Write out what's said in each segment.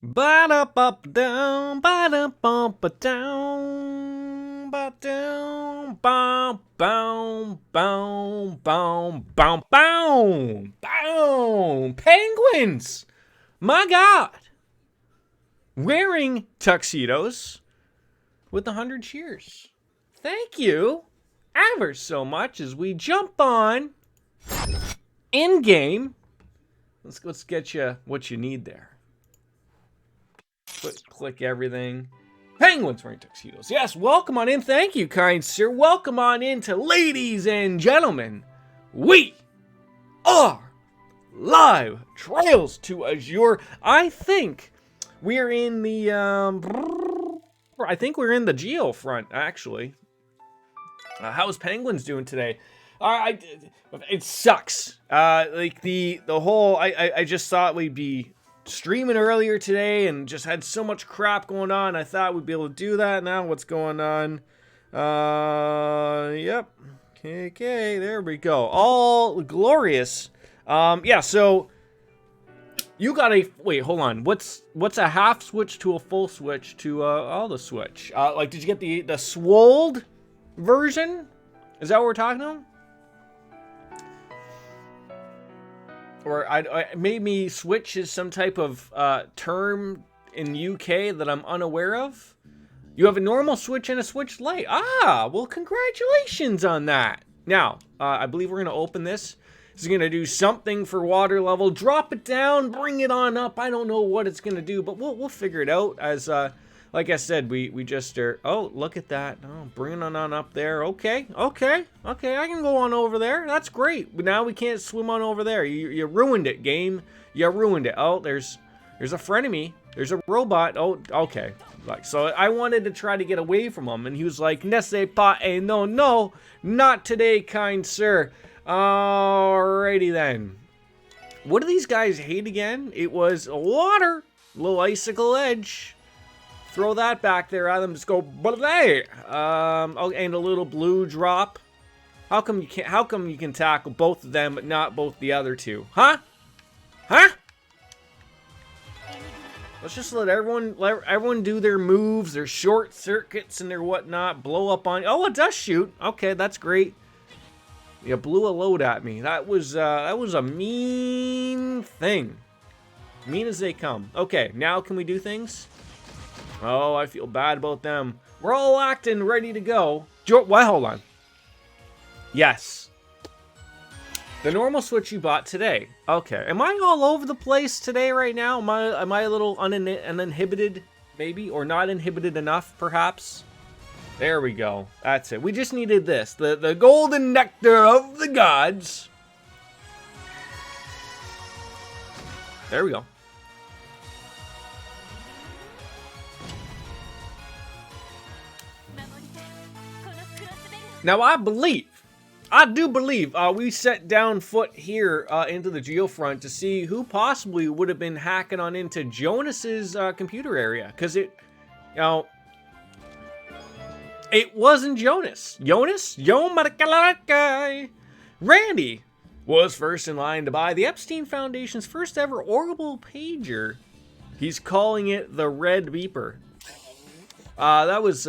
Ba-da-ba-down, ba-da-bum-ba-down, ba-down, bow, bow, bow, bow, bow, bow, bow. Penguins! My God! Wearing tuxedos with 100 cheers. Thank you ever so much as we jump on in-game. Let's get you what you need there. Click everything. Penguins wearing tuxedos. Yes, welcome on in. Thank you, kind sir. Welcome on in to ladies and gentlemen. We are live. Trails to Azure. I think we're in the Geo front, actually. How's Penguins doing today? It sucks. Like the whole. I just thought we'd be streaming earlier today and just had so much crap going on. I thought we'd be able to do that. Now what's going on? Yep. Okay, there we go. All glorious. Yeah, so you got a wait, hold on. What's a half switch to a full switch to all the switch? Like did you get the swolled version? Is that what we're talking about? Or maybe switch is some type of term in UK that I'm unaware of. You have a normal switch and a switch lite. Ah, well, congratulations on that. Now, I believe we're going to open this. This is going to do something for water level. Drop it down, bring it on up. I don't know what it's going to do, but we'll figure it out as... like I said, we just are... Oh, look at that. Oh, bringing it on up there. Okay. I can go on over there. That's great. But now we can't swim on over there. You ruined it, game. You ruined it. Oh, there's a frenemy. There's a robot. Oh, okay. Like, so I wanted to try to get away from him, and he was like, "Ne sais pas, no, not today, kind sir." Alrighty then. What do these guys hate again? It was water. Little icicle edge. Throw that back there at them. Just go, bleh. Oh, and a little blue drop. How come you can't? How come you can tackle both of them, but not both the other two? Huh? Let's just let everyone do their moves, their short circuits, and their whatnot. Blow up on. Oh, it does shoot. Okay, that's great. You blew a load at me. That was a mean thing. Mean as they come. Okay, now can we do things? Oh, I feel bad about them. We're all acting ready to go. What? Hold on. Yes. The normal switch you bought today. Okay. Am I all over the place today right now? Am I a little uninhibited, maybe? Or not inhibited enough, perhaps? There we go. That's it. We just needed this. The golden nectar of the gods. There we go. Now, I do believe, we set down foot here into the geofront to see who possibly would have been hacking on into Jonas's computer area. Because it wasn't Jonas. Randy was first in line to buy the Epstein Foundation's first ever orbital pager. He's calling it the Red Beeper. That was...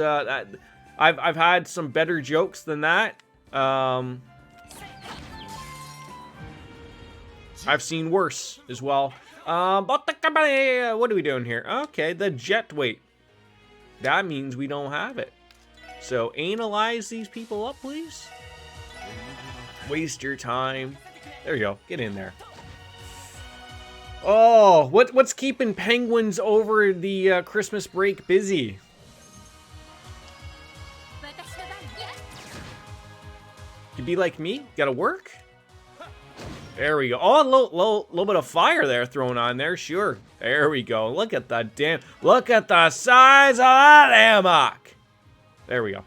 I've had some better jokes than that. I've seen worse as well. What are we doing here? Okay, the jet. Wait. That means we don't have it. So analyze these people up, please. Waste your time. There you go. Get in there. Oh, what's keeping Penguins over the Christmas break busy? You be like me? Gotta work? There we go. Oh, a little bit of fire there thrown on there. Sure. There we go. Look at the size of that hammock. There we go.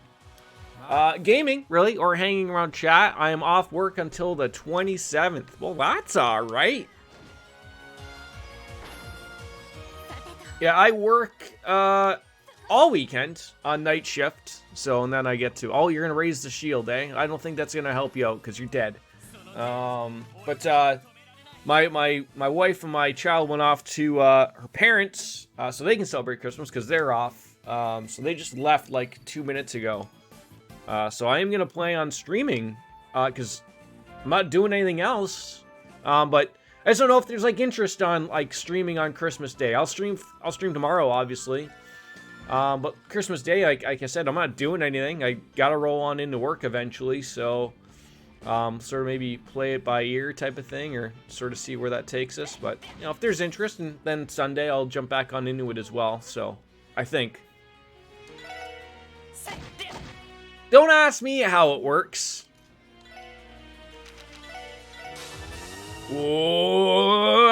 Gaming, really, or hanging around chat. I am off work until the 27th. Well, that's all right. Yeah, I work all weekend on night shift. So, and then I get to, oh, you're going to raise the shield, eh? I don't think that's going to help you out because you're dead. But my wife and my child went off to her parents so they can celebrate Christmas because they're off. So they just left like 2 minutes ago. So I am gonna plan on streaming because I'm not doing anything else. But I just don't know if there's like interest on like streaming on Christmas Day. I'll stream tomorrow, obviously. But Christmas Day, like I said, I'm not doing anything. I gotta roll on into work eventually, so sort of maybe play it by ear type of thing, or sort of see where that takes us. But you know, if there's interest, and then Sunday I'll jump back on into it as well. So I think. Don't ask me how it works. Whoa,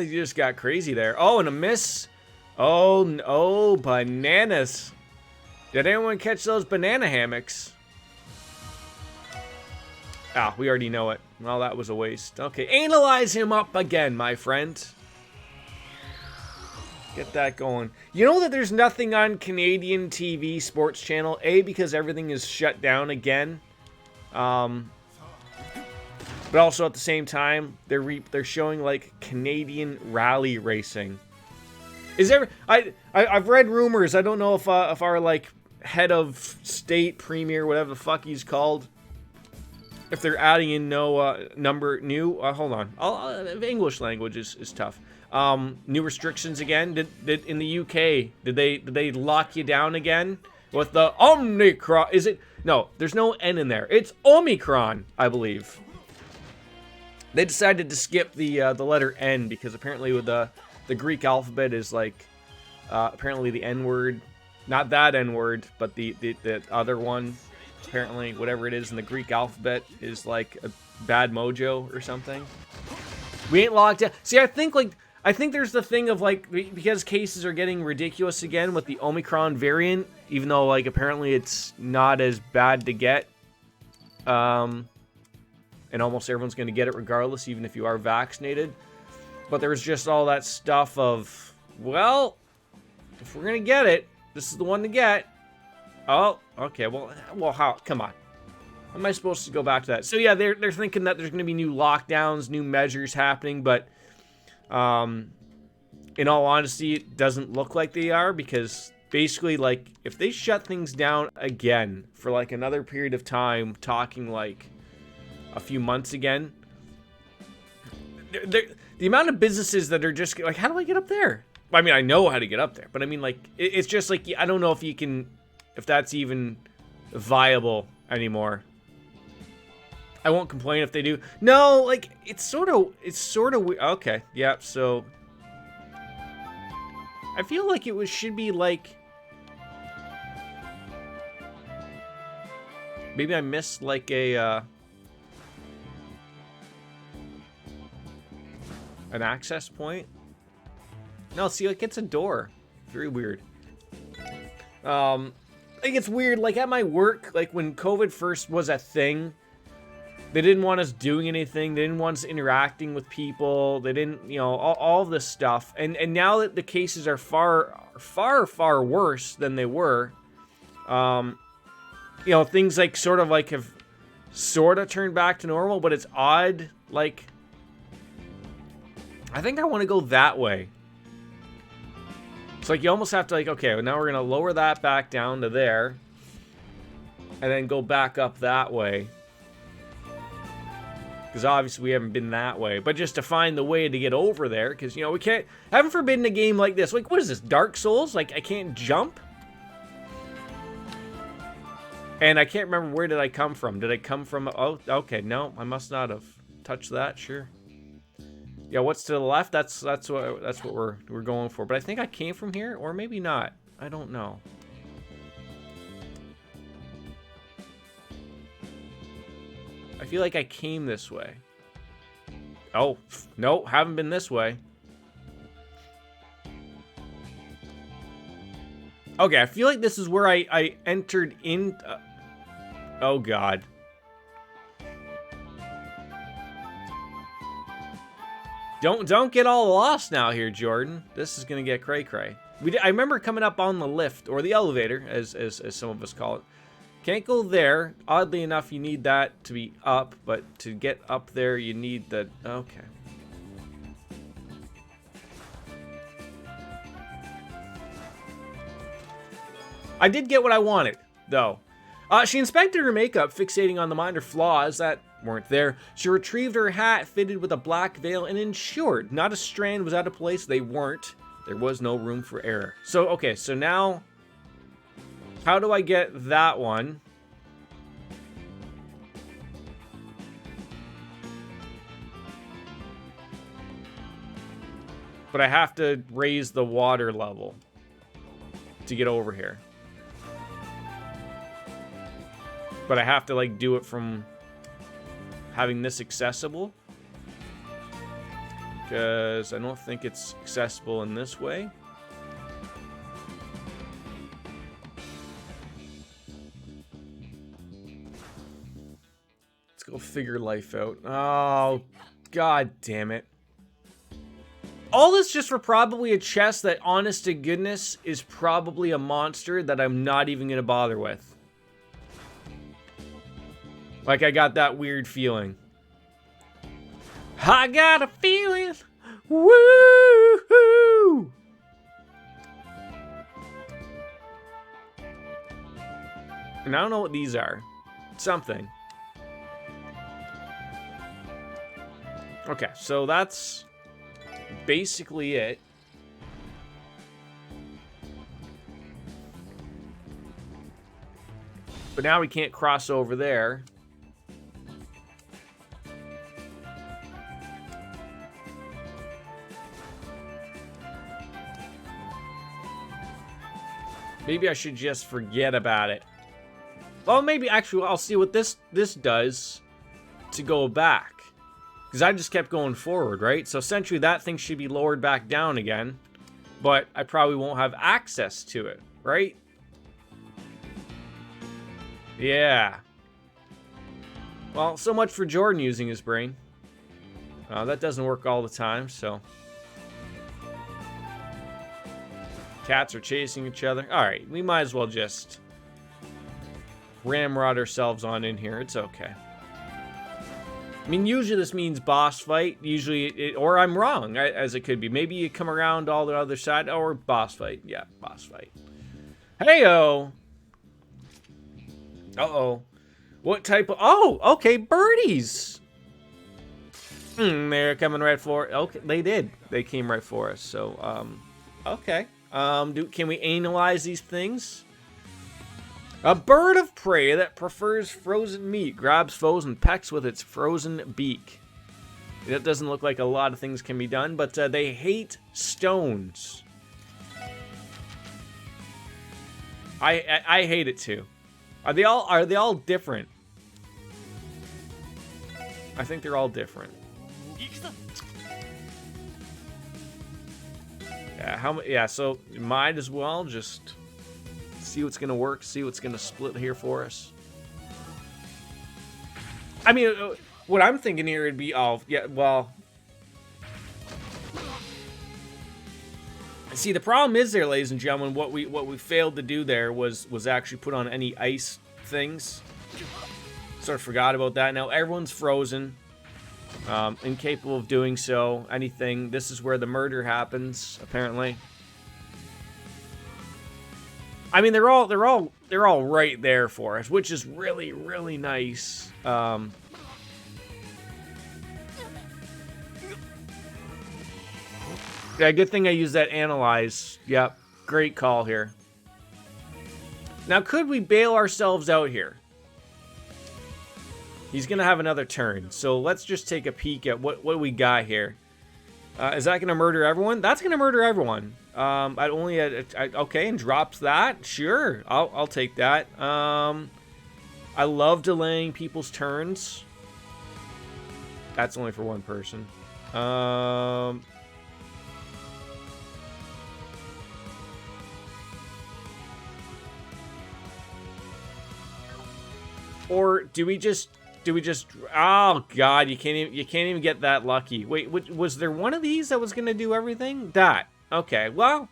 you just got crazy there. Oh, and a miss. Oh, no, bananas. Did anyone catch those banana hammocks? Ah, we already know it. Well, that was a waste. Okay, analyze him up again, my friend. Get that going. You know that there's nothing on Canadian TV sports channel? A, because everything is shut down again. But also at the same time, they're showing like Canadian rally racing. Is there? I've read rumors. I don't know if our like head of state premier, whatever the fuck he's called, if they're adding in hold on. English language is tough. New restrictions again. Did in the UK? Did they lock you down again with the Omicron? Is it? No, there's no N in there. It's Omicron, I believe. They decided to skip the letter N because apparently with the Greek alphabet is like apparently the N word, not that N word, but the other one. Apparently, whatever it is in the Greek alphabet is like a bad mojo or something. We ain't locked down. See, I think there's the thing of like, because cases are getting ridiculous again with the Omicron variant, even though like apparently it's not as bad to get. And almost everyone's going to get it regardless, even if you are vaccinated. But there's just all that stuff of, well, if we're going to get it, this is the one to get. Oh, okay. Well, how? Come on. How am I supposed to go back to that? So yeah, they're thinking that there's going to be new lockdowns, new measures happening, but in all honesty, it doesn't look like they are, because basically, like, if they shut things down again for like another period of time, talking like a few months again, the amount of businesses that are just like, how do I get up there? I mean, I know how to get up there, but I mean, like, it's just like, I don't know if that's even viable anymore. I won't complain if they do. No, like, it's sort of weird. Okay, yeah, so I feel like it should be like, maybe I missed like an access point. No, see, like, it's a door. Very weird. I think it's weird, like, at my work, like, when COVID first was a thing, they didn't want us doing anything. They didn't want us interacting with people. They didn't, you know, all of this stuff. And now that the cases are far worse than they were, you know, things like sort of have turned back to normal, but it's odd. Like, I think I want to go that way. It's like you almost have to, like, okay, well, now we're going to lower that back down to there and then go back up that way. Because obviously we haven't been that way. But just to find the way to get over there, because, you know, we can't, haven't forbidden a game like this. Like, what is this, Dark Souls? Like, I can't jump? And I can't remember, where did I come from? Did I come from, oh, okay, no, I must not have touched that, sure. Yeah, what's to the left? That's what we're going for. But I think I came from here, or maybe not. I don't know. I feel like I came this way. Oh, no, haven't been this way. Okay, I feel like this is where I entered in. Oh, God. Don't get all lost now here, Jordan. This is gonna get cray-cray. I remember coming up on the lift, or the elevator, as some of us call it. Can't go there. Oddly enough, you need that to be up, but to get up there, you need the... Okay. I did get what I wanted, though. She inspected her makeup, fixating on the minor flaws that weren't there. She retrieved her hat, fitted with a black veil, and ensured not a strand was out of place. They weren't. There was no room for error. So, okay, so now, how do I get that one? But I have to raise the water level to get over here. But I have to, like, do it from having this accessible. Because I don't think it's accessible in this way. Let's go figure life out. Oh, god damn it. All this just for probably a chest that, honest to goodness, is probably a monster that I'm not even going to bother with. Like, I got that weird feeling. I got a feeling. Woo-hoo! And I don't know what these are. Something. Okay, so that's basically it. But now we can't cross over there. Maybe I should just forget about it. Well, maybe actually I'll see what this does to go back. Because I just kept going forward, right? So essentially that thing should be lowered back down again. But I probably won't have access to it, right? Yeah. Well, so much for Jordan using his brain. That doesn't work all the time, so. Cats are chasing each other. Alright, we might as well just ramrod ourselves on in here. It's okay. I mean, usually this means boss fight. Usually, or I'm wrong, as it could be. Maybe you come around all the other side. Or boss fight. Yeah, boss fight. Hey-oh. Uh-oh. What type of... Oh, okay, birdies. They're coming right for... Okay, they did. They came right for us. So, okay. Can we analyze these things? A bird of prey that prefers frozen meat grabs foes and pecks with its frozen beak. That doesn't look like a lot of things can be done, but they hate stones. I hate it too. Are they all different? I think they're all different. Yeah, so might as well just see what's gonna work, see what's gonna split here for us. I mean, what I'm thinking here would be, oh, yeah, well. See, the problem is there, ladies and gentlemen, what we failed to do there was actually put on any ice things. Sort of forgot about that. Now everyone's frozen. Incapable of doing so. Anything. This is where the murder happens, apparently. I mean, they're all right there for us, which is really, really nice. Yeah, good thing I used that analyze. Yep, great call here. Now, could we bail ourselves out here? He's going to have another turn, so let's just take a peek at what we got here. Is that going to murder everyone? That's going to murder everyone. Okay, and drops that. Sure, I'll take that. I love delaying people's turns. That's only for one person. Or do we just... Oh god, you can't even get that lucky. Wait, was there one of these that was gonna do everything? That. Okay, well,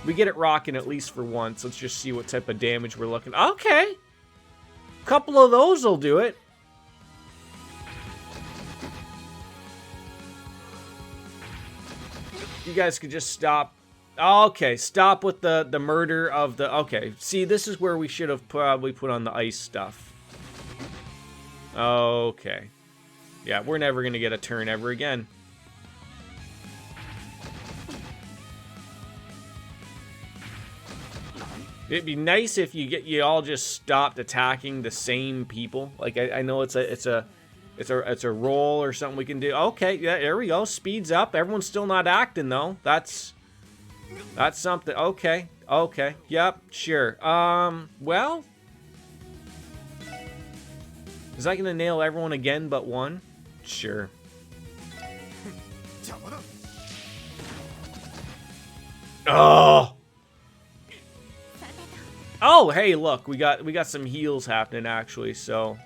we get it rocking at least for once. Let's just see what type of damage we're looking. Okay, couple of those will do it. You guys could just stop Okay, stop with the murder of the... Okay, see, this is where we should have probably put on the ice stuff. Okay. Yeah, we're never going to get a turn ever again. It'd be nice if you all just stopped attacking the same people. Like I know it's a roll or something we can do. Okay, yeah, there we go. Speeds up. Everyone's still not acting though. That's something. Okay. Okay. Yep, sure. Well, is that gonna nail everyone again but one? Sure. Oh. Oh, hey, look, we got some heals happening actually, so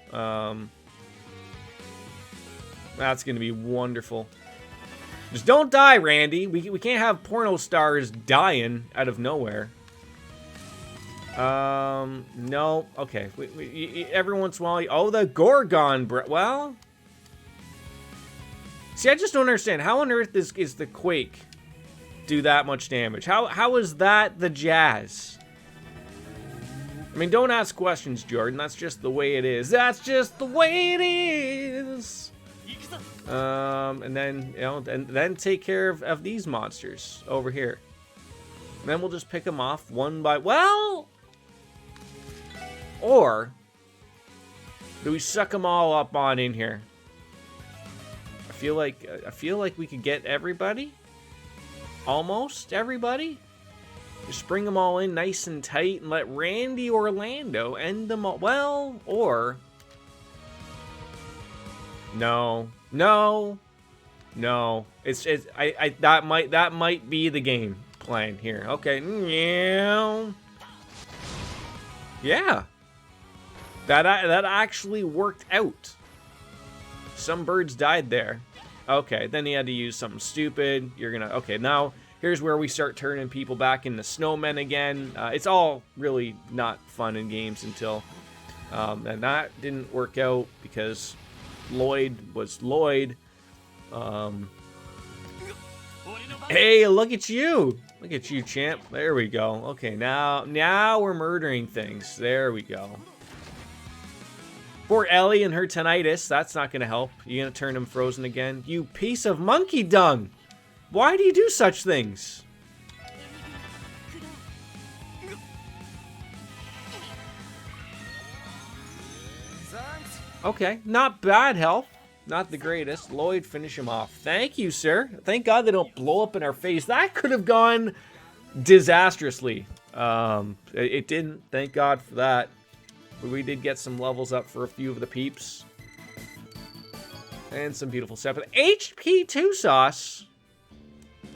that's gonna be wonderful. Just don't die, Randy. We can't have porno stars dying out of nowhere. No. Okay. Every once in a while, oh, the Gorgon, well. See, I just don't understand. How on earth is the Quake do that much damage? How is that the Jazz? I mean, don't ask questions, Jordan. That's just the way it is. That's just the way it is. And then, you know, and then take care of these monsters over here. And then we'll just pick them off one by... Well... Or... do we suck them all up on in here? I feel like we could get everybody. Almost everybody. Just bring them all in nice and tight and let Randy Orlando end them all. Well, or... No. That might be the game plan here. Okay. Yeah. That actually worked out. Some birds died there. Okay, then he had to use something stupid. You're gonna... Okay, now... Here's where we start turning people back into snowmen again. It's all really not fun in games until... and that didn't work out because Lloyd was Lloyd. Hey, look at you! Look at you, champ. There we go. Okay, now we're murdering things. There we go. Poor Ellie and her tinnitus. That's not going to help. You going to turn him frozen again? You piece of monkey dung! Why do you do such things? Okay, not bad help. Not the greatest. Lloyd, finish him off. Thank you, sir. Thank God they don't blow up in our face. That could have gone disastrously. It didn't. Thank God for that. But we did get some levels up for a few of the peeps. And some beautiful stuff. HP 2 sauce.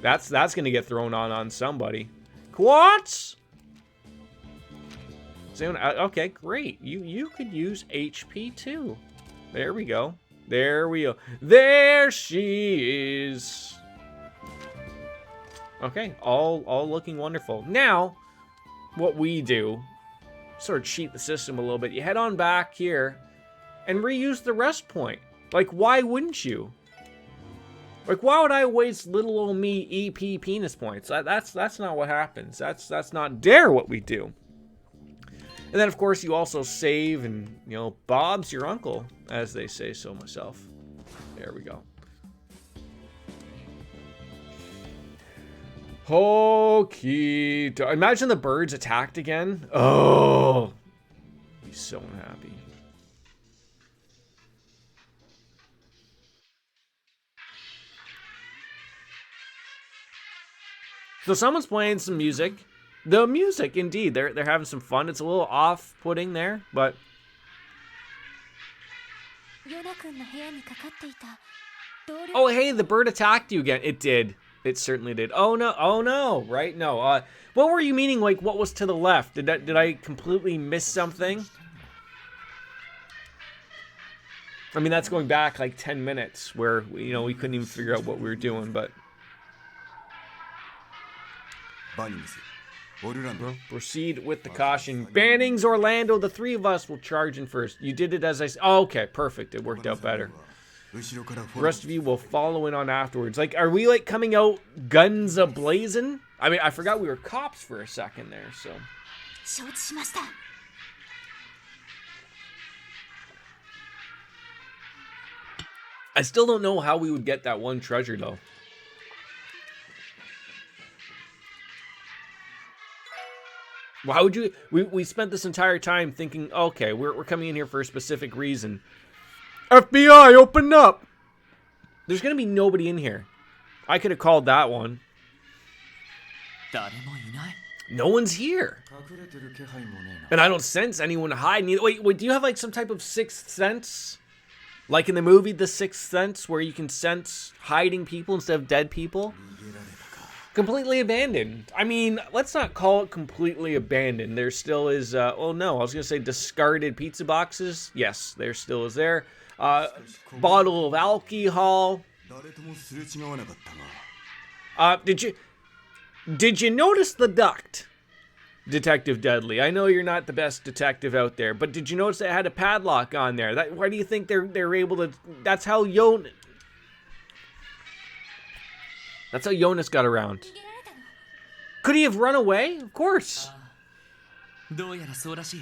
That's going to get thrown on somebody. Quartz! Okay, great. You could use HP too. There we go. There we go. There she is. Okay, all looking wonderful. Now, what we do, sort of cheat the system a little bit. You head on back here and reuse the rest point. Like, why wouldn't you? Like, why would I waste little old me EP penis points? That's not what happens. That's not dare what we do. And then, of course, you also save and, you know, Bob's your uncle, as they say so myself. There we go. Okay. Imagine the birds attacked again. Oh. I'd be so unhappy. So someone's playing some music. The music, indeed. They're having some fun. It's a little off-putting there, but... Oh, hey, the bird attacked you again. It did. It certainly did. Oh, no. Oh, no. Right? No. What were you meaning? Like, what was to the left? Did I completely miss something? I mean, that's going back like 10 minutes where, you know, we couldn't even figure out what we were doing, but... Well, proceed with the caution. Bannings, Orlando, the three of us will charge in first. You did it as I said. Oh, okay, perfect. It worked out better. The rest of you will follow in on afterwards. Like, are we, like, coming out guns a-blazing? I mean, I forgot we were cops for a second there, so. I still don't know how we would get that one treasure, though. Why would you... We spent this entire time thinking, okay, we're coming in here for a specific reason. FBI, open up! There's gonna be nobody in here. I could have called that one. No one's here. And I don't sense anyone hiding. Wait, do you have like some type of sixth sense? Like in the movie The Sixth Sense, where you can sense hiding people instead of dead people? Completely abandoned. I mean, let's not call it completely abandoned. There still is, oh no, I was going to say discarded pizza boxes. Yes, there still is there. Bottle of alcohol. Did you notice the duct, Detective Dudley? I know you're not the best detective out there, but did you notice it had a padlock on there? Why do you think they're able to... That's how Jonas got around. Could he have run away? Of course.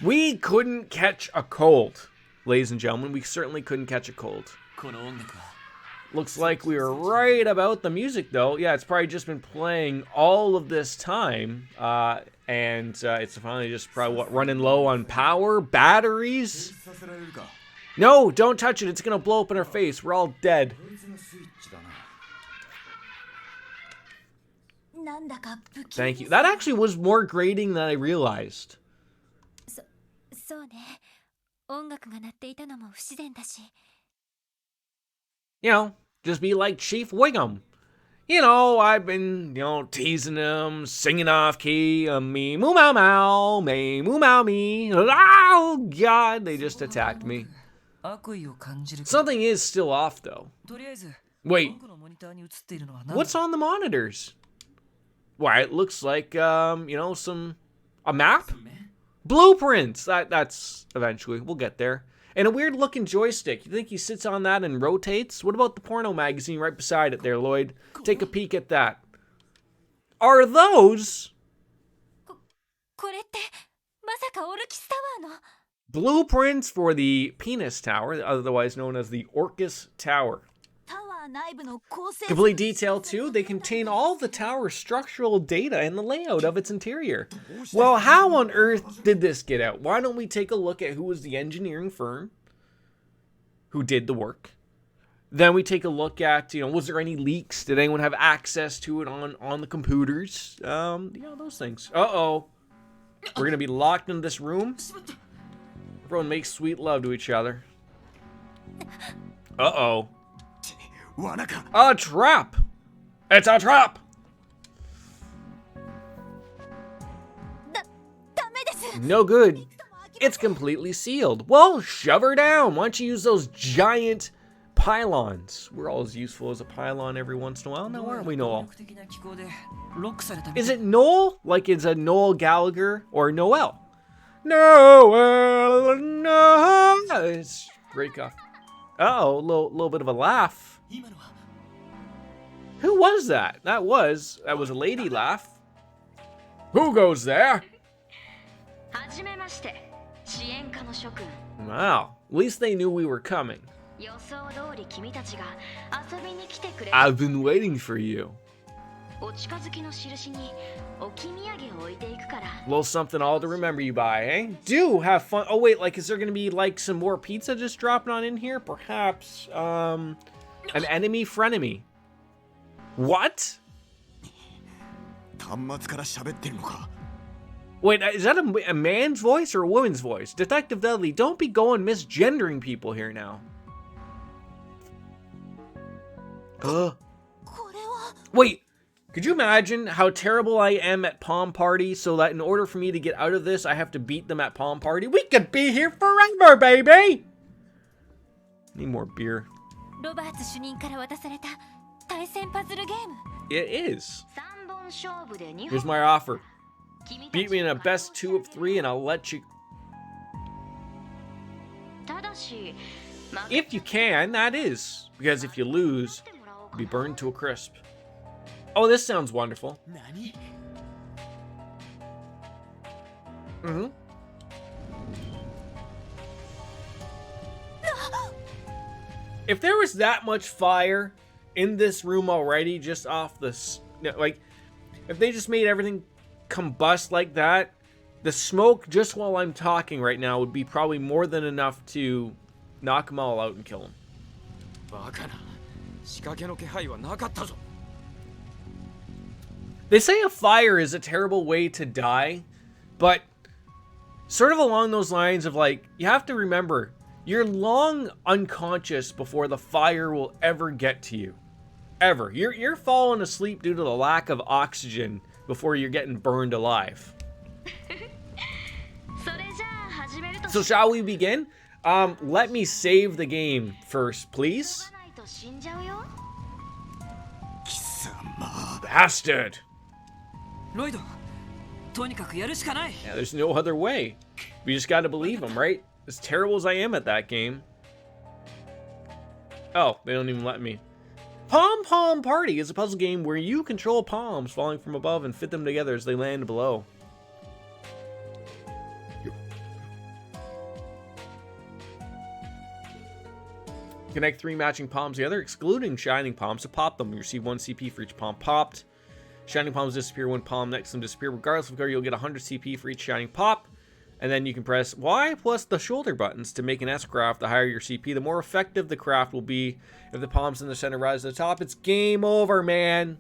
We couldn't catch a cold, ladies and gentlemen. We certainly couldn't catch a cold. Looks like we were right about the music, though. Yeah, it's probably just been playing all of this time. And it's finally just probably, running low on power? Batteries? No, don't touch it. It's going to blow up in our face. We're all dead. Thank you. That actually was more grating than I realized. You know, just be like Chief Wiggum. You know, I've been, teasing him, singing off key, me moo mow mow, me moo mow me. Oh, God, they just attacked me. Something is still off, though. Wait, what's on the monitors? Why, it looks like, a map? Blueprints! That's eventually, we'll get there. And a weird looking joystick. You think he sits on that and rotates? What about the porno magazine right beside it there, Lloyd? Take a peek at that. Are those blueprints for the Penis Tower, otherwise known as the Orcus Tower? Complete detail too. They contain all the tower's structural data and the layout of its interior. Well, how on earth did this get out? Why don't we take a look at who was the engineering firm who did the work? Then we take a look at, was there any leaks? Did anyone have access to it on the computers? Those things. Uh-oh. We're gonna be locked in this room. Everyone makes sweet love to each other. Uh-oh. A trap! It's a trap! No good. It's completely sealed. Well, shove her down. Why don't you use those giant pylons? We're all as useful as a pylon every once in a while. Now, aren't we, Noel? Is it Noel? Like it's a Noel Gallagher or Noel? Noel, no. It's break off. Uh-oh, a little bit of a laugh. Who was that? That was a lady laugh. Who goes there? Wow, at least they knew we were coming. I've been waiting for you. Little something all to remember you by, eh? Do have fun. Oh wait, is there gonna be some more pizza just dropping on in here? Perhaps an enemy frenemy. What? Wait, is that a man's voice or a woman's voice? Detective Dudley, don't be going misgendering people here now. Wait, could you imagine how terrible I am at Palm Party so that in order for me to get out of this, I have to beat them at Palm Party? We could be here forever, baby! Need more beer. It is. Here's my offer. Beat me in a best 2 of 3 and I'll let you... If you can, that is. Because if you lose, you'll be burned to a crisp. Oh, this sounds wonderful. Mm-hmm. If there was that much fire in this room already, just off this, like, if they just made everything combust like that, the smoke just while I'm talking right now would be probably more than enough to knock them all out and kill them. They say a fire is a terrible way to die, but sort of along those lines of, like, you have to remember, you're long unconscious before the fire will ever get to you. Ever. You're falling asleep due to the lack of oxygen before you're getting burned alive. So shall we begin? Let me save the game first, please. Bastard! Yeah, there's no other way. We just gotta believe him, right? As terrible as I am at that game. Oh, they don't even let me. Pom Pom Party is a puzzle game where you control palms falling from above and fit them together as they land below. Connect 3 matching palms together, excluding shining palms, to pop them. You receive 1 CP for each palm popped. Shining palms disappear when palm next to them disappear. Regardless of color, you'll get 100 CP for each shining pop. And then you can press Y plus the shoulder buttons to make an S craft. The higher your CP, the more effective the craft will be. If the palms in the center rise to the top, it's game over, man.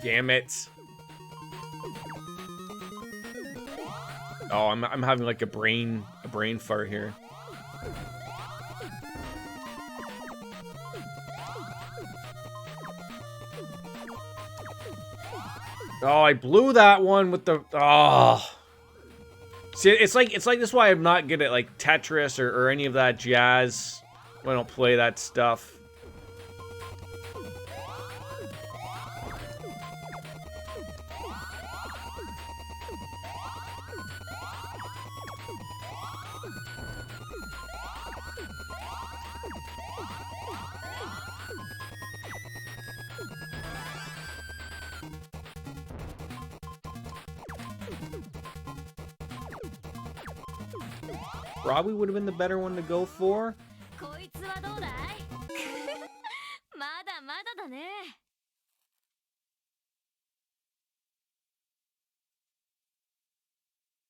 Damn it. Oh, I'm having like a brain fart here. Oh, I blew that one with the See, it's like this is why I'm not good at like Tetris or any of that jazz. I don't play that stuff. Probably would have been the better one to go for.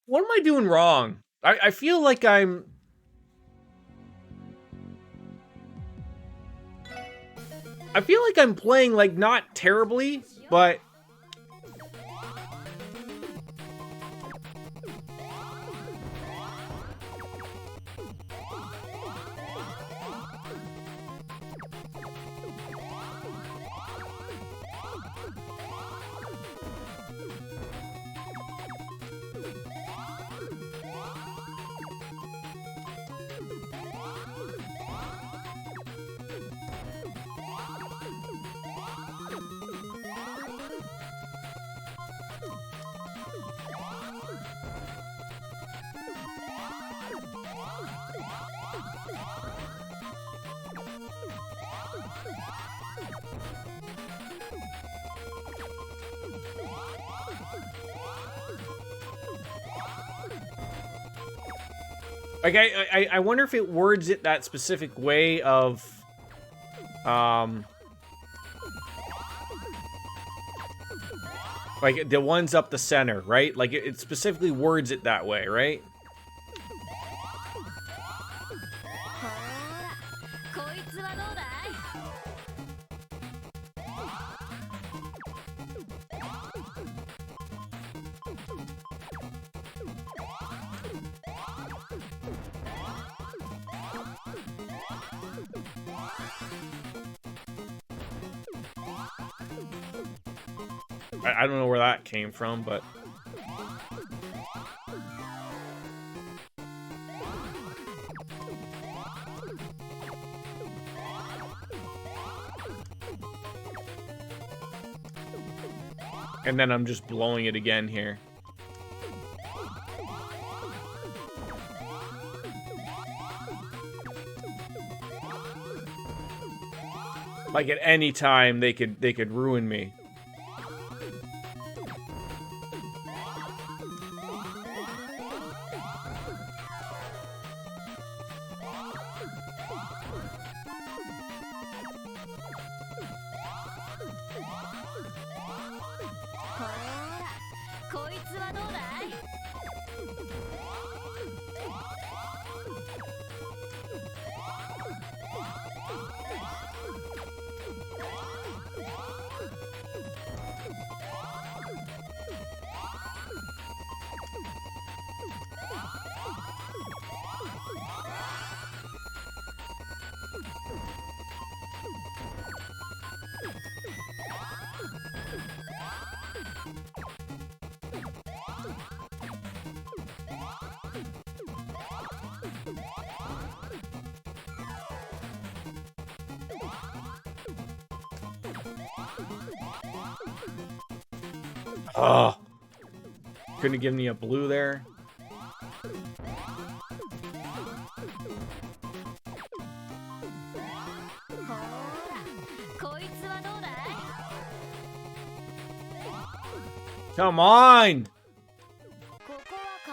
What am I doing wrong? I feel like I'm playing like not terribly, but like I wonder if it words it that specific way of like the ones up the center, right? Like it specifically words it that way, right? I don't know where that came from, but... And then I'm just blowing it again here. Like at any time they could ruin me. Oh, couldn't have given me a blue there. Come on!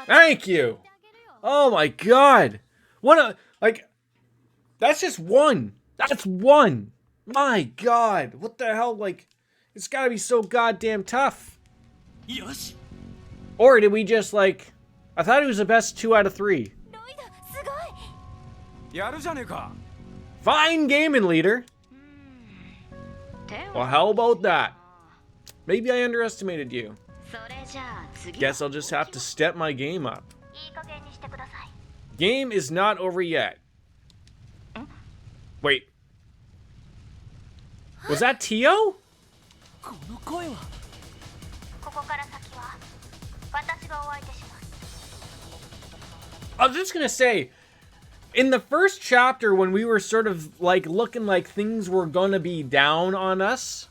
Thank you! Oh my god! What a, like, that's just one! That's one! My god! What the hell, like, it's gotta be so goddamn tough. Yes. Or did we just, like, I thought it was the best 2 out of 3. Fine gaming, leader. Well, how about that? Maybe I underestimated you. Guess I'll just have to step my game up. Game is not over yet. Wait. Was that Tio? I was just gonna say, in the first chapter when we were sort of like looking like things were gonna be down on us,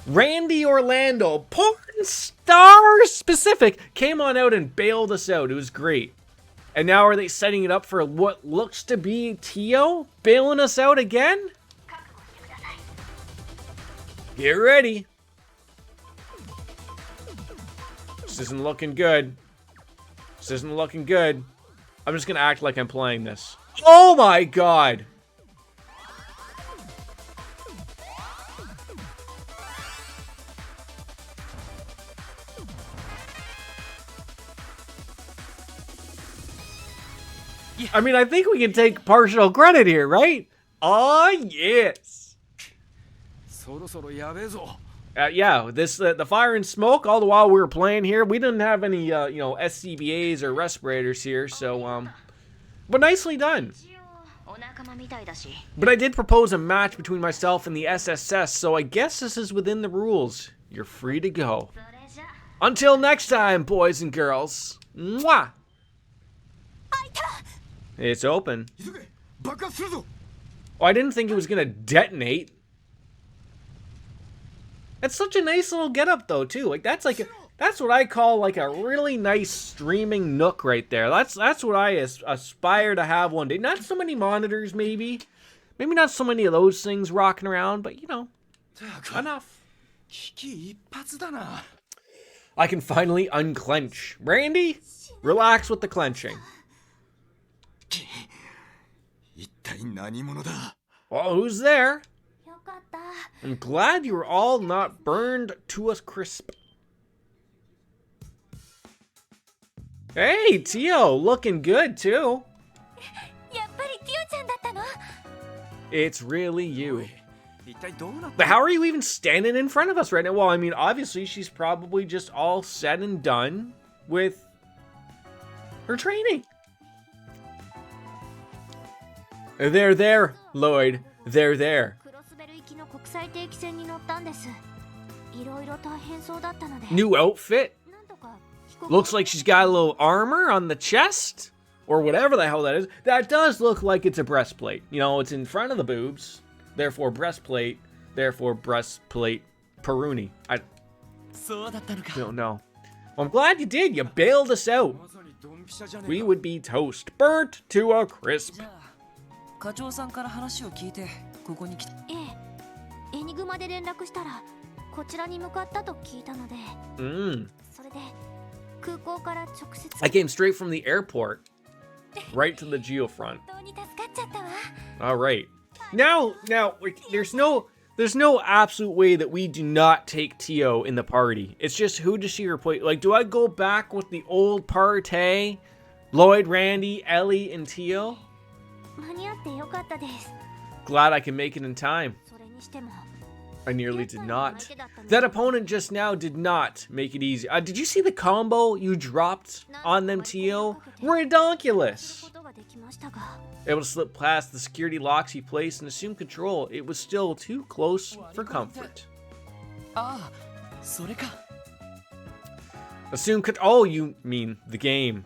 Randy Orlando, porn star specific, came on out and bailed us out. It was great. And now are they setting it up for what looks to be Tio bailing us out again? Get ready. This isn't looking good. This isn't looking good. I'm just gonna act like I'm playing this. Oh my god! I mean, I think we can take partial credit here, right? Oh, yes. Yeah, this the fire and smoke. All the while we were playing here, we didn't have any, you know, SCBAs or respirators here. So, but nicely done. But I did propose a match between myself and the SSS, so I guess this is within the rules. You're free to go. Until next time, boys and girls. Mwah. It's open. Oh, I didn't think it was gonna detonate. That's such a nice little getup, though, too. Like that's what I call like a really nice streaming nook right there. That's what I aspire to have one day. Not so many monitors, maybe not so many of those things rocking around, but you know, enough. I can finally unclench. Randy, relax with the clenching. Well, who's there? I'm glad you were all not burned to a crisp. Hey, Tio, looking good too. It's really you. But how are you even standing in front of us right now? Well, I mean, obviously she's probably just all said and done with her training. They're there, Lloyd. They're there. New outfit? Looks like she's got a little armor on the chest? Or whatever the hell that is. That does look like it's a breastplate. You know, it's in front of the boobs. Therefore breastplate. Therefore breastplate Peruni. No, no. Well, I'm glad you did. You bailed us out. We would be toast. Burnt to a crisp. 課長さんから話を聞いてここに来た。ええ、エニグマで連絡したらこちらに向かったと聞いたので。それで空港から直接。I came straight from the airport, right to the geofront. 本当に助かっちゃったわ。All right. Now, there's no absolute way that we do not take Tio in the party. It's just who does she replace? Like, do I go back with the old party? Lloyd, Randy, Ellie, and Tio? Glad I can make it in time. I nearly did not. That opponent just now did not make it easy. Did you see the combo you dropped on them, Tio? Redonkulous. Able to slip past the security locks he placed and assume control. It was still too close for comfort. Assume oh, you mean the game.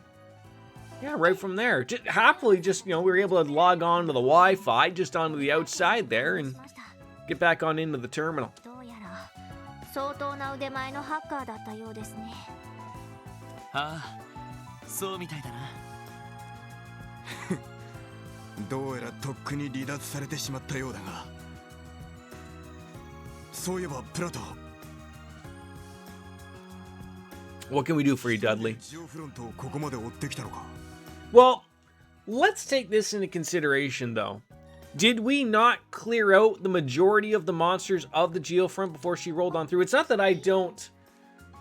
Yeah, right from there. Happily, we were able to log on to the Wi-Fi just onto the outside there and get back on into the terminal. 相当な腕前のハッカーだったようですね。ああ、そうみたいだな。どうやらとっくに離脱されてしまったようだが。そういえばプラト。What can we do for you, Dudley? Well, let's take this into consideration, though. Did we not clear out the majority of the monsters of the Geofront before she rolled on through? It's not that I don't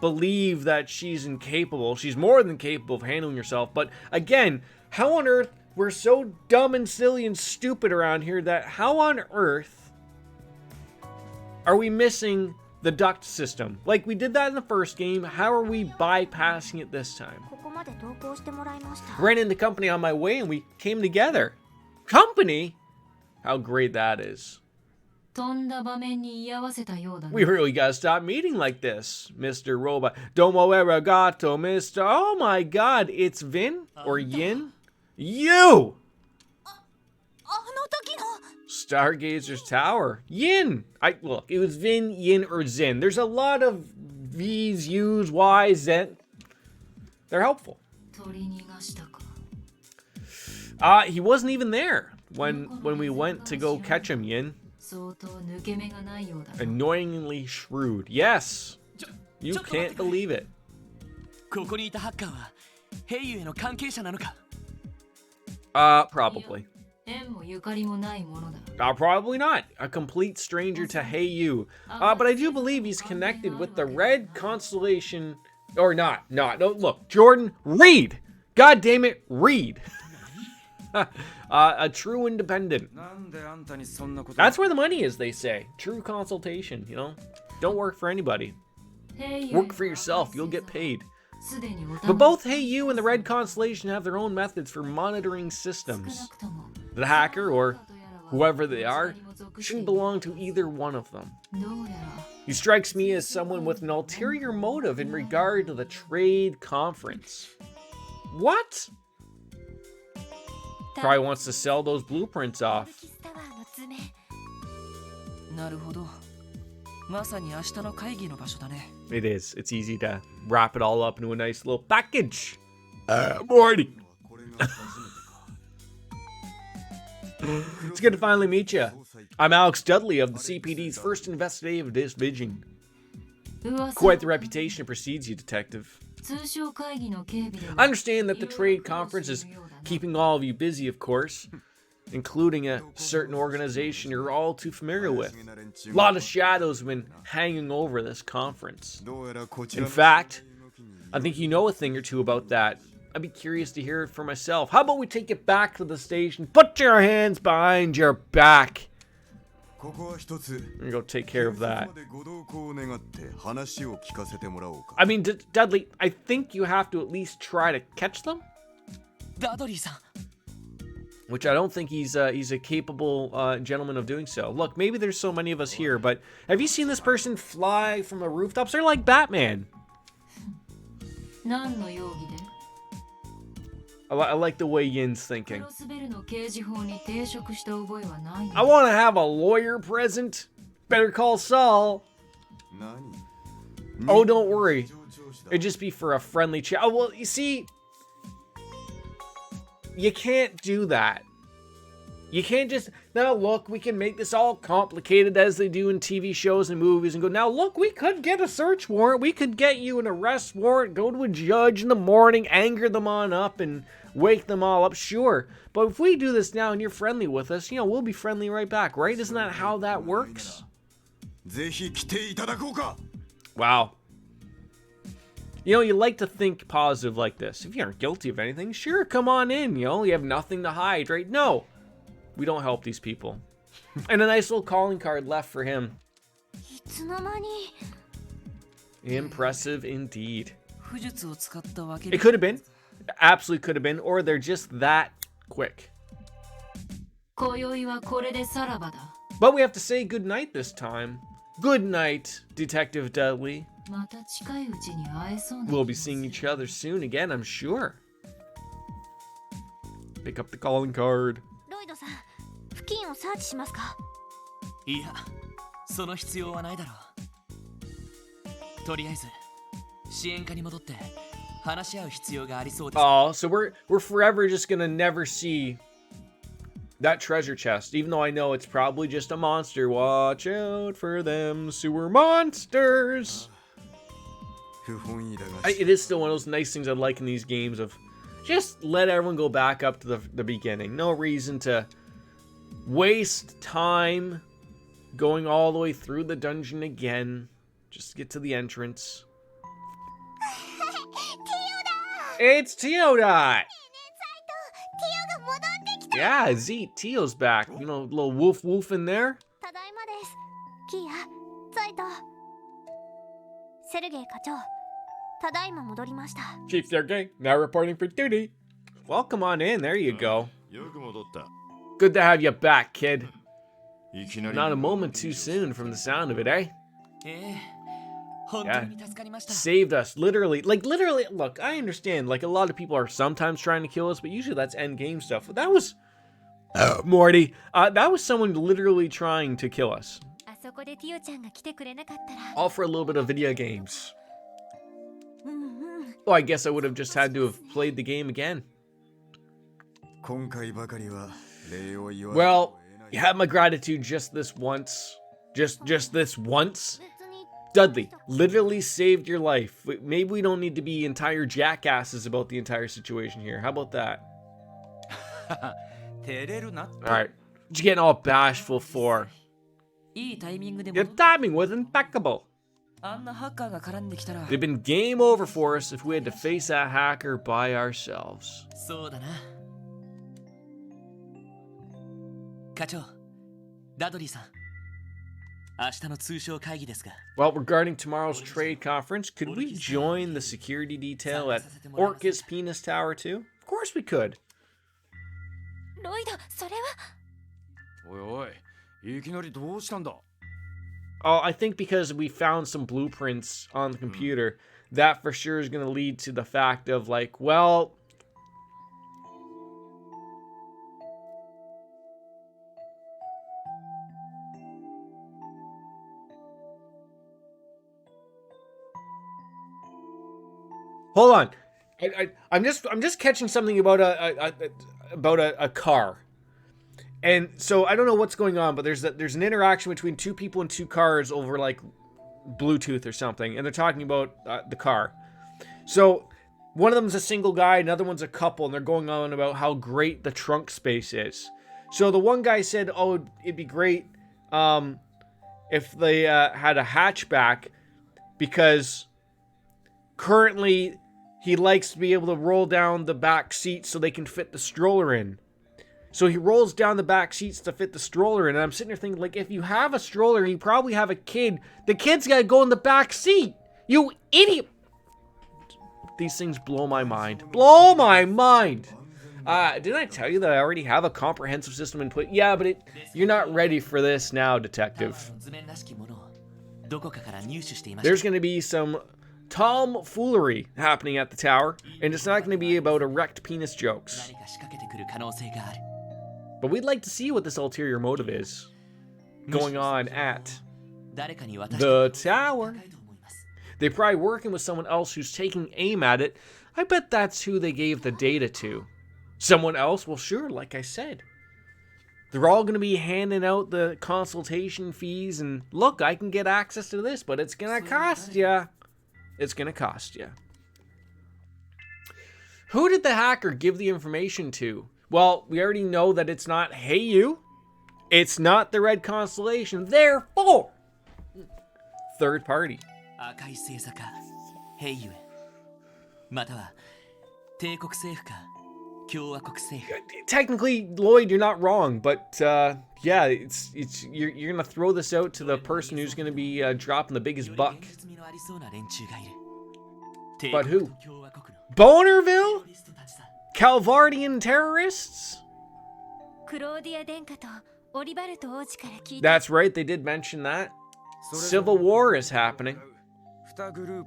believe that she's incapable. She's more than capable of handling herself. But again, how on earth, we're so dumb and silly and stupid around here that how on earth are we missing the duct system? Like we did that in the first game. How are we bypassing it this time? Ran into company on my way and we came together. Company? How great that is. We really gotta stop meeting like this, Mr. Robot. Domo arigato, Mr. Oh my god, it's Vin or Yin? You! Stargazer's Tower. Yin! Look, it was Vin, Yin, or Zin. There's a lot of V's, U's, Y's, Zen. They're helpful. He wasn't even there when we went to go catch him, Yin. Annoyingly shrewd. Yes. You can't believe it. Probably. Probably not. A complete stranger to Hey You. But I do believe he's connected with the Red Constellation. Or not. No, look, Jordan, read! God damn it, read! A true independent. That's where the money is, they say. True consultation, you know? Don't work for anybody. Work for yourself, you'll get paid. But both Hey You and the Red Constellation have their own methods for monitoring systems. The hacker, or whoever they are, shouldn't belong to either one of them. He strikes me as someone with an ulterior motive in regard to the trade conference. What? Probably wants to sell those blueprints off. It is. It's easy to wrap it all up into a nice little package. Morty. It's good to finally meet you. I'm Alex Dudley of the CPD's first investigative division. Quite the reputation precedes you, detective. I understand that the trade conference is keeping all of you busy, of course, including a certain organization you're all too familiar with. A lot of shadows have been hanging over this conference. In fact, I think you know a thing or two about that. I'd be curious to hear it for myself. How about we take it back to the station? Put your hands behind your back. And go take care of that. I mean, Dudley, I think you have to at least try to catch them. Which I don't think he's a capable gentleman of doing so. Look, maybe there's so many of us here, but have you seen this person fly from the rooftops? They're like Batman. I like the way Yin's thinking. I want to have a lawyer present. Better call Saul. Oh, don't worry. It'd just be for a friendly chat. Oh, well, you see, you can't do that. You can't just, now look, we can make this all complicated as they do in TV shows and movies and go, now look, we could get a search warrant. We could get you an arrest warrant, go to a judge in the morning, anger them on up and wake them all up. Sure. But if we do this now and you're friendly with us, you know, we'll be friendly right back, right? Isn't that how that works? Wow. You know, you like to think positive like this. If you aren't guilty of anything, sure, come on in. You know, you have nothing to hide, right? No. We don't help these people. And a nice little calling card left for him. Impressive indeed. It could have been. Absolutely could have been. Or they're just that quick. But we have to say good night this time. Good night, Detective Dudley. We'll be seeing each other soon again, I'm sure. Pick up the calling card. 付近をサーチしますか？いや、その必要はないだろう。とりあえず、支援課に戻って話し合う必要がありそうです。Oh, so we're forever just gonna never see that treasure chest, even though I know it's probably just a monster. Watch out for them sewer monsters. It is still one of those nice things I like in these games of just let everyone go back up to the beginning. No reason to waste time going all the way through the dungeon again. Just get to the entrance. It's Teodot! Yeah, Z, Teo's back. You know, little woof in there. Chief Sergey, now reporting for duty. Welcome on in, there you go. Good to have you back, kid. Not a moment too soon from the sound of it, eh? Yeah. Saved us, literally. Like, literally, look, I understand, like, a lot of people are sometimes trying to kill us, but usually that's end game stuff. But that was... Morty. That was someone literally trying to kill us. All for a little bit of video games. Oh, I guess I would have just had to have played the game again. Well, you have my gratitude just this once. Just this once. Dudley, literally saved your life. Maybe we don't need to be entire jackasses about the entire situation here. How about that? Alright. What you getting all bashful for? Your timing was impeccable. They've been game over for us if we had to face that hacker by ourselves. Well, regarding tomorrow's trade conference, could we join the security detail at Orcus Penis Tower too? Of course we could. Oh, I think because we found some blueprints on the computer, that for sure is going to lead to the fact of like, well... Hold on, I'm just catching something about a car, and so I don't know what's going on, but there's an interaction between two people and two cars over like Bluetooth or something, and they're talking about the car. So one of them's a single guy, another one's a couple, and they're going on about how great the trunk space is. So the one guy said, "Oh, it'd be great if they had a hatchback because currently." He likes to be able to roll down the back seats so they can fit the stroller in. So he rolls down the back seats to fit the stroller in. And I'm sitting there thinking, like, if you have a stroller, you probably have a kid. The kid's got to go in the back seat. You idiot. These things blow my mind. Blow my mind. Didn't I tell you that I already have a comprehensive system in place? Yeah, but you're not ready for this now, detective. There's going to be some... tomfoolery happening at the tower, and it's not going to be about erect penis jokes. But we'd like to see what this ulterior motive is going on at the tower. They're probably working with someone else who's taking aim at it. I bet that's who they gave the data to. Someone else? Well, sure, like I said. They're all going to be handing out the consultation fees, and look, I can get access to this, but it's going to cost you. It's going to cost you. Who did the hacker give the information to? Well, we already know that it's not Hey You. It's not the Red Constellation. Therefore, third party. Technically, Lloyd, you're not wrong, but yeah, you're gonna throw this out to the person who's gonna be dropping the biggest buck. But who? Bonerville? Calvardian terrorists? That's right, they did mention that. Civil war is happening.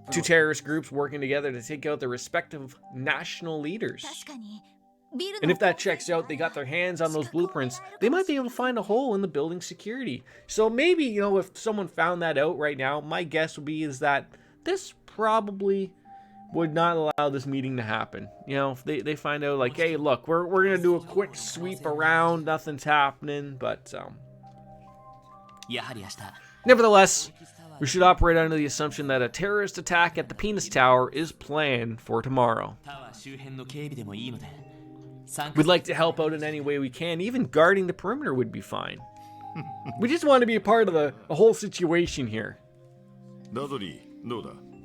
Two terrorist groups working together to take out their respective national leaders. And if that checks out, they got their hands on those blueprints, they might be able to find a hole in the building security. So maybe, you know, if someone found that out right now, my guess would be is that this probably would not allow this meeting to happen. You know, if they find out like, hey, look, we're going to do a quick sweep around, nothing's happening, but nevertheless, we should operate under the assumption that a terrorist attack at the Penis Tower is planned for tomorrow. We'd like to help out in any way we can. Even guarding the perimeter would be fine. We just want to be a part of the whole situation here.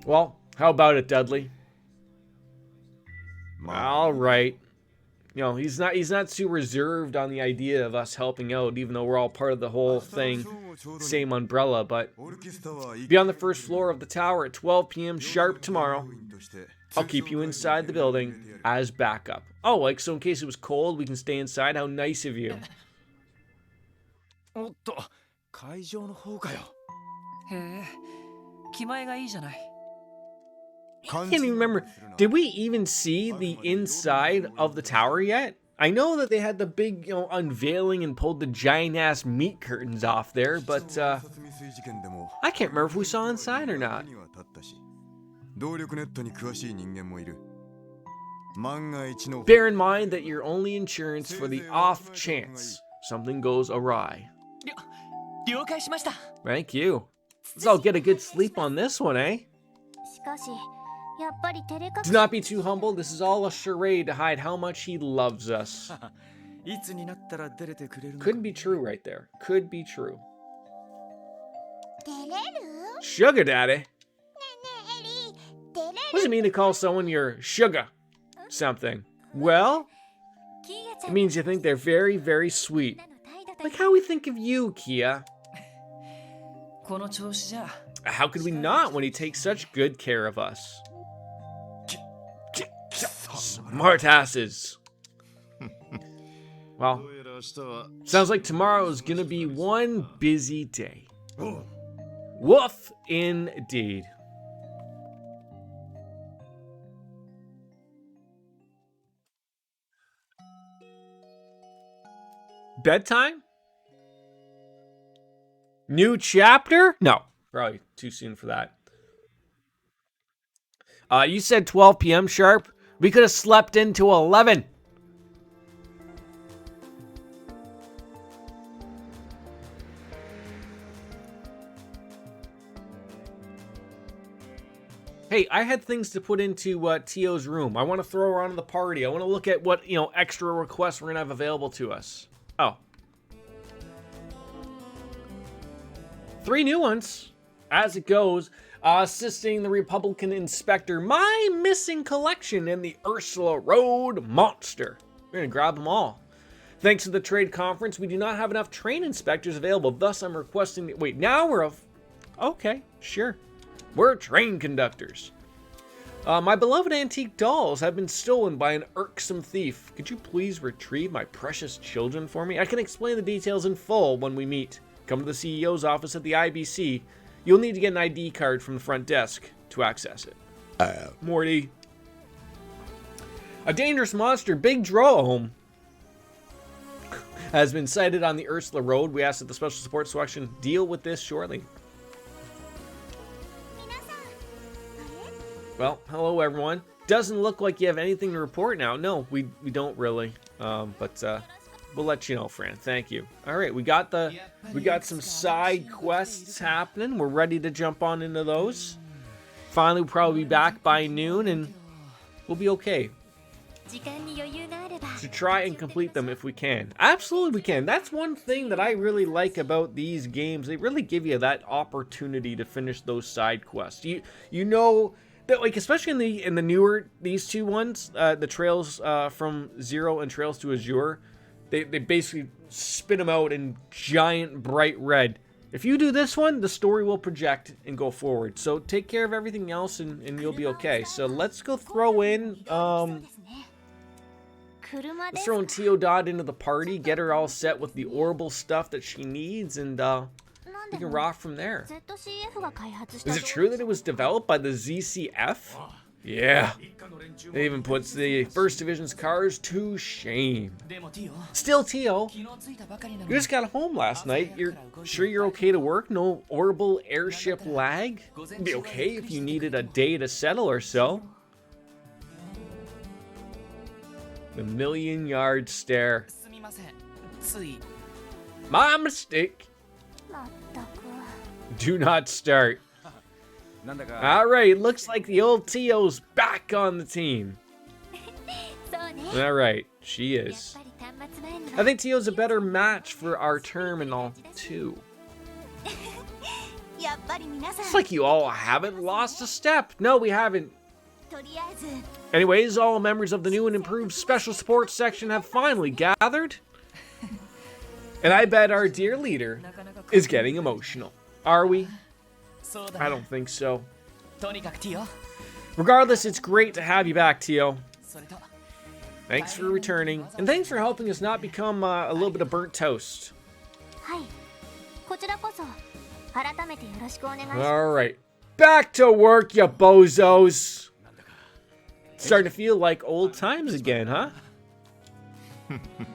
Well, how about it, Dudley? All right. You know, he's not too reserved on the idea of us helping out, even though we're all part of the whole thing, same umbrella. But be on the first floor of the tower at 12 p.m. sharp tomorrow. I'll keep you inside the building as backup. Oh, like, so in case it was cold, we can stay inside? How nice of you. I can't even remember. Did we even see the inside of the tower yet? I know that they had the big, you know, unveiling and pulled the giant-ass meat curtains off there, but I can't remember if we saw inside or not. Bear in mind that you're only insurance for the off chance something goes awry. Thank you. Let's all get a good sleep on this one, eh? Do not be too humble. This is all a charade to hide how much he loves us. Couldn't be true right there. Could be true. Sugar daddy? What does it mean to call someone your sugar something? Well, it means you think they're very, very sweet. Like how we think of you, Kia. How could we not when he takes such good care of us? Smart asses. Well, sounds like tomorrow is gonna be one busy day. Woof, indeed. Bedtime? New chapter? No, probably too soon for that. You said 12 p.m. sharp. We could have slept into 11. Hey, I had things to put into Tio's room. I want to throw her onto the party. I want to look at what, you know, extra requests we're going to have available to us. Oh. 3 new ones. As it goes, assisting the Republican inspector, my missing collection in the Ursula Road monster. We're going to grab them all. Thanks to the trade conference, we do not have enough train inspectors available. Thus, I'm requesting... Wait, now we're... Okay, sure. We're train conductors. My beloved antique dolls have been stolen by an irksome thief. Could you please retrieve my precious children for me? I can explain the details in full when we meet. Come to the CEO's office at the IBC. You'll need to get an ID card from the front desk to access it. Morty. A dangerous monster, Big Drome, has been sighted on the Ursula Road. We ask that the special support section deal with this shortly. Well, hello everyone. Doesn't look like you have anything to report now. No, we don't really. But we'll let you know, Fran. Thank you. All right, we got some side quests happening. We're ready to jump on into those. Finally, we'll probably be back by noon, and we'll be okay. To try and complete them if we can. Absolutely we can. That's one thing that I really like about these games. They really give you that opportunity to finish those side quests. You know that, like, especially in the newer, these two ones, the Trails from Zero and Trails to Azure, they basically spit them out in giant bright red. If you do this one, the story will project and go forward. So take care of everything else and you'll be okay. So let's go throw in let's throw in Teodot into the party, get her all set with the orbital stuff that she needs, and we can rock from there. Is it true that it was developed by the ZCF? Yeah. It even puts the First Division's cars to shame. Still, Teo, you just got home last night. You're sure you're okay to work? No orbital airship lag? It'd be okay if you needed a day to settle or so. The million-yard stare. My mistake. Do not start. Alright, looks like the old Teo's back on the team. Alright, she is. I think Teo's a better match for our terminal, too. It's like you all haven't lost a step. No, we haven't. Anyways, all members of the new and improved special support section have finally gathered. And I bet our dear leader is getting emotional. Are we? I don't think so. Regardless, it's great to have you back, Teo. Thanks for returning, and thanks for helping us not become a little bit of burnt toast. Alright, back to work, you bozos. Starting to feel like old times again, huh?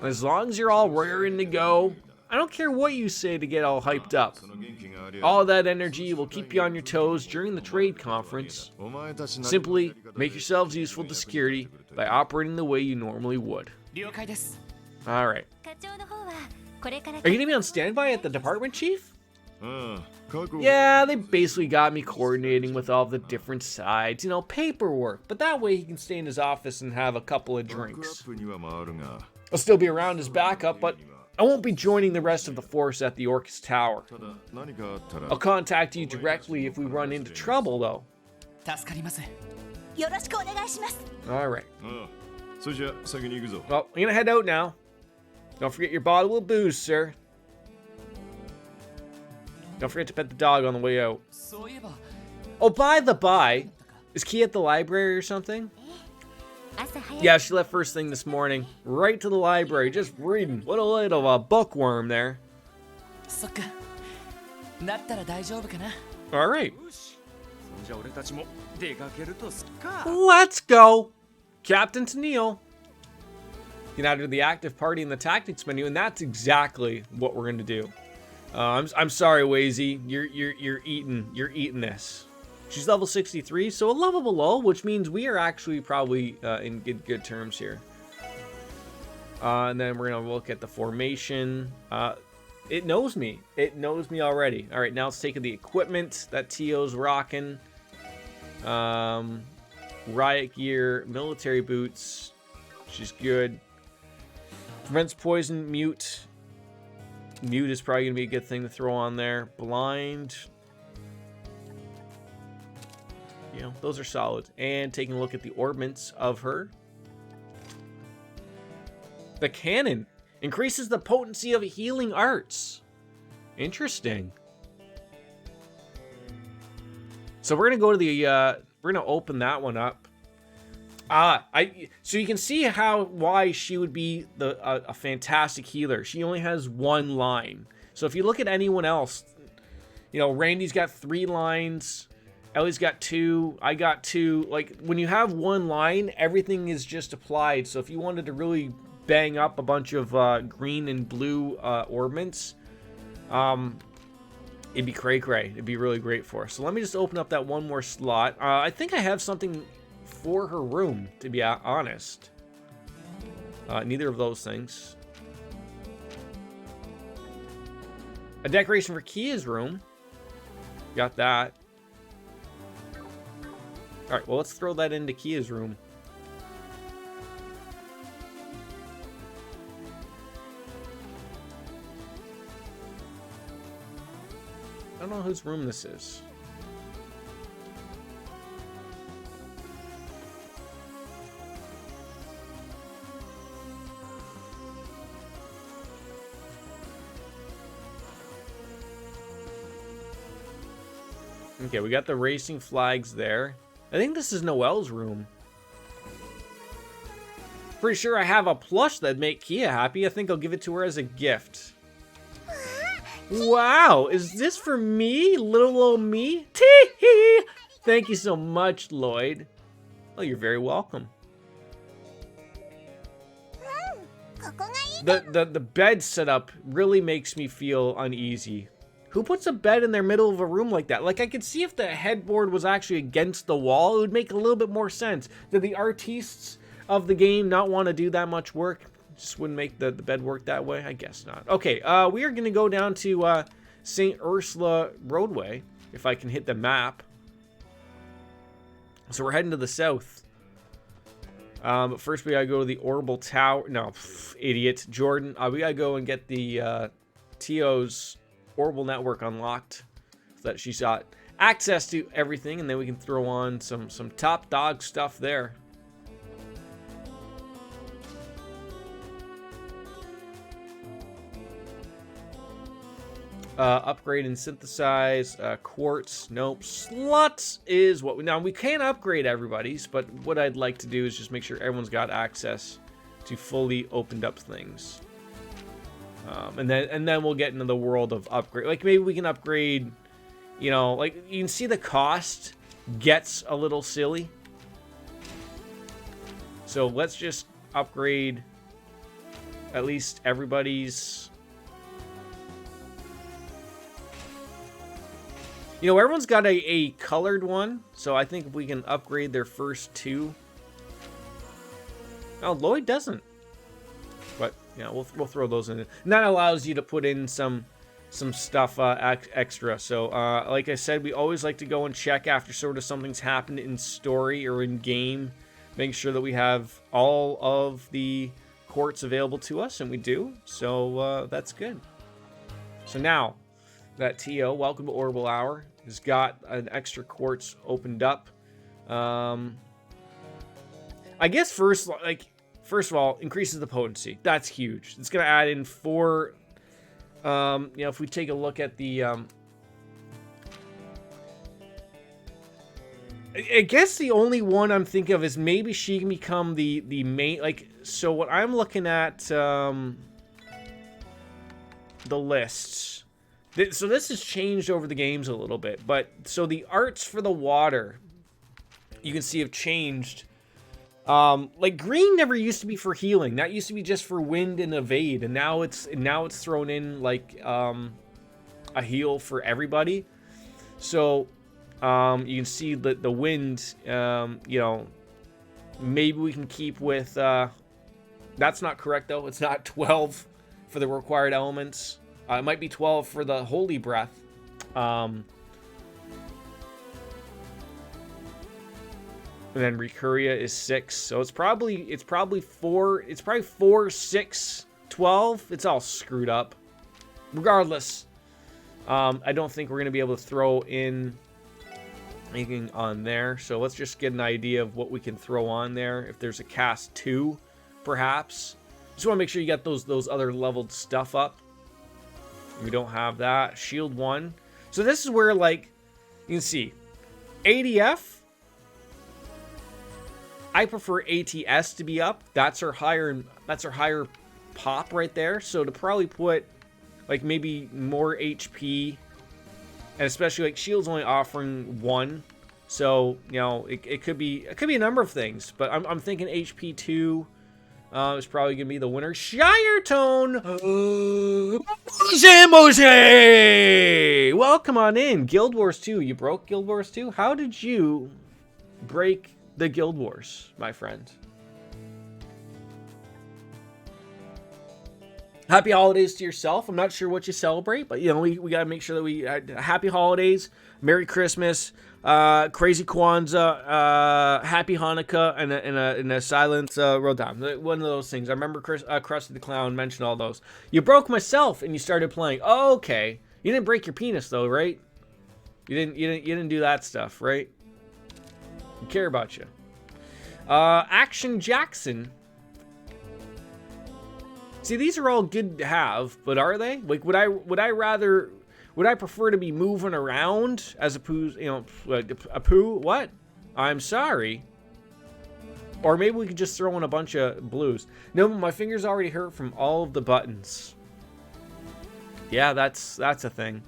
As long as you're all raring to go, I don't care what you say to get all hyped up. All that energy will keep you on your toes during the trade conference. Simply make yourselves useful to security by operating the way you normally would. Alright. Are you going to be on standby at the department, Chief? Yeah, they basically got me coordinating with all the different sides, you know, paperwork. But that way he can stay in his office and have a couple of drinks. I'll still be around as backup, but I won't be joining the rest of the force at the Orcus Tower. I'll contact you directly if we run into trouble, though. Alright. Well, I'm gonna head out now. Don't forget your bottle of booze, sir. Don't forget to pet the dog on the way out. Oh, by the by, is Key at the library or something? Yeah, she left first thing this morning. Right to the library, just reading. What a little bookworm there. Alright. Let's go! Captain to Neil. Get out of the active party in the tactics menu, and that's exactly what we're going to do. I'm sorry, Wazy. You're eating this. She's level 63, so a level below, which means we are actually probably in good terms here. And then we're gonna look at the formation. It knows me. It knows me already. All right, now let's take the equipment that Teo's rocking. Riot gear, military boots. She's good. Prevents poison, mute. Mute is probably going to be a good thing to throw on there. Blind. You know, those are solid. And taking a look at the orbments of her. The cannon increases the potency of healing arts. Interesting. So we're going to go to the, we're going to open that one up. So you can see why she would be a fantastic healer. She only has one line. So if you look at anyone else, you know, Randy's got 3 lines, Ellie's got 2, I got 2. Like, when you have one line, everything is just applied. So if you wanted to really bang up a bunch of green and blue orbments, It'd be cray-cray. It'd be really great for us. So let me just open up that one more slot. I think I have something for her room, to be honest. Neither of those things. A decoration for Kia's room. Got that. Alright, well, let's throw that into Kia's room. I don't know whose room this is. Okay, we got the racing flags there. I think this is Noelle's room. Pretty sure I have a plush that'd make Kia happy. I think I'll give it to her as a gift. Wow, is this for me? Little old me? Tee-hee! Thank you so much, Lloyd. Oh, you're very welcome. The bed setup really makes me feel uneasy. Who puts a bed in their middle of a room like that? Like, I could see if the headboard was actually against the wall, it would make a little bit more sense. Did the artistes of the game not want to do that much work? Just wouldn't make the bed work that way? I guess not. Okay, we are going to go down to St. Ursula Roadway, if I can hit the map. So we're heading to the south. But first we gotta go to the Orbital Tower. No, idiot. Jordan, we gotta go and get the TO's Orbital network unlocked so that she's got access to everything, and then we can throw on some top dog stuff there. Upgrade and synthesize, quartz, nope. Slots is what now we can upgrade everybody's, but what I'd like to do is just make sure everyone's got access to fully opened up things. And then we'll get into the world of upgrade. Like maybe we can upgrade, you know, like you can see the cost gets a little silly. So let's just upgrade at least everybody's. You know, everyone's got a colored one, so I think if we can upgrade their first two. Oh, Lloyd doesn't. But, yeah, we'll throw those in. And that allows you to put in some stuff extra. So, like I said, we always like to go and check after sort of something's happened in story or in game. Make sure that we have all of the quartz available to us, and we do. So, that's good. So now that TO, welcome to Orbital Hour, has got an extra quartz opened up. I guess first of all, increases the potency. That's huge. It's gonna add in 4. You know, if we take a look at the, I guess the only one I'm thinking of is maybe she can become the main. Like, so what I'm looking at, the lists. So this has changed over the games a little bit, but so the arts for the water, you can see have changed. Like green never used to be for healing. That used to be just for wind and evade, and now it's thrown in like a heal for everybody. So you can see that the wind, you know, maybe we can keep with. That's not correct though. It's not 12 for the required elements. It might be 12 for the holy breath. And then Recuria is 6. So it's probably 4. It's probably 4, 6, 12. It's all screwed up. Regardless, I don't think we're going to be able to throw in anything on there. So let's just get an idea of what we can throw on there. If there's a cast 2, perhaps. Just want to make sure you got those other leveled stuff up. We don't have that. Shield 1. So this is where, like, you can see ADF. I prefer ATS to be up. That's our higher pop right there. So to probably put like maybe more HP, and especially like Shield's only offering 1. So, you know, it could be a number of things, but I'm thinking HP 2. It's probably gonna be the winner. Shire Tone! Zambose! Welcome on in. Guild Wars 2. You broke Guild Wars 2? How did you break the Guild Wars, my friend? Happy holidays to yourself. I'm not sure what you celebrate, but, you know, we got to make sure that we happy holidays, Merry Christmas, crazy Kwanzaa, happy Hanukkah, and a silent Rodam. One of those things. I remember Krusty the Clown mentioned all those. You broke myself and you started playing. Oh, okay. You didn't break your penis though, right? You didn't do that stuff, right? I care about you. Action Jackson. See, these are all good to have, but are they? Like, would I prefer to be moving around as opposed, you know, a poo? What? I'm sorry. Or maybe we could just throw in a bunch of blues. No, my fingers already hurt from all of the buttons. Yeah, that's a thing.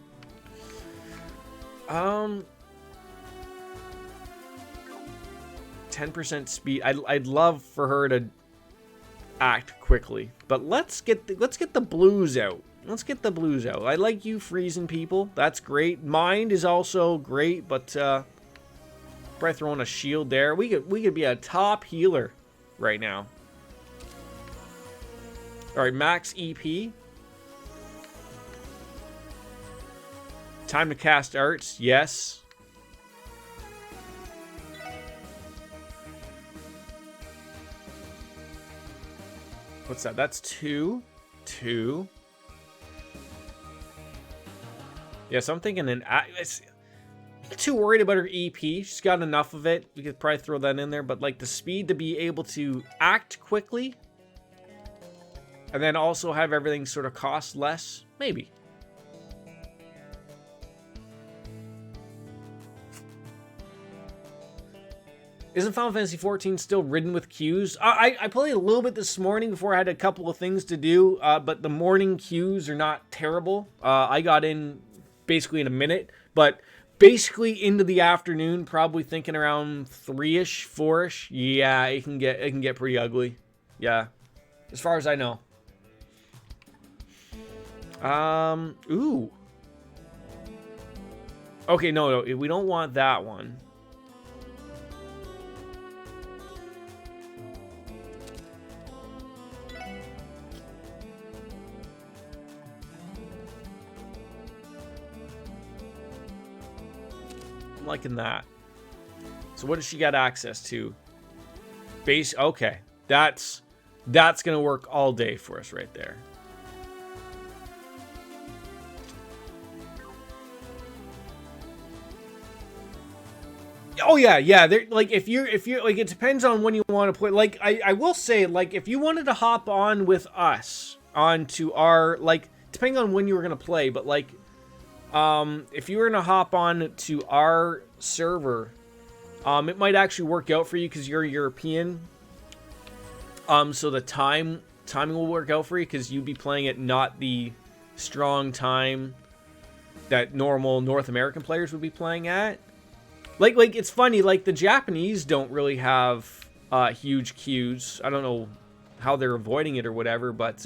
10% speed. I'd love for her to act quickly, but let's get the blues out. Let's get the blues out. I like you freezing people. That's great. Mind is also great, but probably throwing a shield there. We could be a top healer right now. All right, max EP. Time to cast arts. Yes. What's that? That's 2. Yeah, so I'm thinking I'm not too worried about her EP. She's got enough of it. We could probably throw that in there, but like the speed to be able to act quickly and then also have everything sort of cost less, maybe. Isn't Final Fantasy XIV still ridden with queues? I played a little bit this morning before I had a couple of things to do, but the morning queues are not terrible. I got in basically in a minute, but basically into the afternoon, probably thinking around 3-ish, 4-ish. Yeah, it can get pretty ugly. Yeah, as far as I know. Ooh. Okay, no, we don't want that one. Liking that. So what does she got access to? Base. Okay, that's gonna work all day for us right there. Oh yeah. There, like if you're like, it depends on when you want to play. Like I will say, like if you wanted to hop on with us onto our, like, depending on when you were gonna play, but like. If you were gonna hop on to our server, it might actually work out for you because you're European. So the timing will work out for you because you'd be playing at not the strong time that normal North American players would be playing at. Like it's funny, like the Japanese don't really have huge queues. I don't know how they're avoiding it or whatever, but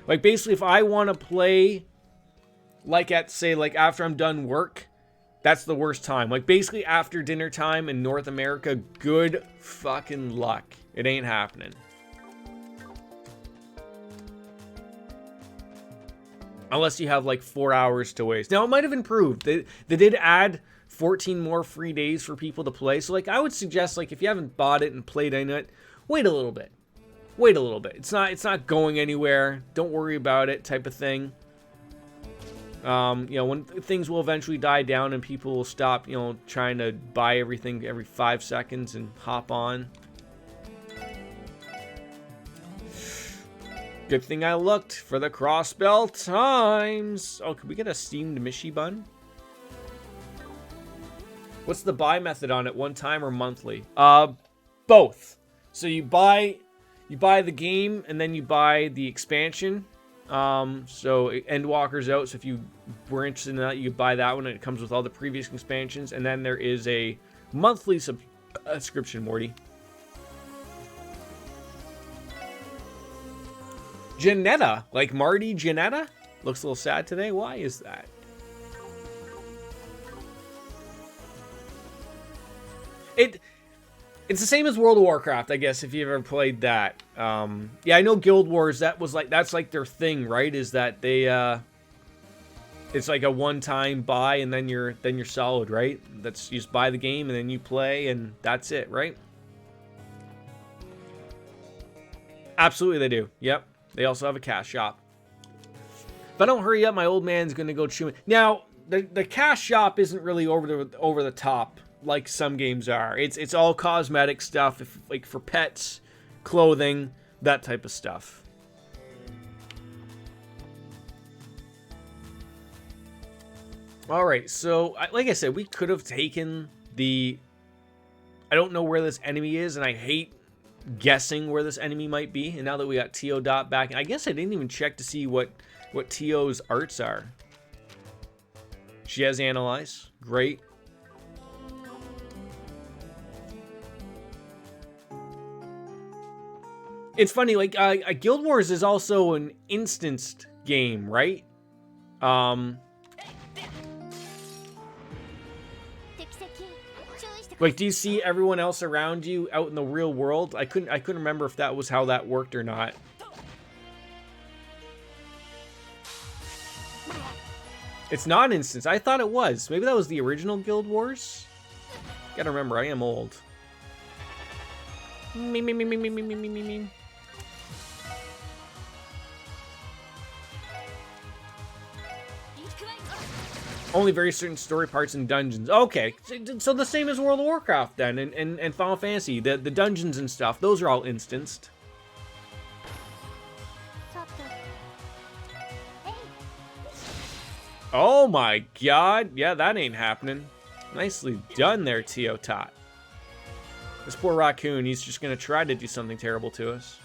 like basically if I want to play like at, say, like after I'm done work, that's the worst time. Like basically after dinner time in North America, good fucking luck. It ain't happening. Unless you have like 4 hours to waste. Now it might have improved. They did add 14 more free days for people to play. So like I would suggest, like if you haven't bought it and played in it, wait a little bit. Wait a little bit. It's not going anywhere. Don't worry about it, type of thing. You know, when things will eventually die down and people will stop, you know, trying to buy everything every 5 seconds and hop on. Good thing I looked for the crossbell times. Oh, could we get a steamed Mishi bun? What's the buy method on it? One time or monthly? Both. So you buy the game and then you buy the expansion. So Endwalker's out, so if you were interested in that, you could buy that one, and it comes with all the previous expansions. And then there is a monthly subscription, Morty. Janetta, like Marty Janetta, looks a little sad today. Why is that? It's the same as World of Warcraft, I guess, if you've ever played that. Yeah, I know Guild Wars, that's like their thing, right? Is that they it's like a one-time buy and then you're solid, right? That's, you just buy the game and then you play and that's it, right? Absolutely they do. Yep. They also have a cash shop. If I don't hurry up, my old man's gonna go chew. Now, the cash shop isn't really over the top like some games are. It's all cosmetic stuff, like for pets, clothing, that type of stuff. All right, so like I said, we could have taken the. I don't know where this enemy is, and I hate guessing where this enemy might be. And now that we got T.O. Dot back, I guess I didn't even check to see what T.O.'s arts are. She has Analyze. Great. It's funny, like, Guild Wars is also an instanced game, right? Like, do you see everyone else around you out in the real world? I couldn't remember if that was how that worked or not. It's not an instance. I thought it was. Maybe that was the original Guild Wars? Gotta remember, I am old. Me. Only very certain story parts and dungeons. Okay, so the same as World of Warcraft then, and Final Fantasy. The dungeons and stuff, those are all instanced. Oh my god, yeah, that ain't happening. Nicely done there, T.O. Tot. This poor raccoon, he's just gonna try to do something terrible to us.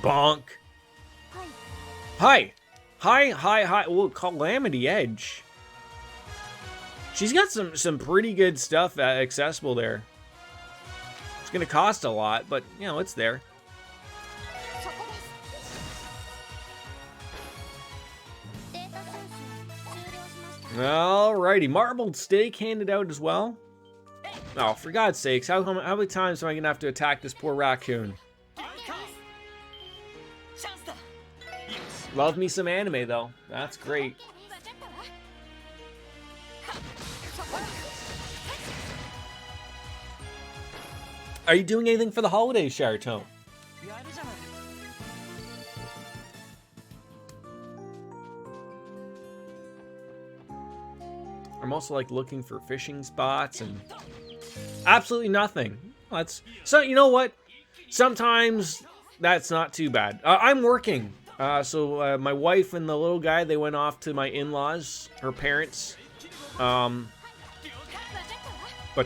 Bonk. Hi. Hi. Well, Calamity Edge. She's got some pretty good stuff accessible there. It's gonna cost a lot, but, you know, it's there. Alrighty, marbled steak handed out as well. Oh, for God's sakes, how many times am I gonna have to attack this poor raccoon? Love me some anime, though. That's great. Are you doing anything for the holidays, Sharatone? I'm also like looking for fishing spots and absolutely nothing. That's so. You know what? Sometimes that's not too bad. I'm working. So my wife and the little guy, they went off to my in-laws, her parents. But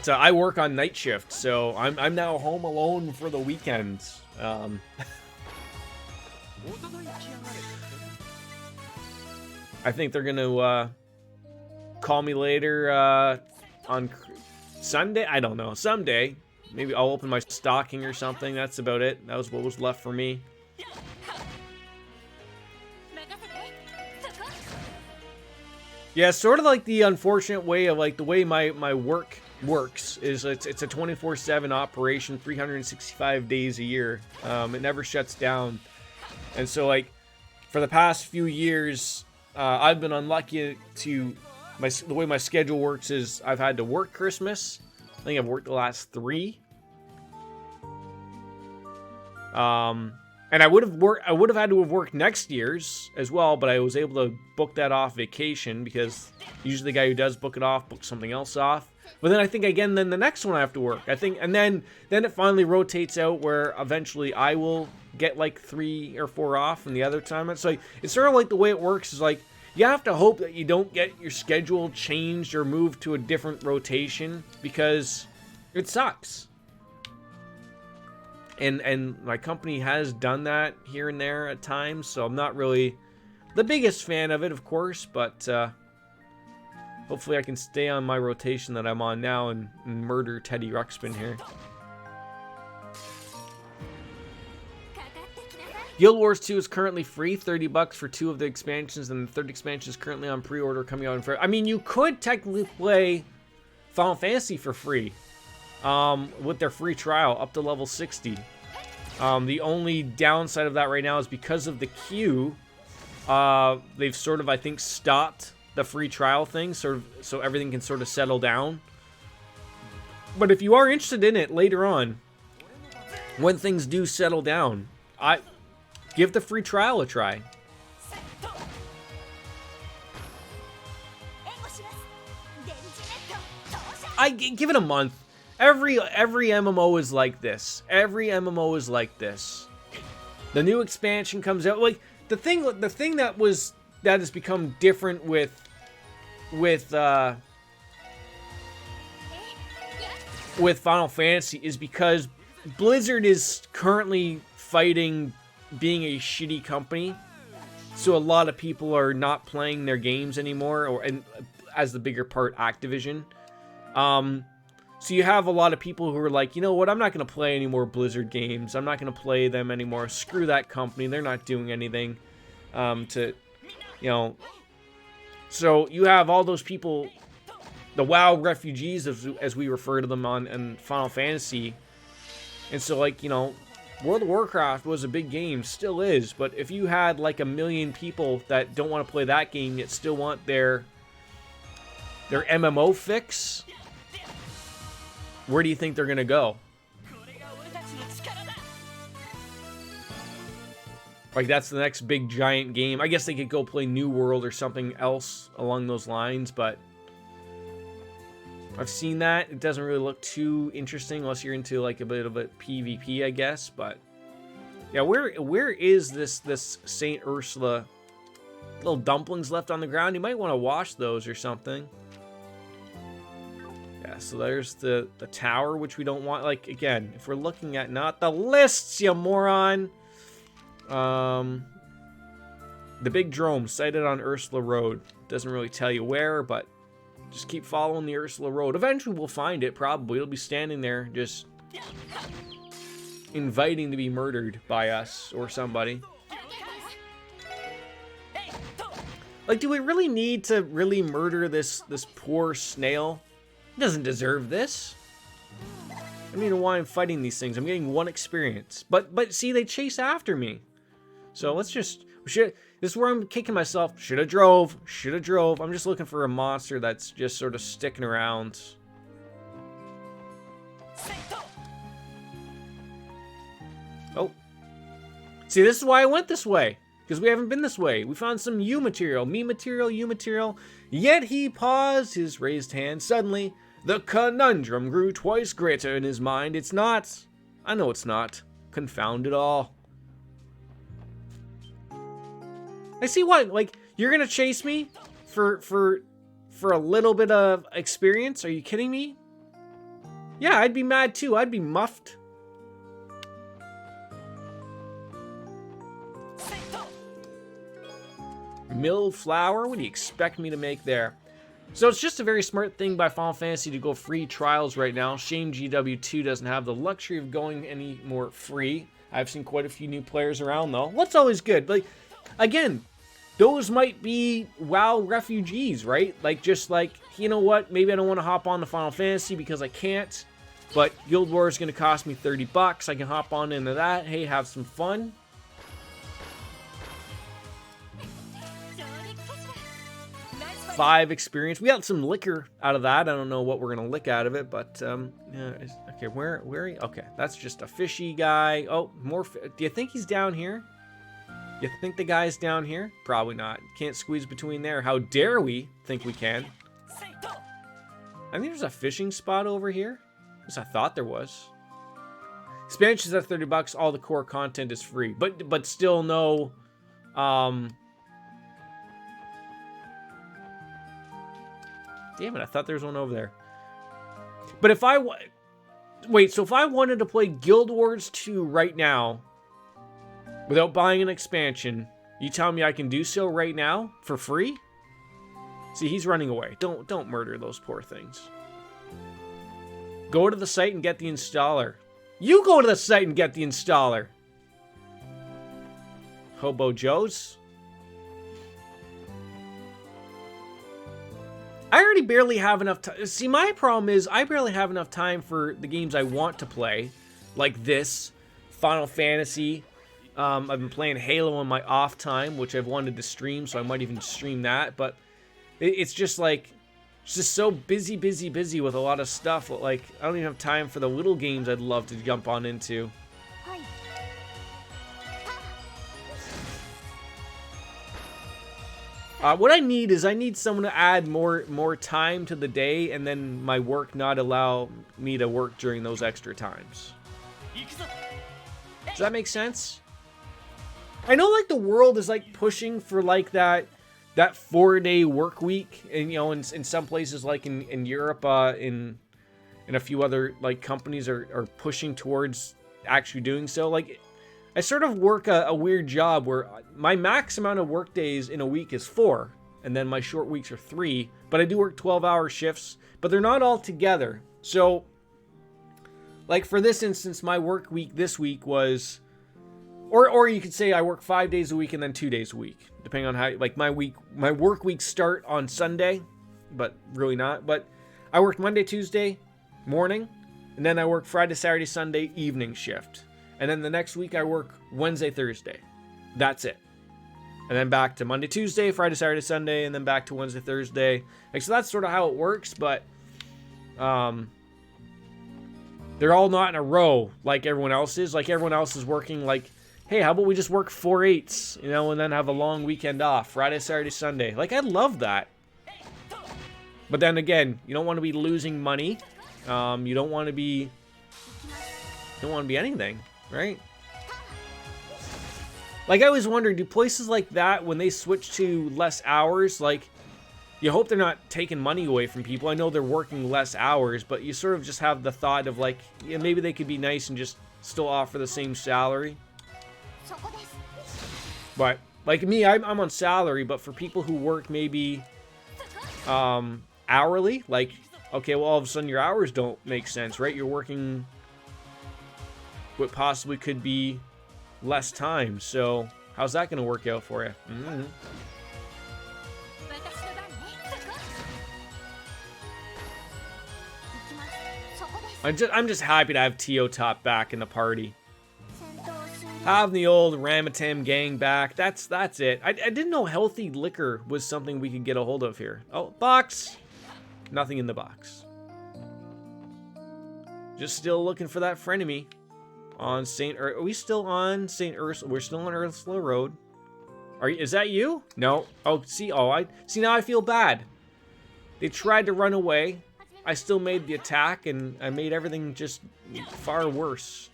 I work on night shift, so I'm now home alone for the weekends. I think they're gonna call me later on Sunday. I don't know. Someday, maybe I'll open my stocking or something. That's about it. That was what was left for me. Yeah, sort of like the unfortunate way of like the way my work works is it's a 24/7 operation, 365 days a year. It never shuts down, and so like for the past few years, I've been unlucky to the way my schedule works is I've had to work Christmas. I think I've worked the last 3. And I would have had to have worked next year's as well, but I was able to book that off vacation because usually the guy who does book it off books something else off. But then I think again, then the next one I have to work. I think, and then it finally rotates out where eventually I will get like 3 or 4 off, and the other time it's like it's sort of like the way it works is like you have to hope that you don't get your schedule changed or moved to a different rotation because it sucks. And my company has done that here and there at times, so I'm not really the biggest fan of it, of course, but hopefully I can stay on my rotation that I'm on now and murder Teddy Ruxpin here. Guild Wars 2 is currently free, $30 for 2 of the expansions, and the third expansion is currently on pre-order coming out in February. I mean, you could technically play Final Fantasy for free with their free trial up to level 60. The only downside of that right now is because of the queue, they've sort of, I think, stopped the free trial thing, sort of, so everything can sort of settle down. But if you are interested in it later on, when things do settle down, give the free trial a try. Give it a month. Every MMO is like this. Every MMO is like this. The new expansion comes out. Like the thing that has become different with Final Fantasy is because Blizzard is currently fighting being a shitty company, so a lot of people are not playing their games anymore, and as the bigger part, Activision. So you have a lot of people who are like, you know what, I'm not going to play any more Blizzard games. I'm not going to play them anymore. Screw that company. They're not doing anything So you have all those people, the WoW refugees, as we refer to them in Final Fantasy. And so, like, World of Warcraft was a big game, still is. But if you had, like, 1 million people that don't want to play that game yet still want their MMO fix, where do you think they're going to go? Like, that's the next big giant game. I guess they could go play New World or something else along those lines, but I've seen that. It doesn't really look too interesting unless you're into, like, a bit of a PvP, I guess, but yeah, where is this Saint Ursula? Little dumplings left on the ground. You might want to wash those or something. Yeah, so there's the tower, which we don't want. Like, again, if we're looking at not the lists, you moron. The big drome sighted on Ursula Road. Doesn't really tell you where, but just keep following the Ursula Road. Eventually we'll find it, probably. It'll be standing there just inviting to be murdered by us or somebody. Like, do we really need to really murder this poor snail? He doesn't deserve this. I don't even know why I'm fighting these things. I'm getting 1 experience. But see, they chase after me. So let's just... this is where I'm kicking myself. Should have drove. I'm just looking for a monster that's just sort of sticking around. Oh. See, this is why I went this way. Because we haven't been this way. We found some U material. Me material, U material. Yet he paused his raised hand. Suddenly, the conundrum grew twice greater in his mind. It's not. I know it's not. Confound it all. I see what, like, you're gonna chase me for a little bit of experience? Are you kidding me? Yeah, I'd be mad too. I'd be muffed. Milled flour? What do you expect me to make there? So it's just a very smart thing by Final Fantasy to go free trials right now. Shame GW2 doesn't have the luxury of going any more free. I've seen quite a few new players around though. What's always good? Like, again, those might be WoW refugees, right? Like, just like, you know what? Maybe I don't want to hop on to Final Fantasy because I can't. But Guild Wars is going to cost me $30. I can hop on into that. Hey, have some fun. Five experience. We got some liquor out of that. I don't know what we're gonna lick out of it, but yeah. Okay, where? Okay, that's just a fishy guy. Oh, more. Do you think he's down here? You think the guy's down here? Probably not. Can't squeeze between there. How dare we think we can? I think there's a fishing spot over here. At least I thought there was. Expansions at $30. All the core content is free, but still no. Damn it, I thought there was one over there. But if I... Wait, so if I wanted to play Guild Wars 2 right now, without buying an expansion, you tell me I can do so right now, for free? See, he's running away. Don't murder those poor things. Go to the site and get the installer. You go to the site and get the installer. Hobo Joe's. I already barely have enough time. See, my problem is I barely have enough time for the games I want to play. Like this, Final Fantasy. I've been playing Halo on my off time, which I've wanted to stream, so I might even stream that. But it's just like, it's just so busy with a lot of stuff. Like, I don't even have time for the little games I'd love to jump on into. What I need is I need someone to add more time to the day, and then my work not allow me to work during those extra times. Does that make sense? I know, like, the world is like pushing for like that 4-day work week, and you know, in some places like in Europe, in a few other like companies are pushing towards actually doing so. Like, I sort of work a weird job where my max amount of work days in a week is 4, and then my short weeks are 3, but I do work 12-hour shifts, but they're not all together. So, like, for this instance, my work week this week was, or you could say I work 5 days a week and then 2 days a week, depending on how, like, my work weeks start on Sunday, but really not. But I worked Monday, Tuesday morning, and then I work Friday, Saturday, Sunday evening shift. And then the next week I work Wednesday, Thursday. That's it. And then back to Monday, Tuesday, Friday, Saturday, Sunday, and then back to Wednesday, Thursday. Like, so that's sort of how it works, but they're all not in a row like everyone else is. Like, everyone else is working like, hey, how about we just work 4/8, you know, and then have a long weekend off, Friday, Saturday, Sunday. Like, I love that. But then again, you don't want to be losing money. You don't want to be anything. Right? Like, I always wondered, do places like that, when they switch to less hours, like, you hope they're not taking money away from people. I know they're working less hours, but you sort of just have the thought of, like, yeah, maybe they could be nice and just still offer the same salary. But, like me, I'm on salary, but for people who work maybe hourly, like, okay, well, all of a sudden your hours don't make sense, right? You're working what possibly could be less time, so how's that going to work out for you? I'm just happy to have Tio Top back in the party. Having the old Ramatam gang back, that's it. I didn't know healthy liquor was something we could get a hold of here. Oh, box. Nothing in the box. Just still looking for that frenemy. On are we still on St. Ursula? We're still on Ursula Road. Is that you? No. Oh, see, now I feel bad. They tried to run away. I still made the attack, and I made everything just far worse.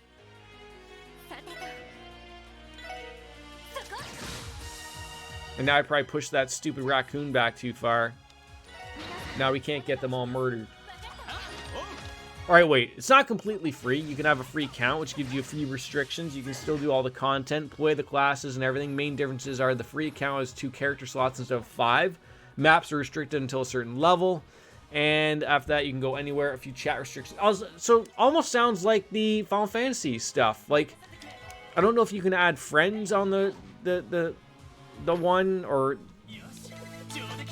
And now I probably pushed that stupid raccoon back too far. Now we can't get them all murdered. Alright, wait. It's not completely free. You can have a free account, which gives you a few restrictions. You can still do all the content, play the classes and everything. Main differences are the free account has 2 character slots instead of 5. Maps are restricted until a certain level. And after that, you can go anywhere. A few chat restrictions. So, almost sounds like the Final Fantasy stuff. Like, I don't know if you can add friends on the one, or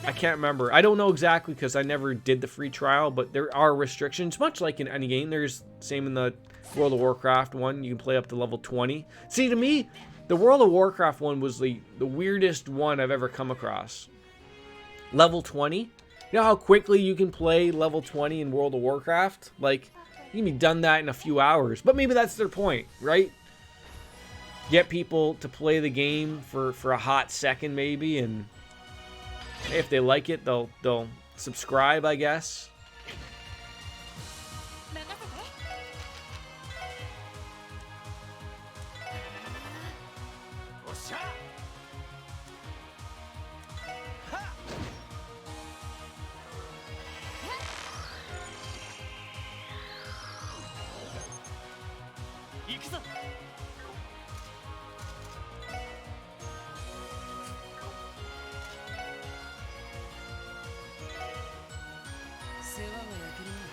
I can't remember. I don't know exactly because I never did the free trial, but there are restrictions, much like in any game. There's same in the World of Warcraft one. You can play up to level 20. See, to me, the World of Warcraft one was the weirdest one I've ever come across. Level 20. You know how quickly you can play level 20 in World of Warcraft? Like, you can be done that in a few hours. But maybe that's their point, right? Get people to play the game for a hot second, maybe, and if they like it, they'll subscribe, I guess.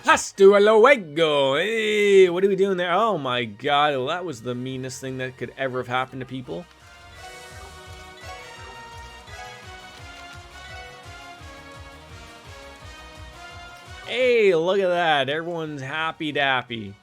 Hasta luego. Hey, what are we doing there? Oh my god, well, that was the meanest thing that could ever have happened to people. Hey, look at that. Everyone's happy dappy.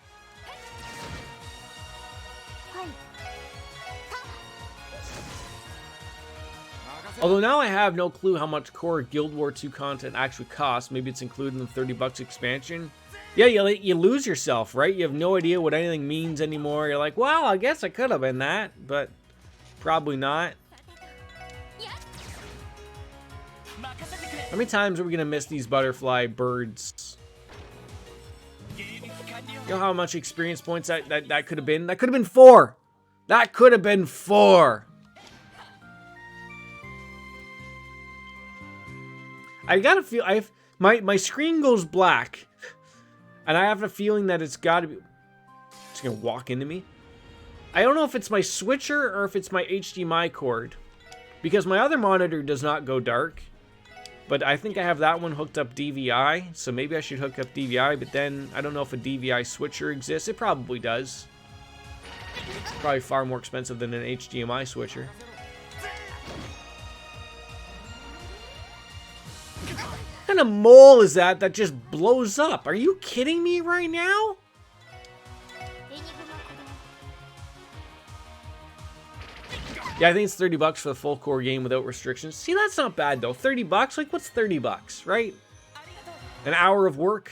Although now I have no clue how much core Guild War 2 content actually costs. Maybe it's included in the $30 expansion. Yeah, you lose yourself, right? You have no idea what anything means anymore. You're like, well, I guess I could have been that, but probably not. How many times are we gonna miss these butterfly birds? You know how much experience points that could have been? That could have been 4. That could have been 4. I gotta feel my screen goes black, and I have a feeling that it's gotta be. It's gonna walk into me. I don't know if it's my switcher or if it's my HDMI cord, because my other monitor does not go dark. But I think I have that one hooked up DVI, so maybe I should hook up DVI. But then I don't know if a DVI switcher exists. It probably does. It's probably far more expensive than an HDMI switcher. What kind of mole is that just blows up? Are you kidding me right now? Yeah, I think it's $30 for the full core game without restrictions. See, that's not bad though. $30? Like, what's $30, right? An hour of work?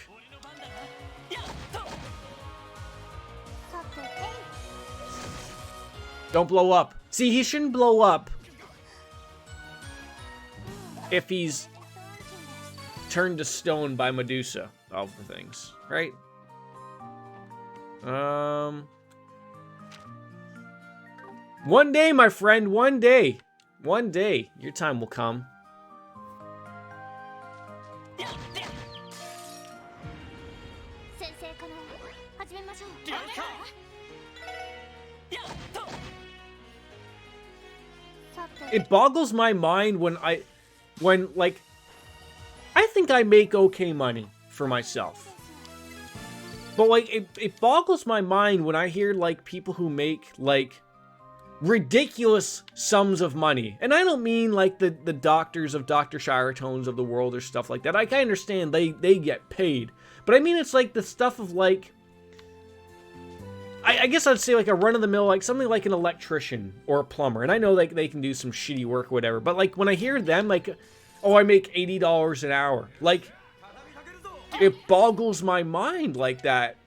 Don't blow up. See, he shouldn't blow up if he's turned to stone by Medusa, of the things, right? One day, my friend, one day. One day, your time will come. It boggles my mind when like, I think I make okay money for myself. But like, it boggles my mind when I hear like people who make like ridiculous sums of money. And I don't mean like the doctors of Dr. Shiratones of the world or stuff like that. Like, I understand they get paid. But I mean, it's like the stuff of like, I guess I'd say like a run-of-the-mill, like something like an electrician or a plumber. And I know like they can do some shitty work or whatever. But like when I hear them, like, oh, I make $80 an hour. Like, it boggles my mind like that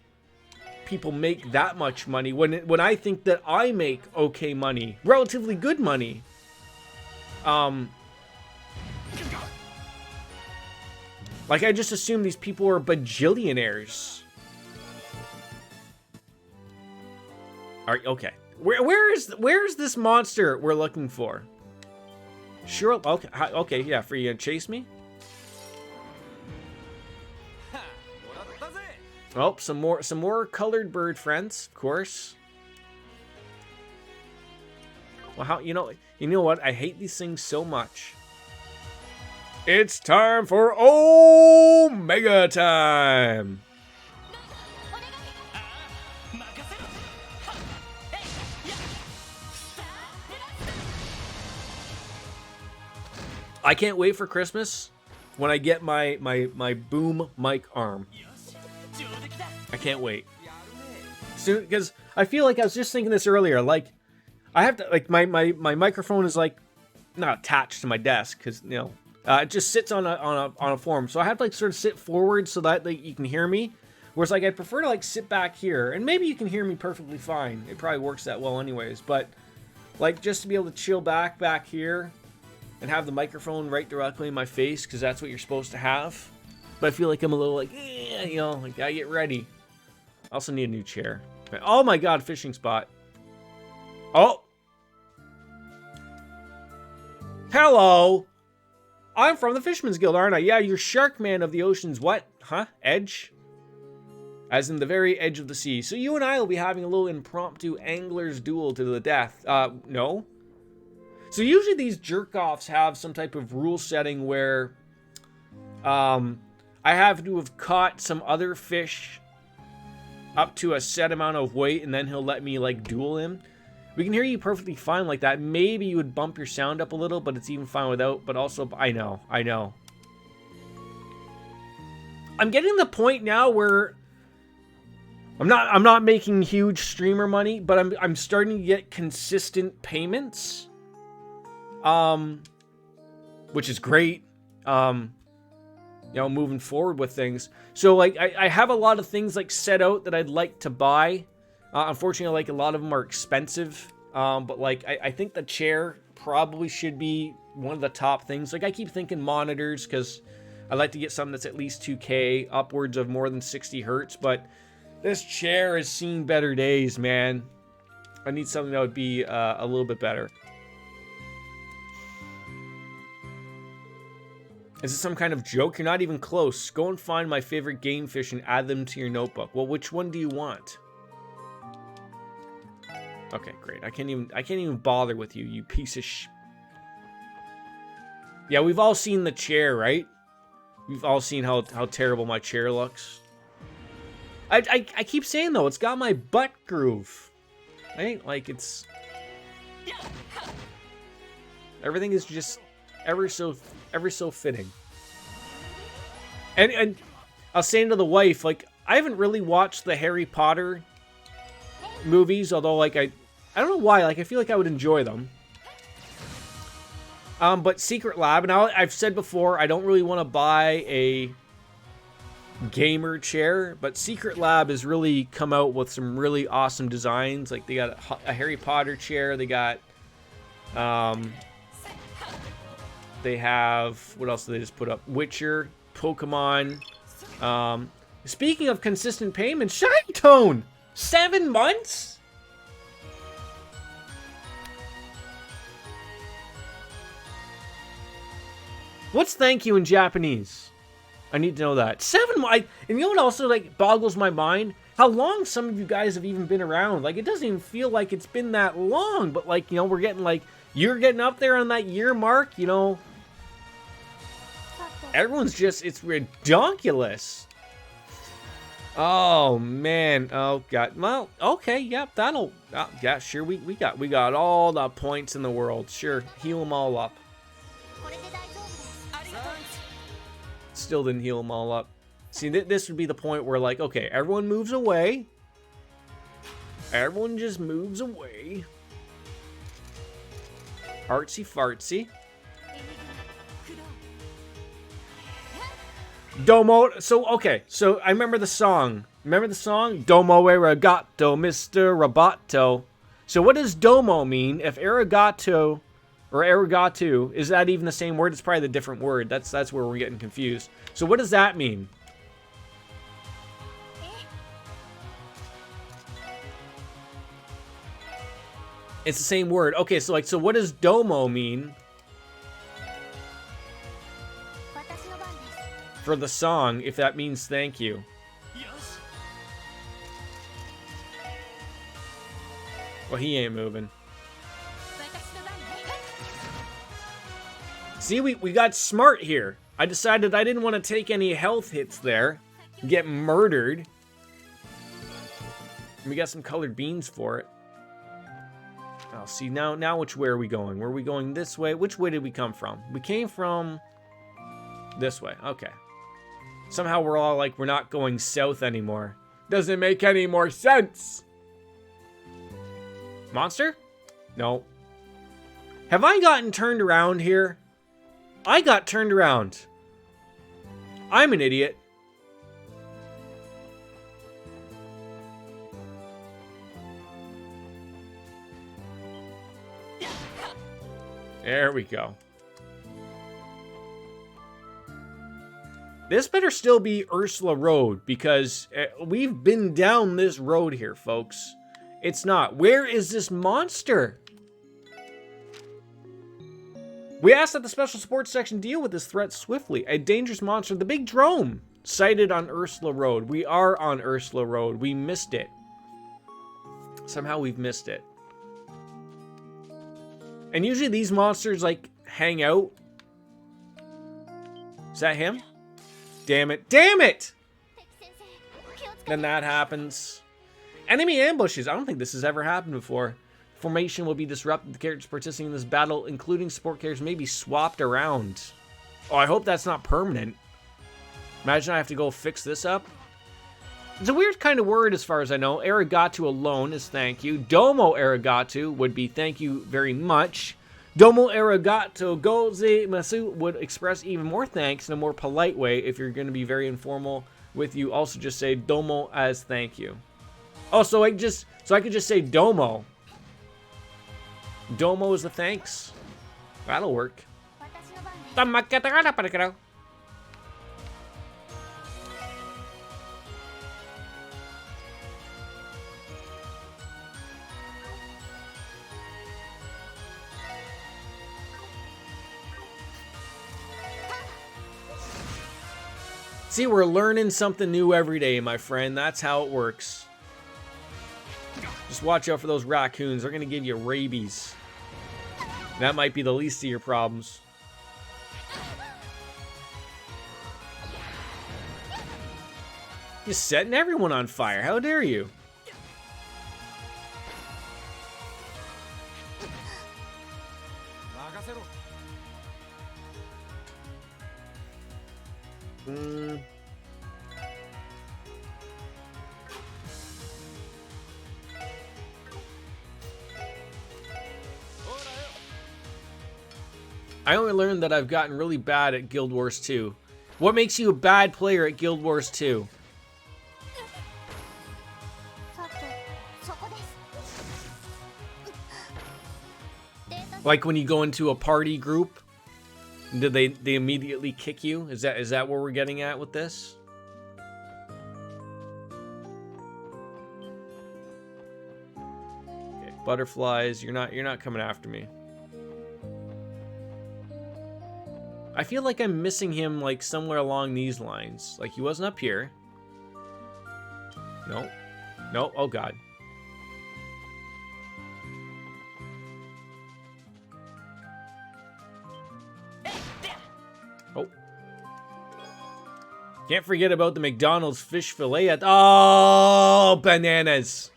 people make that much money when I think that I make okay money, relatively good money. Like, I just assume these people are bajillionaires. Okay. Where's this monster we're looking for? Sure. Okay. Yeah. For you to chase me. Oh, some more colored bird friends, of course. Well, you know what? I hate these things so much. It's time for Omega time. I can't wait for Christmas when I get my boom mic arm. I can't wait. Soon, because I feel like I was just thinking this earlier. Like, I have to, like, my microphone is like not attached to my desk because it just sits on a form. So I have to like sort of sit forward so that like you can hear me. Whereas like I prefer to like sit back here, and maybe you can hear me perfectly fine. It probably works that well anyways. But like just to be able to chill back here and have the microphone right directly in my face because that's what you're supposed to have. But I feel like I'm a little like, like I get ready. I also need a new chair. Oh my god, fishing spot. Oh. Hello. I'm from the Fisherman's Guild, aren't I? Yeah, you're Shark Man of the Ocean's what? Huh? Edge? As in the very edge of the sea. So you and I will be having a little impromptu angler's duel to the death. No. So usually these jerk-offs have some type of rule setting where I have to have caught some other fish up to a set amount of weight, and then he'll let me like duel him. We can hear you perfectly fine like that. Maybe you would bump your sound up a little, but it's even fine without. But also, I know. I'm getting the point now where I'm not making huge streamer money, but I'm starting to get consistent payments. Which is great. You know, moving forward with things. So like I have a lot of things like set out that I'd like to buy. Unfortunately, like a lot of them are expensive. But like I think the chair probably should be one of the top things. Like I keep thinking monitors because I'd like to get something that's at least 2K, upwards of more than 60 hertz. But this chair has seen better days, man. I need something that would be a little bit better. Is it some kind of joke? You're not even close. Go and find my favorite game fish and add them to your notebook. Well, which one do you want? Okay, great. I can't even bother with you, you piece of sh... Yeah, we've all seen the chair, right? We've all seen how terrible my chair looks. I keep saying though, it's got my butt groove. Right? Like it's... Everything is just ever so fitting. And I was saying to the wife, like, I haven't really watched the Harry Potter movies, although like I don't know why, like I feel like I would enjoy them. But Secret Lab, and I've said before, I don't really want to buy a gamer chair, but Secret Lab has really come out with some really awesome designs. Like they got a Harry Potter chair, they got they have, what else did they just put up? Witcher, Pokemon. Speaking of consistent payments, Shine Tone! 7 months? What's thank you in Japanese? I need to know that. 7 months. And you know what also like boggles my mind? How long some of you guys have even been around. Like it doesn't even feel like it's been that long, but like, you know, we're getting like, you're getting up there on that year mark, you know. Everyone's just, it's ridiculous. Oh man, oh god. Well, okay, yep, that'll, yeah, sure. We got all the points in the world. Sure, heal them all up. Still didn't heal them all up. See, this would be the point where like, okay, everyone moves away. Everyone just moves away. Artsy fartsy. Domo. So, okay. So, I remember the song. Remember the song? Domo arigato, Mr. Roboto. So, what does domo mean? If arigato or arigato, is that even the same word? It's probably the different word. That's where we're getting confused. So, what does that mean? It's the same word. Okay, so like, so what does domo mean? For the song, if that means thank you. Well, he ain't moving. See, we got smart here. I decided I didn't want to take any health hits there. Get murdered. And we got some colored beans for it. Oh, see, now which way are we going? Were we going this way? Which way did we come from? We came from this way. Okay. Somehow we're all like, we're not going south anymore. Doesn't make any more sense. Monster? No. Have I gotten turned around here? I got turned around. I'm an idiot. There we go. This better still be Ursula Road, because we've been down this road here, folks. It's not. Where is this monster? We asked that the special support section deal with this threat swiftly. A dangerous monster, the big drone, sighted on Ursula Road. We are on Ursula Road. We missed it. Somehow we've missed it. And usually these monsters, like, hang out. Is that him? Damn it. Damn it! Then that happens. Enemy ambushes. I don't think this has ever happened before. Formation will be disrupted. The characters participating in this battle, including support characters, may be swapped around. Oh, I hope that's not permanent. Imagine I have to go fix this up. It's a weird kind of word as far as I know. Arigato alone is thank you. Domo arigato would be thank you very much. Domo arigato gozaimasu would express even more thanks in a more polite way if you're going to be very informal with you. Also just say domo as thank you. Oh, so I could just say domo. Domo is the thanks. That'll work. See, we're learning something new every day, my friend. That's how it works. Just watch out for those raccoons. They're going to give you rabies. That might be the least of your problems. You're setting everyone on fire. How dare you? I only learned that I've gotten really bad at Guild Wars 2. What makes you a bad player at Guild Wars 2? Like when you go into a party group, did they immediately kick you? Is that where we're getting at with this? Okay, butterflies, you're not coming after me. I feel like I'm missing him like somewhere along these lines. Like he wasn't up here. No. No, oh god. Oh. Can't forget about the McDonald's fish fillet at... Oh, bananas.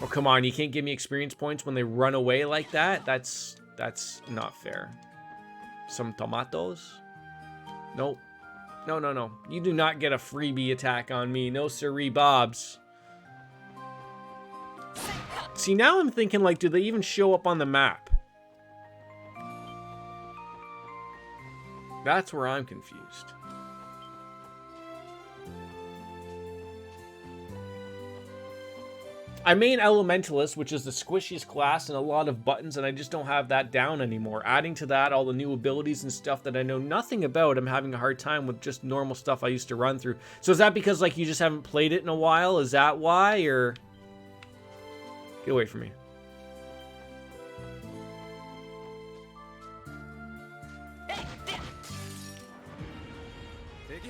Oh, come on. You can't give me experience points when they run away like that? That's not fair. Some tomatoes? Nope. No, no, no. You do not get a freebie attack on me. No siree bobs. See, now I'm thinking, like, do they even show up on the map? That's where I'm confused. I main Elementalist, which is the squishiest class and a lot of buttons, and I just don't have that down anymore. Adding to that all the new abilities and stuff that I know nothing about, I'm having a hard time with just normal stuff I used to run through. So is that because, like, you just haven't played it in a while? Is that why, or... Get away from me.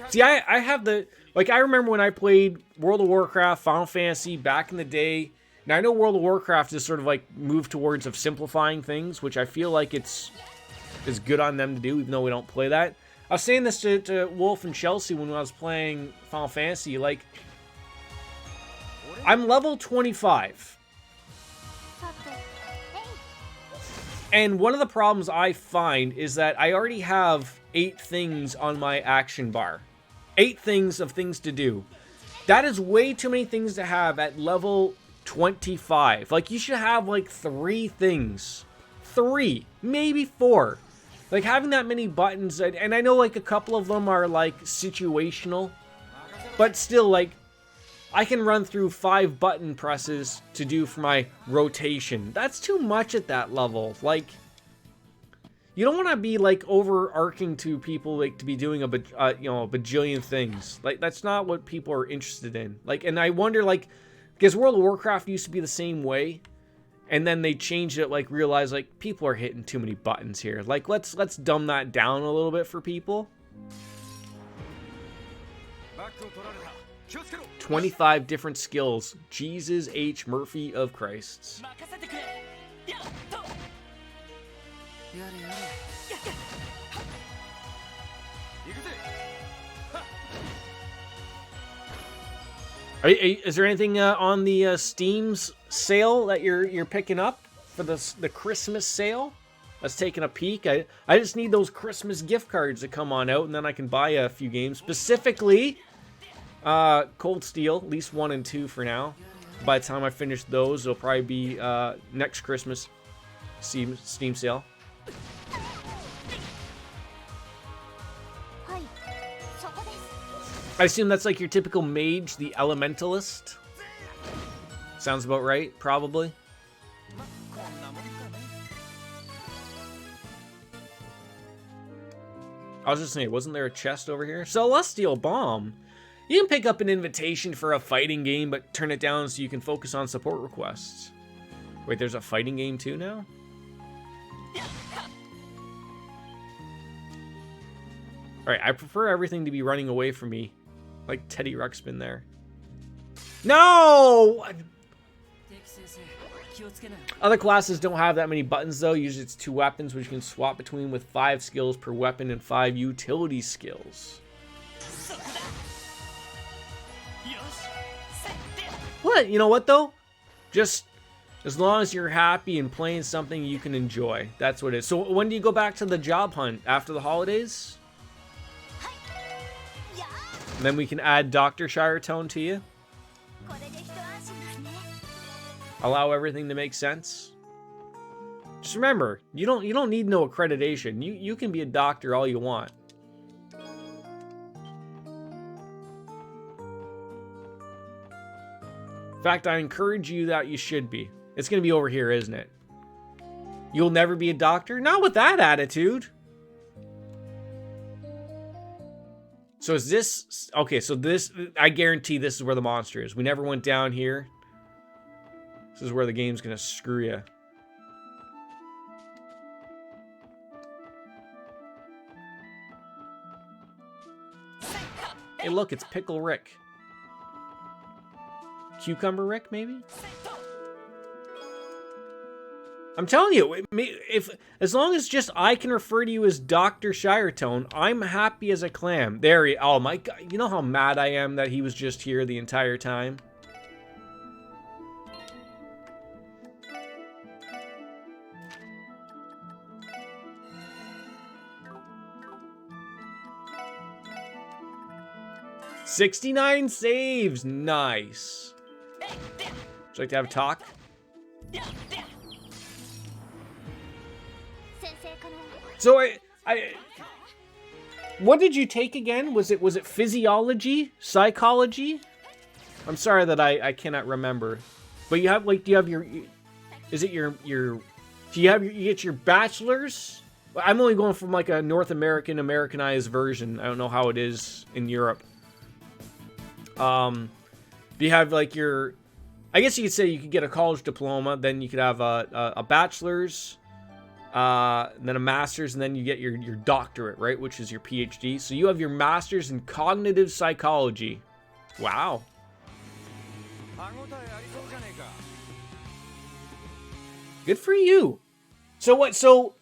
See, I have the... Like, I remember when I played World of Warcraft, Final Fantasy back in the day. Now, I know World of Warcraft is sort of, like, moved towards of simplifying things, which I feel like is good on them to do, even though we don't play that. I was saying this to Wolf and Chelsea when I was playing Final Fantasy. Like, I'm level 25. And one of the problems I find is that I already have 8 things on my action bar. 8 things of things to do. That is way too many things to have at level 25. Like, you should have, like, 3 things. 3. Maybe 4. Like, having that many buttons, and I know, like, a couple of them are, like, situational. But still, like, I can run through 5 button presses to do for my rotation. That's too much at that level. Like... You don't want to be, like, overarching to people, like, to be doing a bajillion things. Like, that's not what people are interested in. Like, and I wonder, like, because World of Warcraft used to be the same way, and then they changed it, like, realized, like, people are hitting too many buttons here. Like, let's dumb that down a little bit for people. 25 different skills. Jesus H. Murphy of Christs. Is there anything on the Steam's sale that you're picking up for the Christmas sale? us taking a peek. I just need those Christmas gift cards to come on out, and then I can buy a few games. Specifically, Cold Steel, at least 1 and 2 for now. By the time I finish those, it'll probably be next Christmas Steam sale. I assume that's like your typical mage, the elementalist. Sounds about right, probably. I was just saying, wasn't there a chest over here? Celestial Bomb. You can pick up an invitation for a fighting game, but turn it down so you can focus on support requests. Wait, there's a fighting game too now? Alright, I prefer everything to be running away from me. Like Teddy Ruxpin there. No! Other classes don't have that many buttons though. Usually it's 2 weapons, which you can swap between with 5 skills per weapon and 5 utility skills. What? You know what though? Just as long as you're happy and playing something you can enjoy. That's what it is. So when do you go back to the job hunt? After the holidays? And then we can add Dr. Shiretone to you. Allow everything to make sense. Just remember, you don't need no accreditation. You can be a doctor all you want. In fact, I encourage you that you should be. It's going to be over here, isn't it? You'll never be a doctor? Not with that attitude. So is this... Okay, so this... I guarantee this is where the monster is. We never went down here. This is where the game's going to screw you. Hey, look, it's Pickle Rick. Cucumber Rick, maybe? I'm telling you, if as long as just I can refer to you as Dr. Shiretone, I'm happy as a clam. There he... Oh my god, you know how mad I am that he was just here the entire time? $69 saves! Nice. Would you like to have a talk? So I what did you take again? Was it physiology? Psychology? I'm sorry that I cannot remember. But you have like do you have your is it your do you get your bachelor's? I'm only going from like a North American Americanized version. I don't know how it is in Europe. Do you have like your I guess you could say you could get a college diploma, then you could have a bachelor's, then a master's, and then you get your doctorate, right? Which is your PhD. So you have your master's in cognitive psychology. Wow. Good for you. So what? So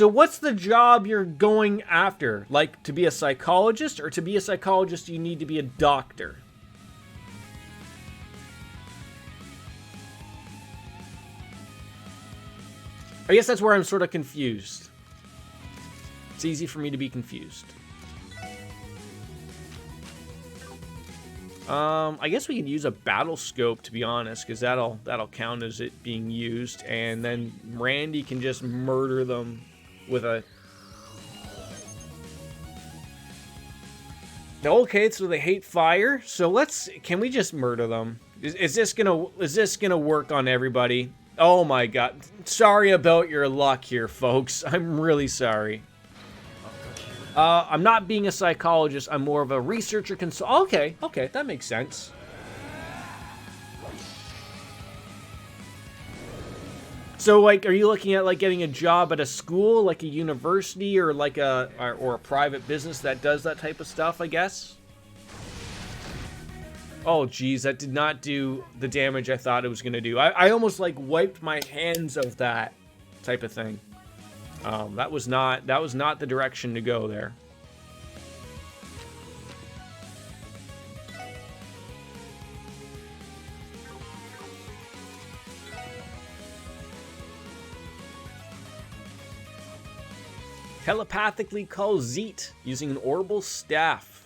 what's the job you're going after? Like to be a psychologist, or to be a psychologist you need to be a doctor? I guess that's where I'm sort of confused. It's easy for me to be confused. I guess we could use a battle scope, to be honest, because that'll count as it being used, and then Randy can just murder them with a... Okay, so they hate fire. So can we just murder them? Is this gonna work on everybody? Oh my god. Sorry about your luck here, folks. I'm really sorry. I'm not being a psychologist. I'm more of a researcher Okay, that makes sense. So, like, are you looking at, like, getting a job at a school, like a university, or like or a private business that does that type of stuff, I guess? Oh, geez, that did not do the damage I thought it was going to do. I almost, like, wiped my hands of that type of thing. That was not the direction to go there. Telepathically call Zeet using an orbital staff.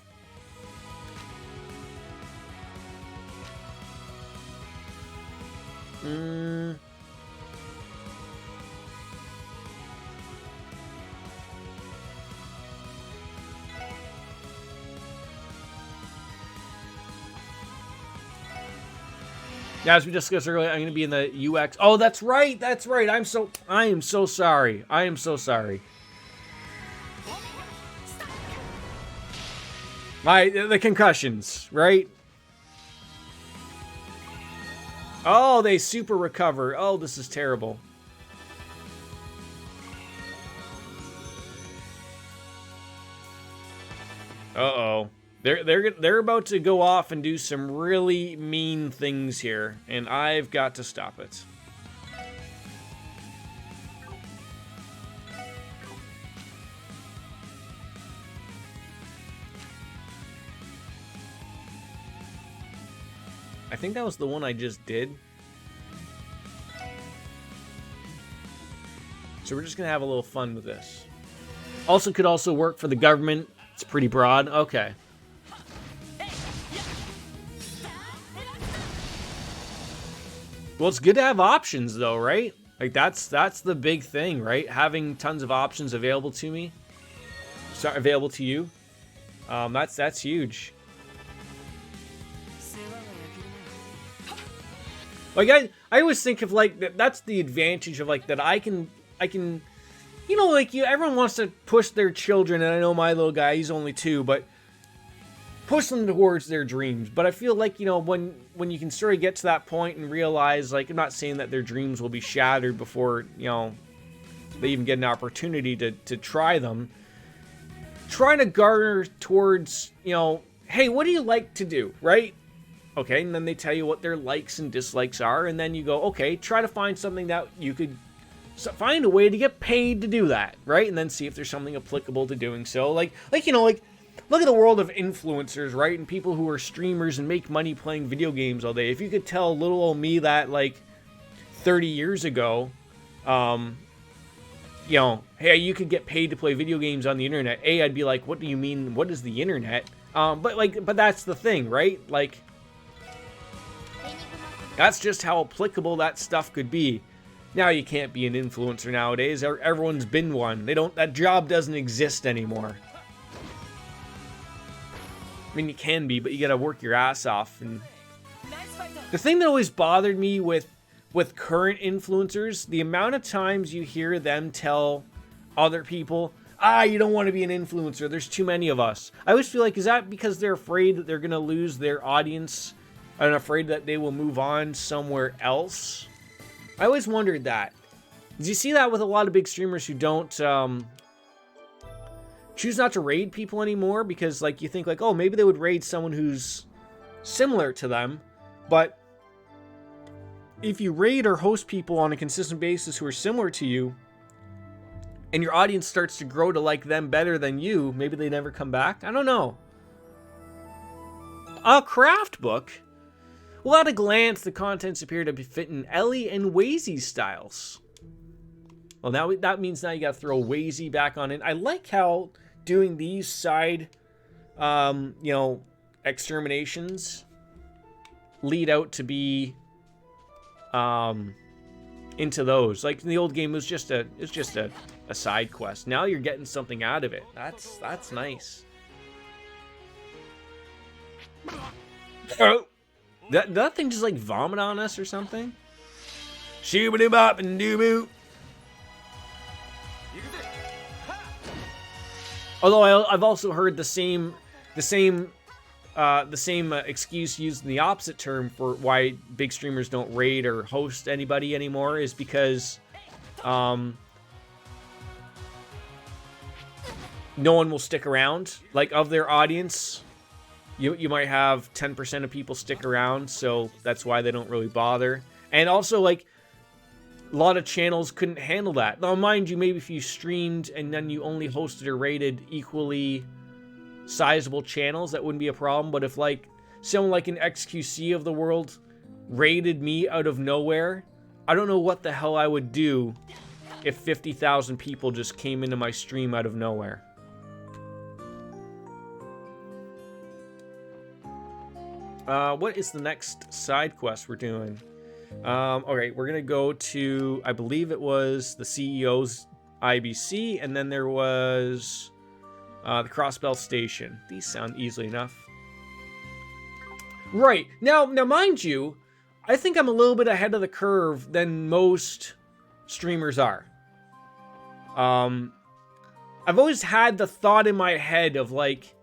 Yeah, as we discussed earlier, I'm going to be in the UX. Oh, that's right. That's right. I am so sorry. I am so sorry. The concussions, right? Oh, they super recover. Oh, this is terrible. Uh-oh. They're about to go off and do some really mean things here, and I've got to stop it. I think that was the one I just did. So we're just gonna have a little fun with this. Also could also work for the government. It's pretty broad. Okay. Well, it's good to have options, though, right? Like, that's the big thing, right? Having tons of options available to me. Sorry, available to you. That's huge. Like, I always think of, like, that's the advantage of, like, that I can, you know, like, everyone wants to push their children, and I know my little guy, he's only 2, but push them towards their dreams. But I feel like, you know, when you can sort of get to that point and realize, like, I'm not saying that their dreams will be shattered before, you know, they even get an opportunity to try them. Trying to garner towards, you know, hey, what do you like to do, right? Okay, and then they tell you what their likes and dislikes are, and then you go, okay, try to find something that you could find a way to get paid to do that, right? And then see if there's something applicable to doing so. Like you know, like, look at the world of influencers, right? And people who are streamers and make money playing video games all day. If you could tell little old me that, like, 30 years ago, you know, hey, you could get paid to play video games on the internet. I'd be like, what do you mean? What is the internet? But that's the thing, right? Like, that's just how applicable that stuff could be. Now you can't be an influencer nowadays. Everyone's been one. That job doesn't exist anymore. I mean, you can be, but you gotta work your ass off. And the thing that always bothered me with current influencers, the amount of times you hear them tell other people, you don't want to be an influencer, there's too many of us. I always feel like, is that because they're afraid that they're gonna lose their audience and afraid that they will move on somewhere else? I always wondered that. Did you see that with a lot of big streamers who don't choose not to raid people anymore? Because, like, you think, like, oh, maybe they would raid someone who's similar to them. But if you raid or host people on a consistent basis who are similar to you, and your audience starts to grow to like them better than you, maybe they never come back. I don't know. A craft book. Well, at a glance, the contents appear to be fitting Ellie and Wazy's styles. Well, now that means now you got to throw Wazy back on it. I like how doing these side, you know, exterminations lead out to be into those. Like in the old game, it was just a side quest. Now you're getting something out of it. That's nice. Oh. That thing just, like, vomit on us or something? Shoobity bop and doo boo. Although I've also heard the same excuse used in the opposite term for why big streamers don't raid or host anybody anymore is because no one will stick around. Like, of their audience, you might have 10% of people stick around, so that's why they don't really bother. And also, like, a lot of channels couldn't handle that. Now, mind you, maybe if you streamed and then you only hosted or rated equally sizable channels, that wouldn't be a problem. But if, like, someone like an XQC of the world raided me out of nowhere, I don't know what the hell I would do if 50,000 people just came into my stream out of nowhere. What is the next side quest we're doing? Okay, we're gonna go to, I believe it was the CEO's IBC, and then there was the Crossbell Station. These sound easily enough. Right, now mind you, I think I'm a little bit ahead of the curve than most streamers are. I've always had the thought in my head of like,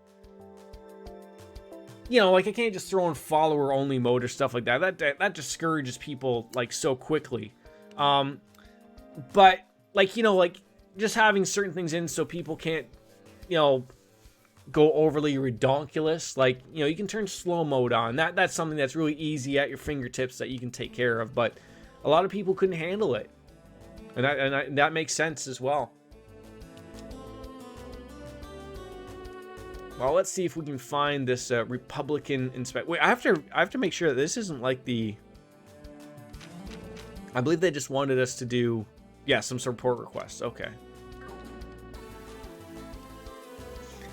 you know, like I can't just throw in follower only mode or stuff like that. That discourages people like so quickly. But like, you know, like just having certain things in so people can't, you know, go overly redonkulous. Like, you know, you can turn slow mode on. That's something that's really easy at your fingertips that you can take care of. But a lot of people couldn't handle it, and that makes sense as well. Well, let's see if we can find this Republican inspect. Wait, I have to make sure that this isn't like the. I believe they just wanted us to do, yeah, some support requests. Okay.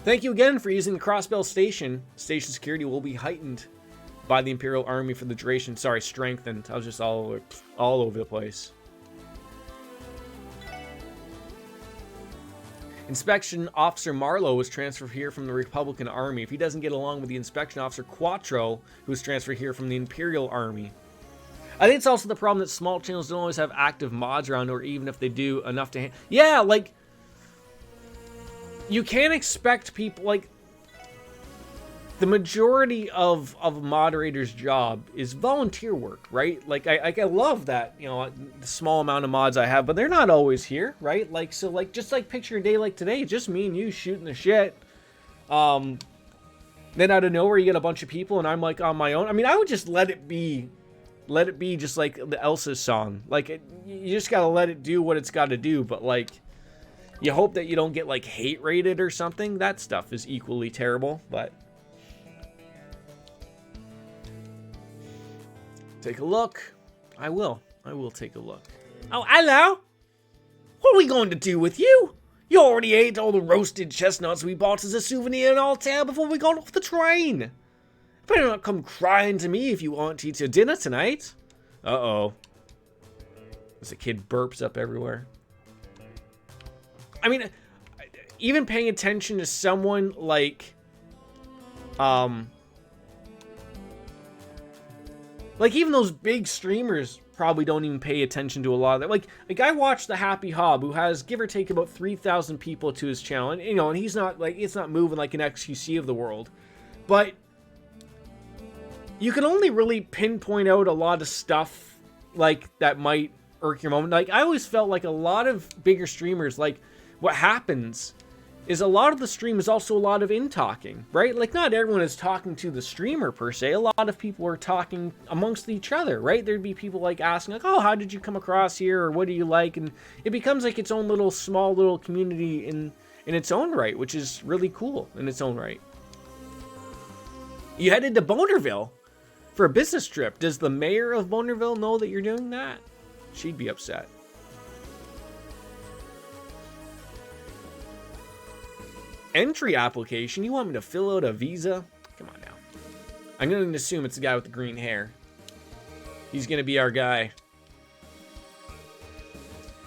Thank you again for using the Crossbell Station. Station security will be heightened by the Imperial Army for the duration. Sorry, strengthened. I was just all over the place. Inspection Officer Marlowe was transferred here from the Republican Army. If he doesn't get along with the Inspection Officer Quattro, who was transferred here from the Imperial Army. I think it's also the problem that small channels don't always have active mods around, or even if they do, enough to... Yeah, like... You can't expect people, like... The majority of a moderator's job is volunteer work, right? Like, I love that, you know, the small amount of mods I have, but they're not always here, right? Like, so, like, just, like, picture a day like today, just me and you shooting the shit. Then out of nowhere, you get a bunch of people, and I'm, like, on my own. I mean, I would just let it be just, like, the Elsa's song. Like, you just gotta let it do what it's gotta do, but, like, you hope that you don't get, like, hate rated or something. That stuff is equally terrible, but... Take a look. I will take a look. Oh, hello. What are we going to do with you? You already ate all the roasted chestnuts we bought as a souvenir in Altair before we got off the train. Better not come crying to me if you want to eat your dinner tonight. Uh-oh. As a kid burps up everywhere. I mean, even paying attention to someone like... Like, even those big streamers probably don't even pay attention to a lot of that. Like I watched the Happy Hob, who has, give or take, about 3,000 people to his channel. And, you know, and he's not, like, it's not moving like an XQC of the world. But you can only really pinpoint out a lot of stuff, like, that might irk your moment. Like, I always felt like a lot of bigger streamers, like, what happens is a lot of the stream is also a lot of in-talking, right? Like, not everyone is talking to the streamer, per se. A lot of people are talking amongst each other, right? There'd be people, like, asking, like, oh, how did you come across here? Or what do you like? And it becomes, like, its own little, small little community in its own right, which is really cool in its own right. You headed to Bonerville for a business trip. Does the mayor of Bonerville know that you're doing that? She'd be upset. Entry application? You want me to fill out a visa? Come on now. I'm going to assume it's the guy with the green hair. He's going to be our guy.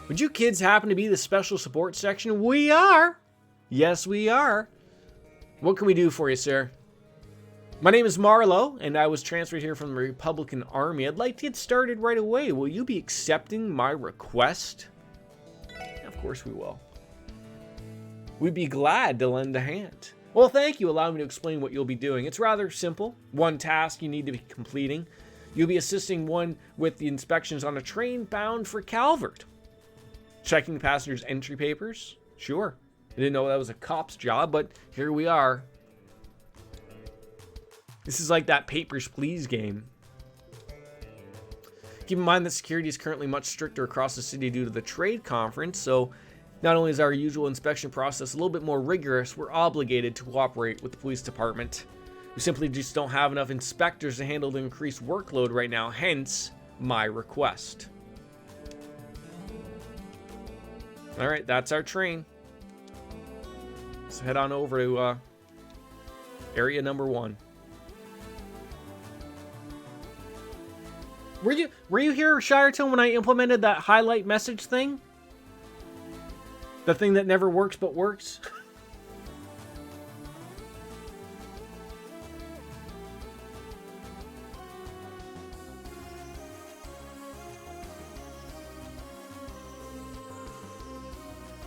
Would you kids happen to be the special support section? We are. Yes, we are. What can we do for you, sir? My name is Marlowe, and I was transferred here from the Republican Army. I'd like to get started right away. Will you be accepting my request? Of course we will. We'd be glad to lend a hand. Well, thank you. Allow me to explain what you'll be doing. It's rather simple. One task you need to be completing. You'll be assisting one with the inspections on a train bound for Calvert. Checking the passenger's entry papers? Sure. I didn't know that was a cop's job, but here we are. This is like that Papers, Please game. Keep in mind that security is currently much stricter across the city due to the trade conference, so not only is our usual inspection process a little bit more rigorous, we're obligated to cooperate with the police department. We simply just don't have enough inspectors to handle the increased workload right now, hence my request. All right, that's our train. Let's head on over to area number 1. Were you here, Shireton, when I implemented that highlight message thing? The thing that never works but works?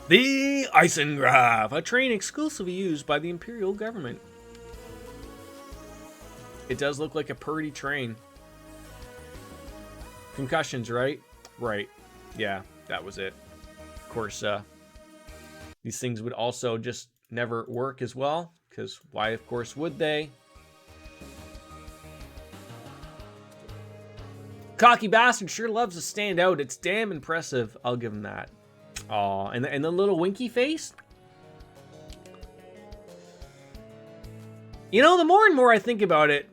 The Eisengraph, a train exclusively used by the Imperial government. It does look like a purdy train. Concussions, right? Right. Yeah, that was it. Of course, these things would also just never work as well, because why, of course, would they? Cocky bastard sure loves to stand out. It's damn impressive. I'll give him that. Aw, and the little winky face? You know, the more and more I think about it,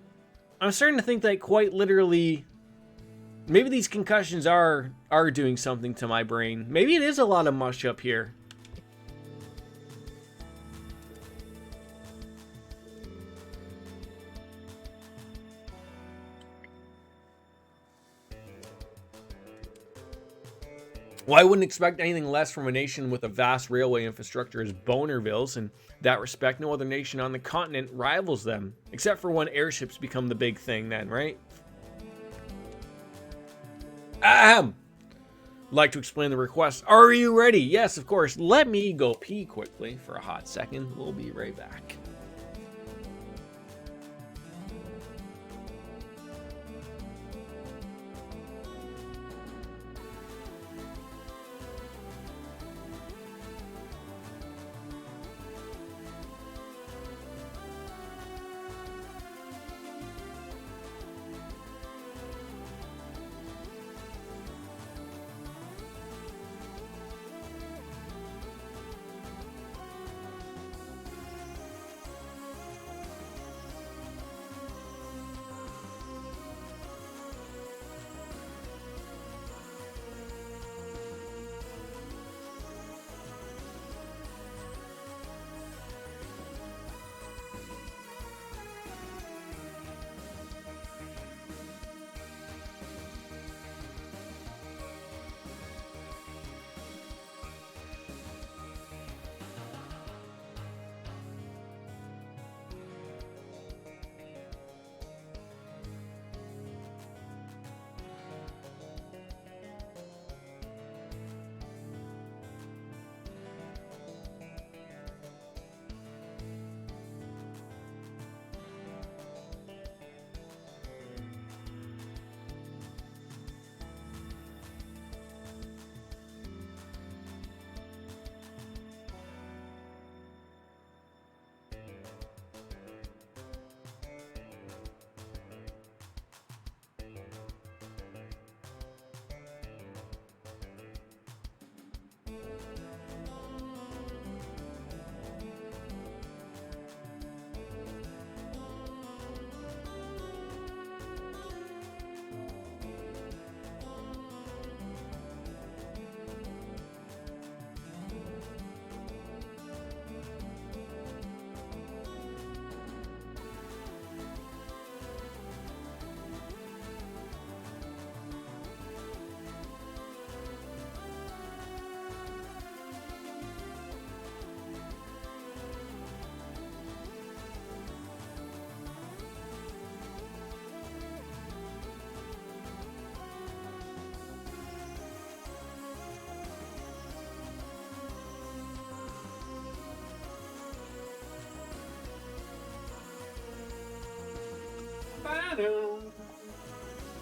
I'm starting to think that quite literally, maybe these concussions are doing something to my brain. Maybe it is a lot of mush up here. Well, I wouldn't expect anything less from a nation with a vast railway infrastructure as Bonerville's. In that respect, no other nation on the continent rivals them. Except for when airships become the big thing then, right? Ahem! Like to explain the request. Are you ready? Yes, of course. Let me go pee quickly for a hot second. We'll be right back.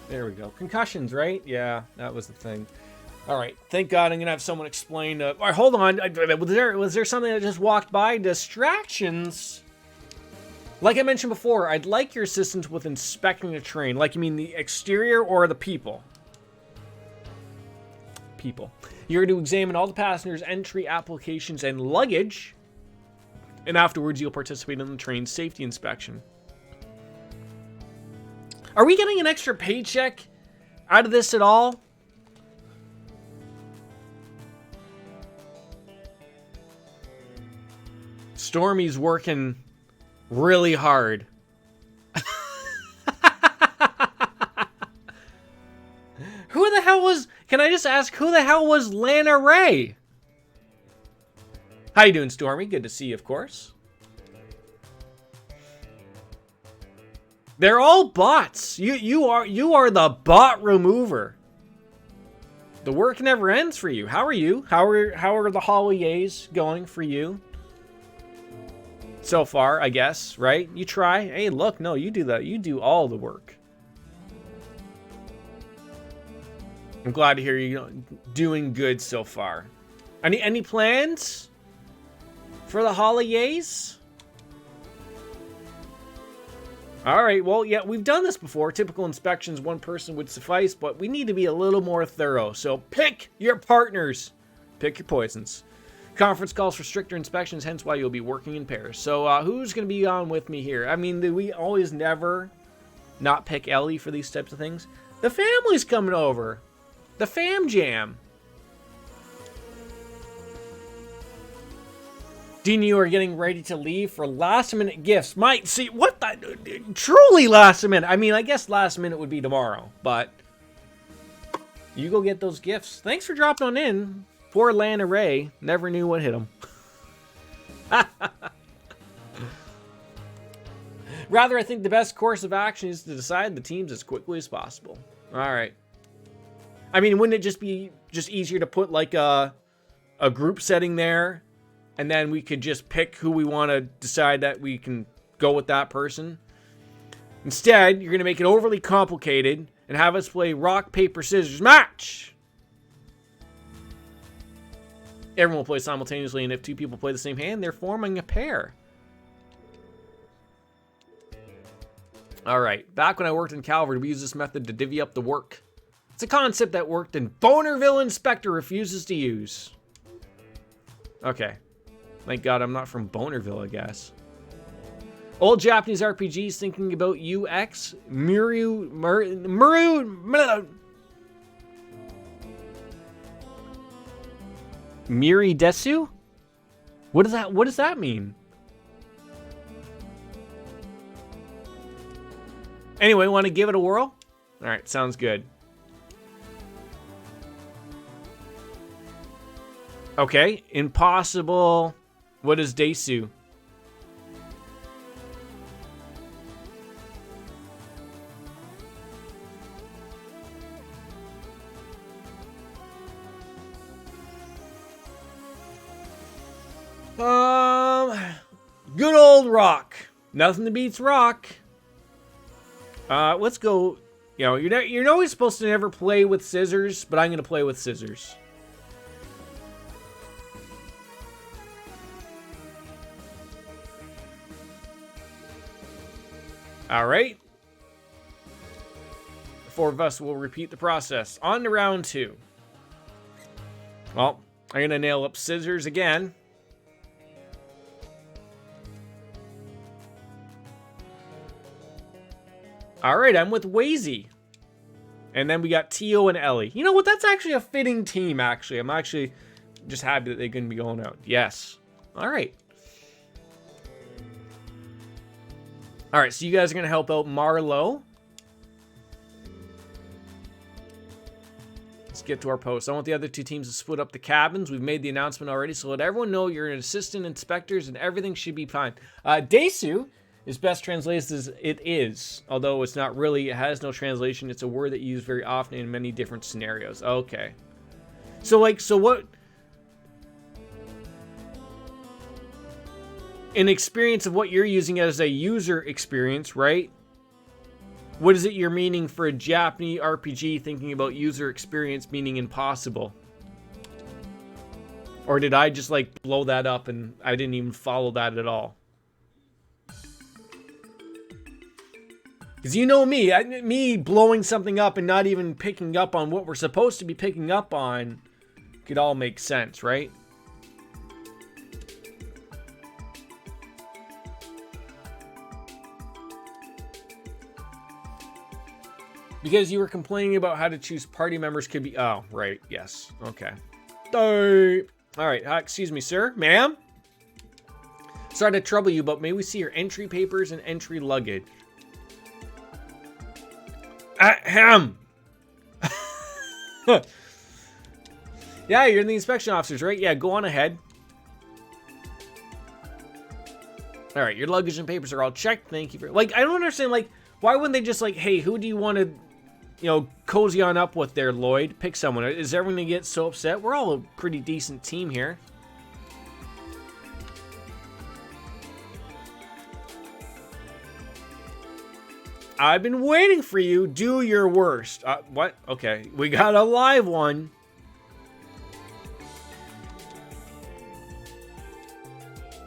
There we go. Concussions, right? Yeah, that was the thing. All right. Thank God I'm going to have someone explain. All right, hold on. Was there something that just walked by? Distractions. Like I mentioned before, I'd like your assistance with inspecting the train. Like, you mean the exterior or the people? People. You're to examine all the passengers' entry applications and luggage. And afterwards, you'll participate in the train's safety inspection. Are we getting an extra paycheck out of this at all? Stormy's working really hard. Who the hell was... Can I just ask, who the hell was Lana Ray? How you doing, Stormy? Good to see you, of course. They're all bots. You are the bot remover. The work never ends for you. How are you? How are the holidays going for you? So far, I guess, right? You try. Hey, look, no, you do that. You do all the work. I'm glad to hear you doing good so far. Any plans for the holidays? All right, well, yeah, we've done this before. Typical inspections, one person would suffice, but we need to be a little more thorough. So pick your partners. Pick your poisons. Conference calls for stricter inspections, hence why you'll be working in pairs. So who's going to be on with me here? I mean, do we always never not pick Ellie for these types of things? The family's coming over. The fam jam. Dean, you are getting ready to leave for last minute gifts. Might see what the truly last minute. I mean, I guess last minute would be tomorrow, but you go get those gifts. Thanks for dropping on in. Poor Lana Ray never knew what hit him. Rather, I think the best course of action is to decide the teams as quickly as possible. All right. I mean, wouldn't it just be easier to put like a group setting there, and then we could just pick who we want to decide that we can go with that person? Instead, you're going to make it overly complicated and have us play rock, paper, scissors match. Everyone will play simultaneously, and if two people play the same hand, they're forming a pair. All right, back when I worked in Calvary, we used this method to divvy up the work. It's a concept that worked in Bonerville Inspector refuses to use. Okay. Thank God I'm not from Bonerville, I guess. Old Japanese RPGs thinking about UX. Muru Miri Desu? What does that mean? Anyway, want to give it a whirl? All right, sounds good. Okay, impossible. What is Desu? Good old rock. Nothing beats rock. Let's go. You know, you're always supposed to never play with scissors, but I'm gonna play with scissors. All right. The four of us will repeat the process. On to round two. Well, I'm gonna nail up scissors again. All right, I'm with Wazy. And then we got Tio and Ellie. You know what? That's actually a fitting team, actually. I'm actually just happy that they're going to be going out. Yes. All right. All right, so you guys are going to help out Marlo. Let's get to our post. I want the other two teams to split up the cabins. We've made the announcement already, so let everyone know you're an assistant inspectors and everything should be fine. Desu is best translated as it is, although it's not really, it has no translation. It's a word that you use very often in many different scenarios. Okay. So what? An experience of what you're using as a user experience, right? What is it you're meaning for a Japanese RPG thinking about user experience meaning impossible? Or did I just like blow that up and I didn't even follow that at all? Because you know me, me blowing something up and not even picking up on what we're supposed to be picking up on could all make sense, right? Because you were complaining about how to choose party members could be... Oh, right. Yes. Okay. All right. Excuse me, sir. Ma'am? Sorry to trouble you, but may we see your entry papers and entry luggage? Ahem. Yeah, you're the inspection officers, right? Yeah, go on ahead. All right, your luggage and papers are all checked. Thank you for... Like, I don't understand, like, why wouldn't they just, like, hey, who do you want to, you know, cozy on up with there, Lloyd? Pick someone. Is everyone going to get so upset? We're all a pretty decent team here. I've been waiting for you. Do your worst. What? Okay, we got a live one.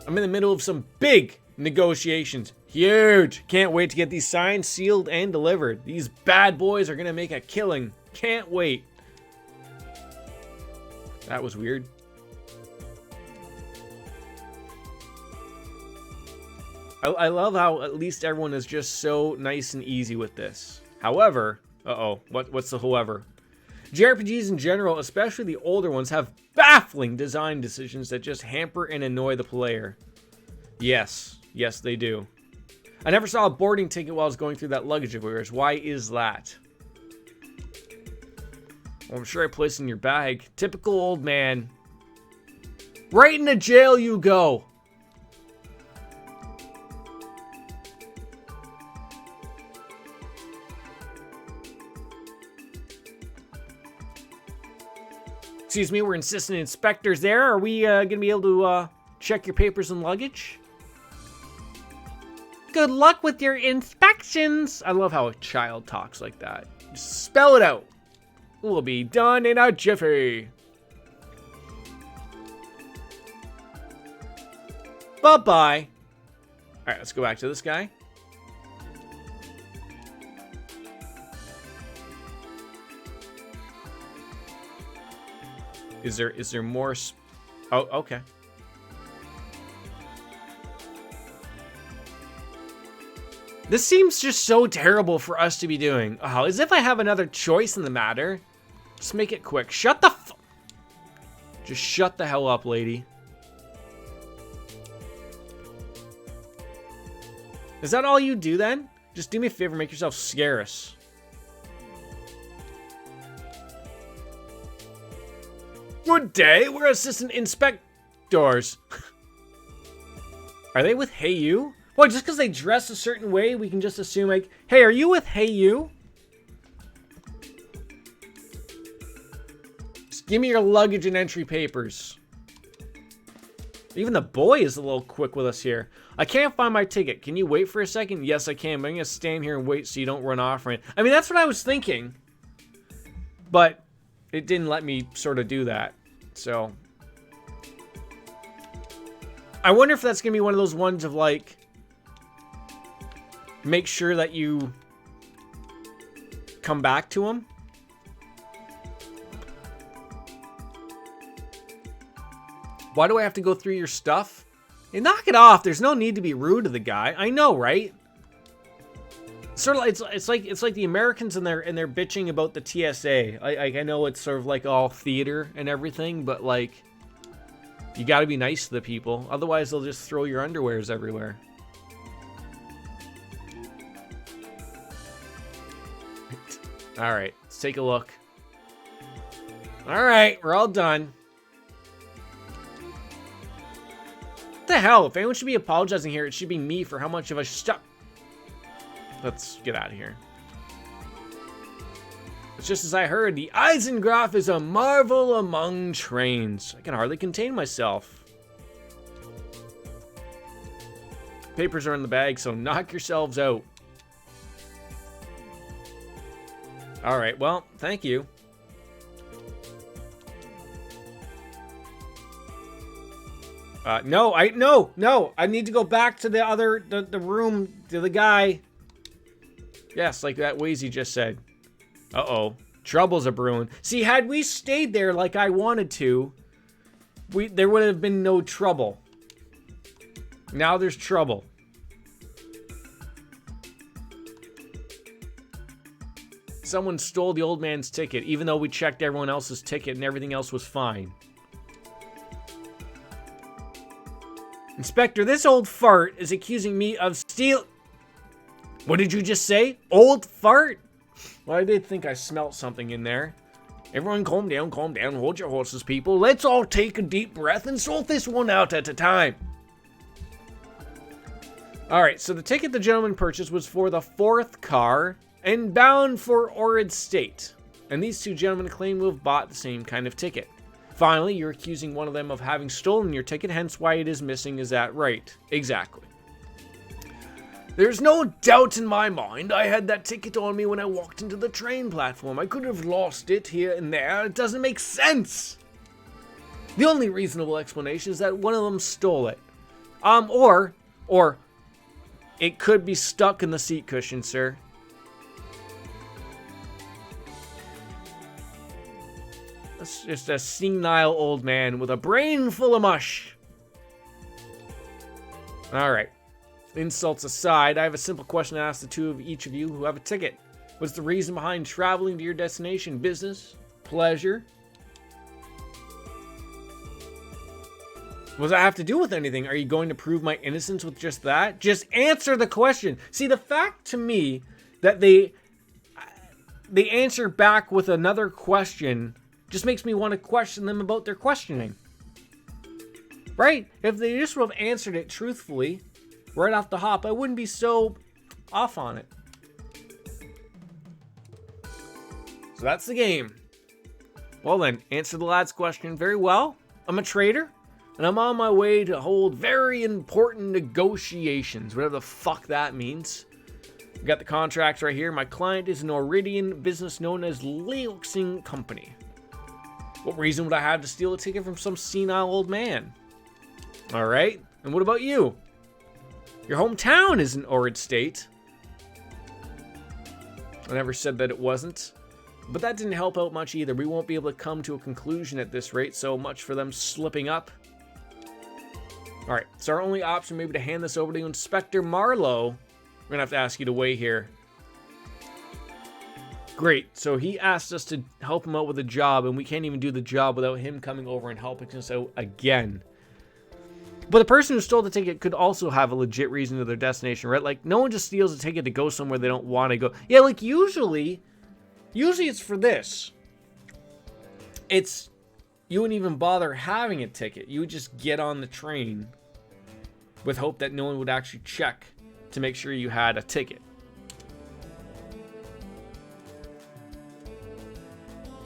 I'm in the middle of some big negotiations. Huge. Can't wait to get these signed, sealed, and delivered. These bad boys are going to make a killing. Can't wait. That was weird. I love how at least everyone is just so nice and easy with this. However, what's the however? JRPGs in general, especially the older ones, have baffling design decisions that just hamper and annoy the player. Yes, they do. I never saw a boarding ticket while I was going through that luggage of yours. Why is that? Well, I'm sure I placed it in your bag. Typical old man. Right into jail you go. Excuse me, we're insistent inspectors there. Are we going to be able to check your papers and luggage? Good luck with your inspections. I love how a child talks like that. Just spell it out. We'll be done in a jiffy. Bye-bye. All right, let's go back to this guy. Is there more? Oh, okay. This seems just so terrible for us to be doing. Oh, as if I have another choice in the matter. Just make it quick. Shut the Just shut the hell up, lady. Is that all you do then? Just do me a favor, make yourself scarce. Good day, we're assistant inspectors. Are they with Hey You? Well, just because they dress a certain way, we can just assume, like, hey, are you with Hey You? Just give me your luggage and entry papers. Even the boy is a little quick with us here. I can't find my ticket. Can you wait for a second? Yes, I can, but I'm going to stand here and wait so you don't run off from it. I mean, that's what I was thinking. But it didn't let me sort of do that. So I wonder if that's going to be one of those ones of, like, make sure that you come back to him. Why do I have to go through your stuff? Hey, knock it off. There's no need to be rude to the guy. I know, right? Sort of, it's like the Americans and they're bitching about the TSA. I know it's sort of like all theater and everything, but like, you got to be nice to the people. Otherwise, they'll just throw your underwears everywhere. All right, let's take a look. All right, we're all done. What the hell? If anyone should be apologizing here, it should be me for how much of a Let's get out of here. It's just as I heard, the Eisengraph is a marvel among trains. I can hardly contain myself. Papers are in the bag, so knock yourselves out. All right, well, thank you. No, I need to go back to the room, to the guy. Yes, like that Wazy just said. Uh-oh. Trouble's a brewing. See, had we stayed there like I wanted to, there would have been no trouble. Now there's trouble. Someone stole the old man's ticket, even though we checked everyone else's ticket and everything else was fine. Inspector, this old fart is accusing me of steal... What did you just say? Old fart? Well, I did think I smelt something in there. Everyone calm down, hold your horses, people. Let's all take a deep breath and sort this one out at a time. Alright, so the ticket the gentleman purchased was for the 4th car and bound for Orid State. And these two gentlemen claim to have bought the same kind of ticket. Finally, you're accusing one of them of having stolen your ticket, hence why it is missing. Is that right? Exactly. There's no doubt in my mind I had that ticket on me when I walked into the train platform. I could have lost it here and there. It doesn't make sense. The only reasonable explanation is that one of them stole it. Or it could be stuck in the seat cushion, sir. That's just a senile old man with a brain full of mush. Alright. Insults aside, I have a simple question to ask the two of each of you who have a ticket. What's the reason behind traveling to your destination? Business? Pleasure? What does that have to do with anything? Are you going to prove my innocence with just that? Just answer the question. See, the fact to me that they answer back with another question just makes me want to question them about their questioning. Right? If they just would have answered it truthfully right off the hop, I wouldn't be so off on it. So that's the game. Well then, answer the lad's question very well. I'm a trader, and I'm on my way to hold very important negotiations, whatever the fuck that means. We got the contracts right here. My client is an Oridian business known as Leoxing Company. What reason would I have to steal a ticket from some senile old man? Alright, and what about you? Your hometown is in Orid State. I never said that it wasn't. But that didn't help out much either. We won't be able to come to a conclusion at this rate, so much for them slipping up. Alright, so our only option maybe to hand this over to Inspector Marlowe. We're gonna have to ask you to weigh here. Great, so he asked us to help him out with a job, and we can't even do the job without him coming over and helping us out again. But the person who stole the ticket could also have a legit reason to their destination, right? Like, no one just steals a ticket to go somewhere they don't want to go. Yeah, like, usually it's for this. It's, you wouldn't even bother having a ticket. You would just get on the train with hope that no one would actually check to make sure you had a ticket.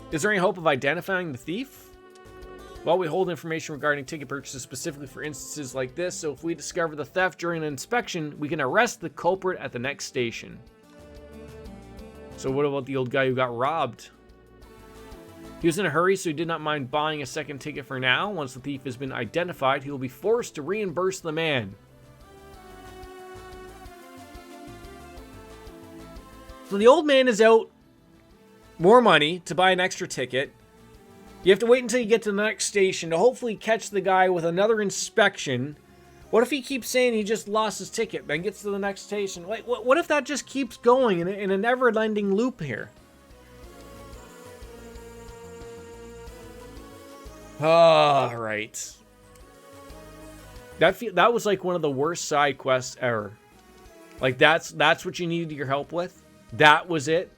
Is there any hope of identifying the thief? Well, we hold information regarding ticket purchases specifically for instances like this, so if we discover the theft during an inspection, we can arrest the culprit at the next station. So what about the old guy who got robbed? He was in a hurry, so he did not mind buying a second ticket for now. Once the thief has been identified, he will be forced to reimburse the man. So the old man is out more money to buy an extra ticket. You have to wait until you get to the next station to hopefully catch the guy with another inspection. What if he keeps saying he just lost his ticket, then gets to the next station? Like, what if that just keeps going in a never-ending loop here? All right. That was like one of the worst side quests ever. Like, that's what you needed your help with? That was it?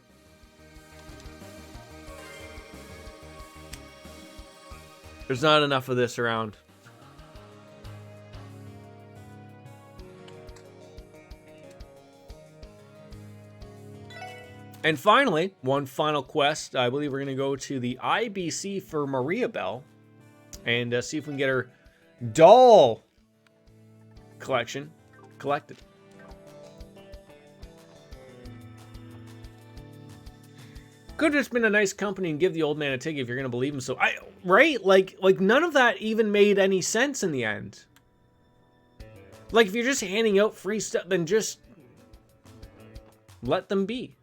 There's not enough of this around. And finally, one final quest. I believe we're going to go to the IBC for Maria Bell and see if we can get her doll collection collected. Could have just been a nice company and give the old man a ticket if you're going to believe him. So, right? Like none of that even made any sense in the end. Like, if you're just handing out free stuff, then just let them be.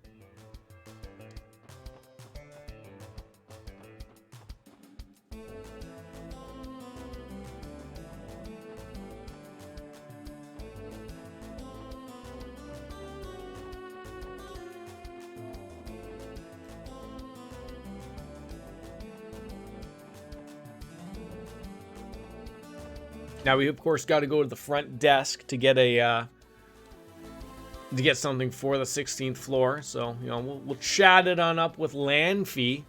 Now we of course got to go to the front desk to get a to get something for the 16th floor. So you know we'll chat it on up with land fee.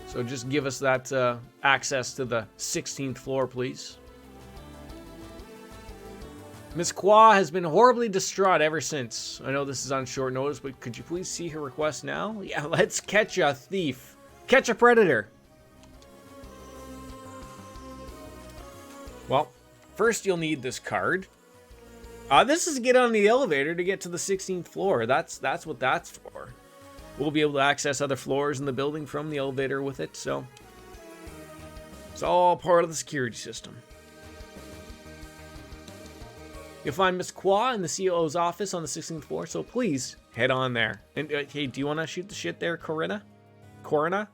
So just give us that access to the 16th floor, please. Miss Kwa has been horribly distraught ever since. I know this is on short notice, but could you please see her request now? Yeah, let's catch a thief. Catch a predator. Well, first you'll need this card. This is to get on the elevator to get to the 16th floor. That's what that's for. We'll be able to access other floors in the building from the elevator with it, so it's all part of the security system. You'll find Miss Kwa in the COO's office on the 16th floor, so please head on there. And hey, do you want to shoot the shit there, Corinna? Corinna?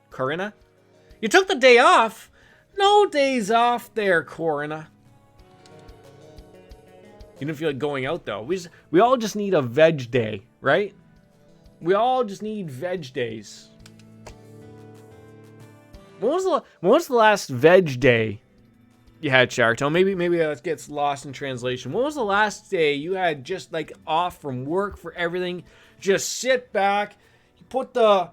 You took the day off? No days off there, Corinna. You didn't feel like going out, though. We all just need a veg day, right? We all just need veg days. When was the last veg day you had, Sharto? Maybe that gets lost in translation. When was the last day you had just like off from work for everything? Just sit back. You put the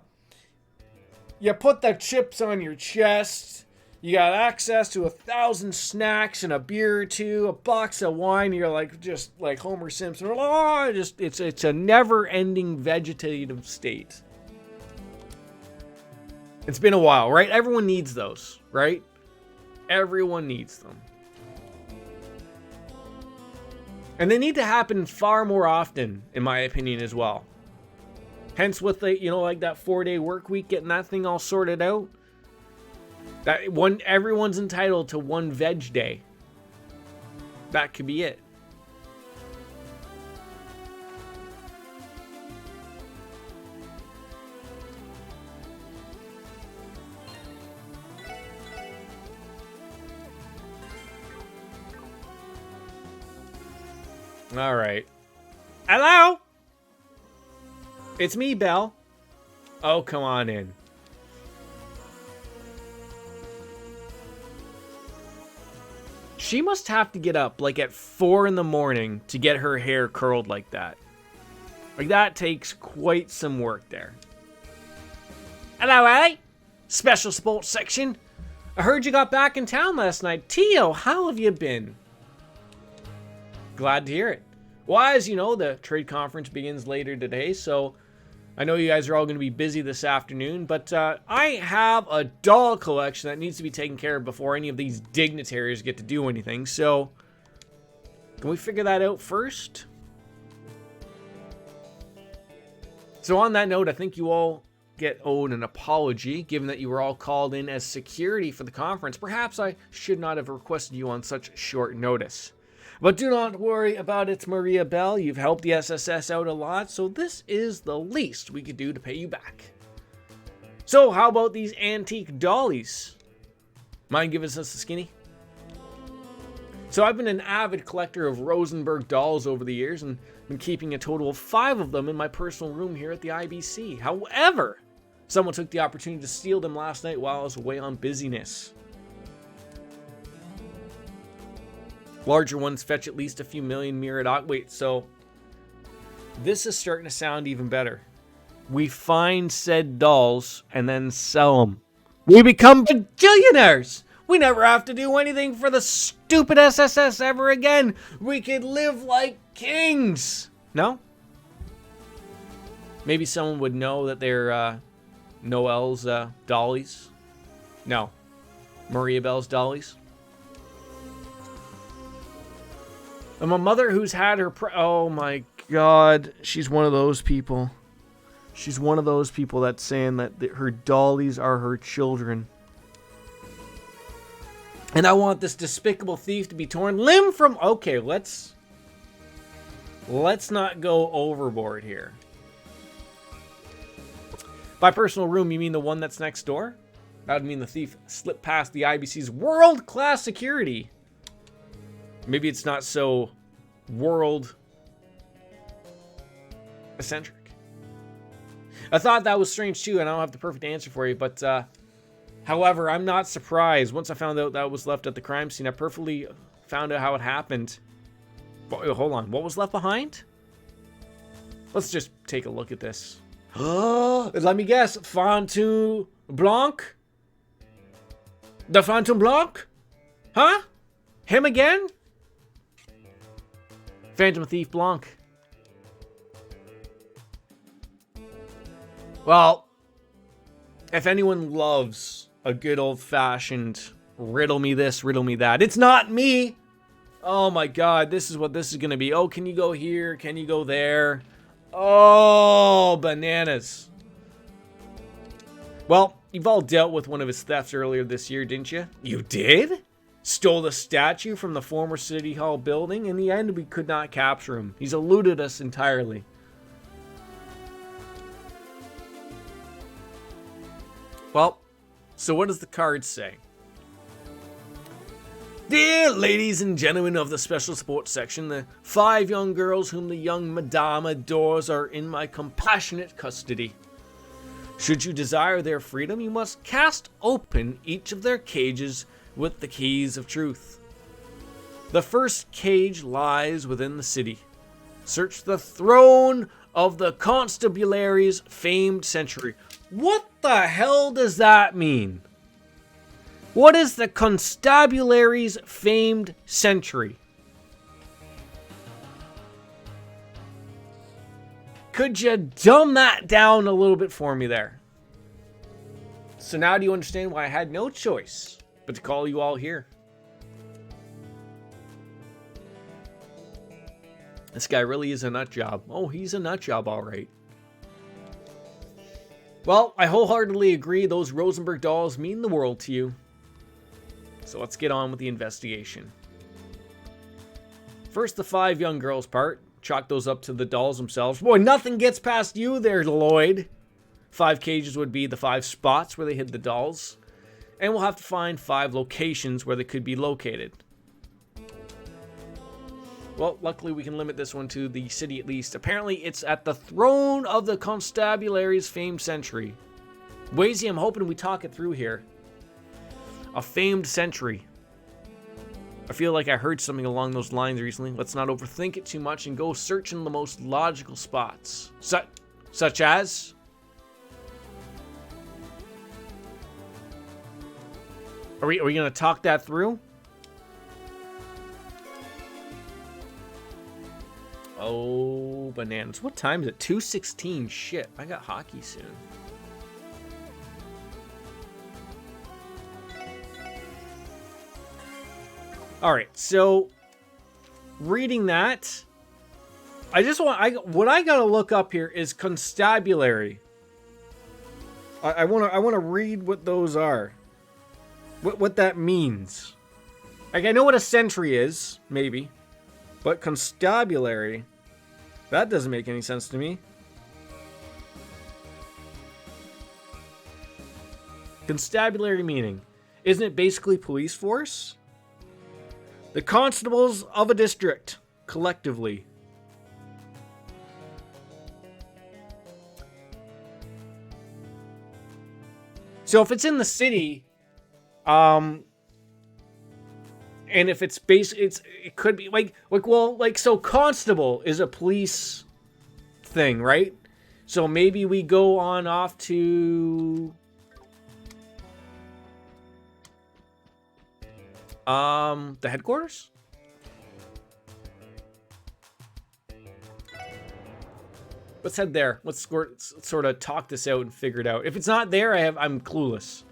chips on your chest. You got access to 1,000 snacks and a beer or two, a box of wine. You're like just like Homer Simpson. Oh, it's a never-ending vegetative state. It's been a while, right? Everyone needs those, right? Everyone needs them. And they need to happen far more often, in my opinion, as well. Hence with the, like that 4-day work week, getting that thing all sorted out. That one, everyone's entitled to one veg day. That could be it. All right. Hello? It's me, Belle. Oh, come on in. She must have to get up like at 4 in the morning to get her hair curled like that. Like that takes quite some work there. Hello, Allie. Special sports section. I heard you got back in town last night. Tio, how have you been? Glad to hear it. Well, as you know, the trade conference begins later today, so I know you guys are all going to be busy this afternoon, but I have a doll collection that needs to be taken care of before any of these dignitaries get to do anything, so can we figure that out first? So on that note, I think you all get owed an apology, given that you were all called in as security for the conference. Perhaps I should not have requested you on such short notice. But do not worry about it, Maria Bell. You've helped the SSS out a lot, so this is the least we could do to pay you back. So how about these antique dollies? Mind giving us a skinny? So I've been an avid collector of Rosenberg dolls over the years and been keeping a total of 5 of them in my personal room here at the IBC. However, someone took the opportunity to steal them last night while I was away on business. Larger ones fetch at least a few million Miradok. Wait, so this is starting to sound even better. We find said dolls and then sell them. We become bajillionaires. We never have to do anything for the stupid SSS ever again. We could live like kings. No? Maybe someone would know that they're Noel's dollies. No. Maria Bell's dollies. I'm a mother who's had her... oh my god. She's one of those people. She's one of those people that's saying that her dollies are her children. And I want this despicable thief to be torn limb from... okay, let's not go overboard here. By personal room, you mean the one that's next door? That would mean the thief slipped past the IBC's world-class security. Maybe it's not so world-eccentric. I thought that was strange too, and I don't have the perfect answer for you, but However, I'm not surprised. Once I found out that was left at the crime scene, I perfectly found out how it happened. Hold on, what was left behind? Let's just take a look at this. Let me guess, Phantom Blanc? The Phantom Blanc? Huh? Him again? Phantom Thief Blanc. Well, if anyone loves a good old-fashioned riddle me this, riddle me that, it's not me! Oh my god, this is what this is gonna be. Oh, can you go here? Can you go there? Oh, bananas. Well, you've all dealt with one of his thefts earlier this year, didn't you? You did? Stole the statue from the former City Hall building. In the end, we could not capture him. He's eluded us entirely. Well, so what does the card say? Dear ladies and gentlemen of the special sports section, the 5 young girls whom the young madame adores are in my compassionate custody. Should you desire their freedom, you must cast open each of their cages with the keys of truth. The first cage lies within the city. Search the throne of the constabulary's famed century. What the hell does that mean? What is the constabulary's famed century? Could you dumb that down a little bit for me there? So now do you understand why I had no choice but to call you all here? This guy really is a nut job. Oh, he's a nut job, all right. Well, I wholeheartedly agree those Rosenberg dolls mean the world to you. So let's get on with the investigation. First, the 5 young girls part. Chalk those up to the dolls themselves. Boy, nothing gets past you there, Lloyd. 5 cages would be the 5 spots where they hid the dolls. And we'll have to find 5 locations where they could be located. Well, luckily we can limit this one to the city at least. Apparently it's at the throne of the constabulary's famed century. Wazy, I'm hoping we talk it through here. A famed century. I feel like I heard something along those lines recently. Let's not overthink it too much and go searching the most logical spots. Such as? Are we going to talk that through? Oh, bananas. What time is it? 2:16. Shit, I got hockey soon. All right, so reading that, what I gotta look up here is constabulary. I wanna read what those are, what that means. Like, I know what a century is, maybe, but constabulary, that doesn't make any sense to me. Constabulary meaning, isn't it basically police force? The constables of a district, collectively. So if it's in the city, and if it's it could be so constable is a police thing, right? So maybe we go on off to the headquarters? Let's head there. Let's sort of talk this out and figure it out. If it's not there, I'm clueless.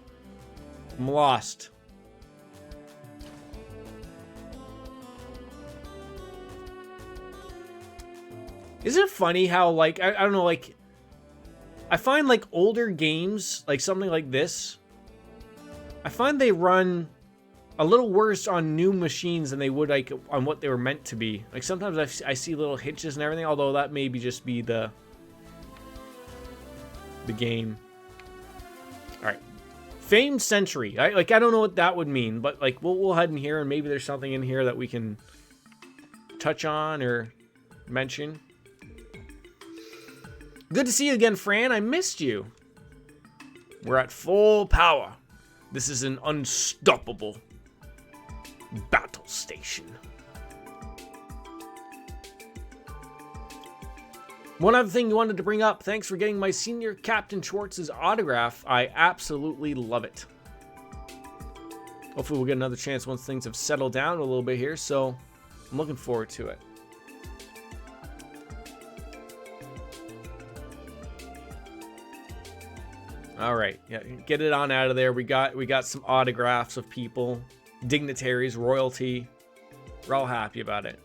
I'm lost. Isn't it funny how, like, I don't know, like, I find, like, older games, like something like this, I find they run a little worse on new machines than they would, like, on what they were meant to be. Like, sometimes I see little hitches and everything, although that maybe just be the game. Alright. Famed Century. I don't know what that would mean, but, like, we'll head in here, and maybe there's something in here that we can touch on or mention. Good to see you again, Fran. I missed you. We're at full power. This is an unstoppable battle station. One other thing you wanted to bring up, thanks for getting my senior Captain Schwartz's autograph. I absolutely love it. Hopefully we'll get another chance once things have settled down a little bit here, so I'm looking forward to it. All right, yeah, get it on out of there. We got some autographs of people, dignitaries, royalty. We're all happy about it.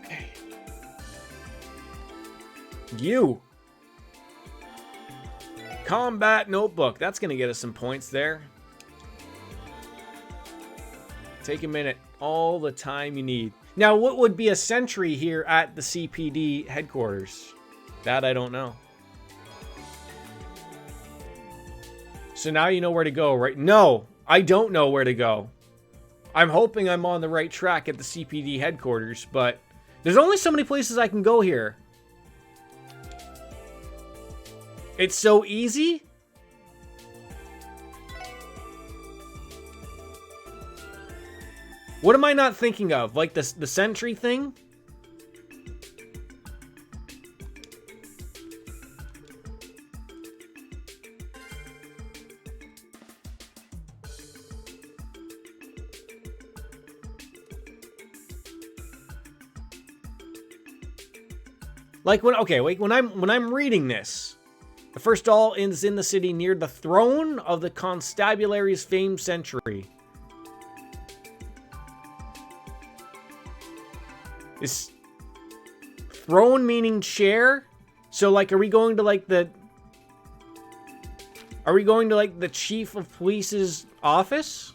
Okay. You. Combat notebook. That's going to get us some points there. Take a minute. All the time you need. Now, what would be a sentry here at the CPD headquarters? That I don't know. So now you know where to go, right? No, I don't know where to go. I'm hoping I'm on the right track at the CPD headquarters, but there's only so many places I can go here. It's so easy. What am I not thinking of? Like the sentry thing? Like when I'm reading this, the first stall is in the city near the throne of the constabulary's famed sentry. Is throne meaning chair? So like, are we going to like the chief of police's office?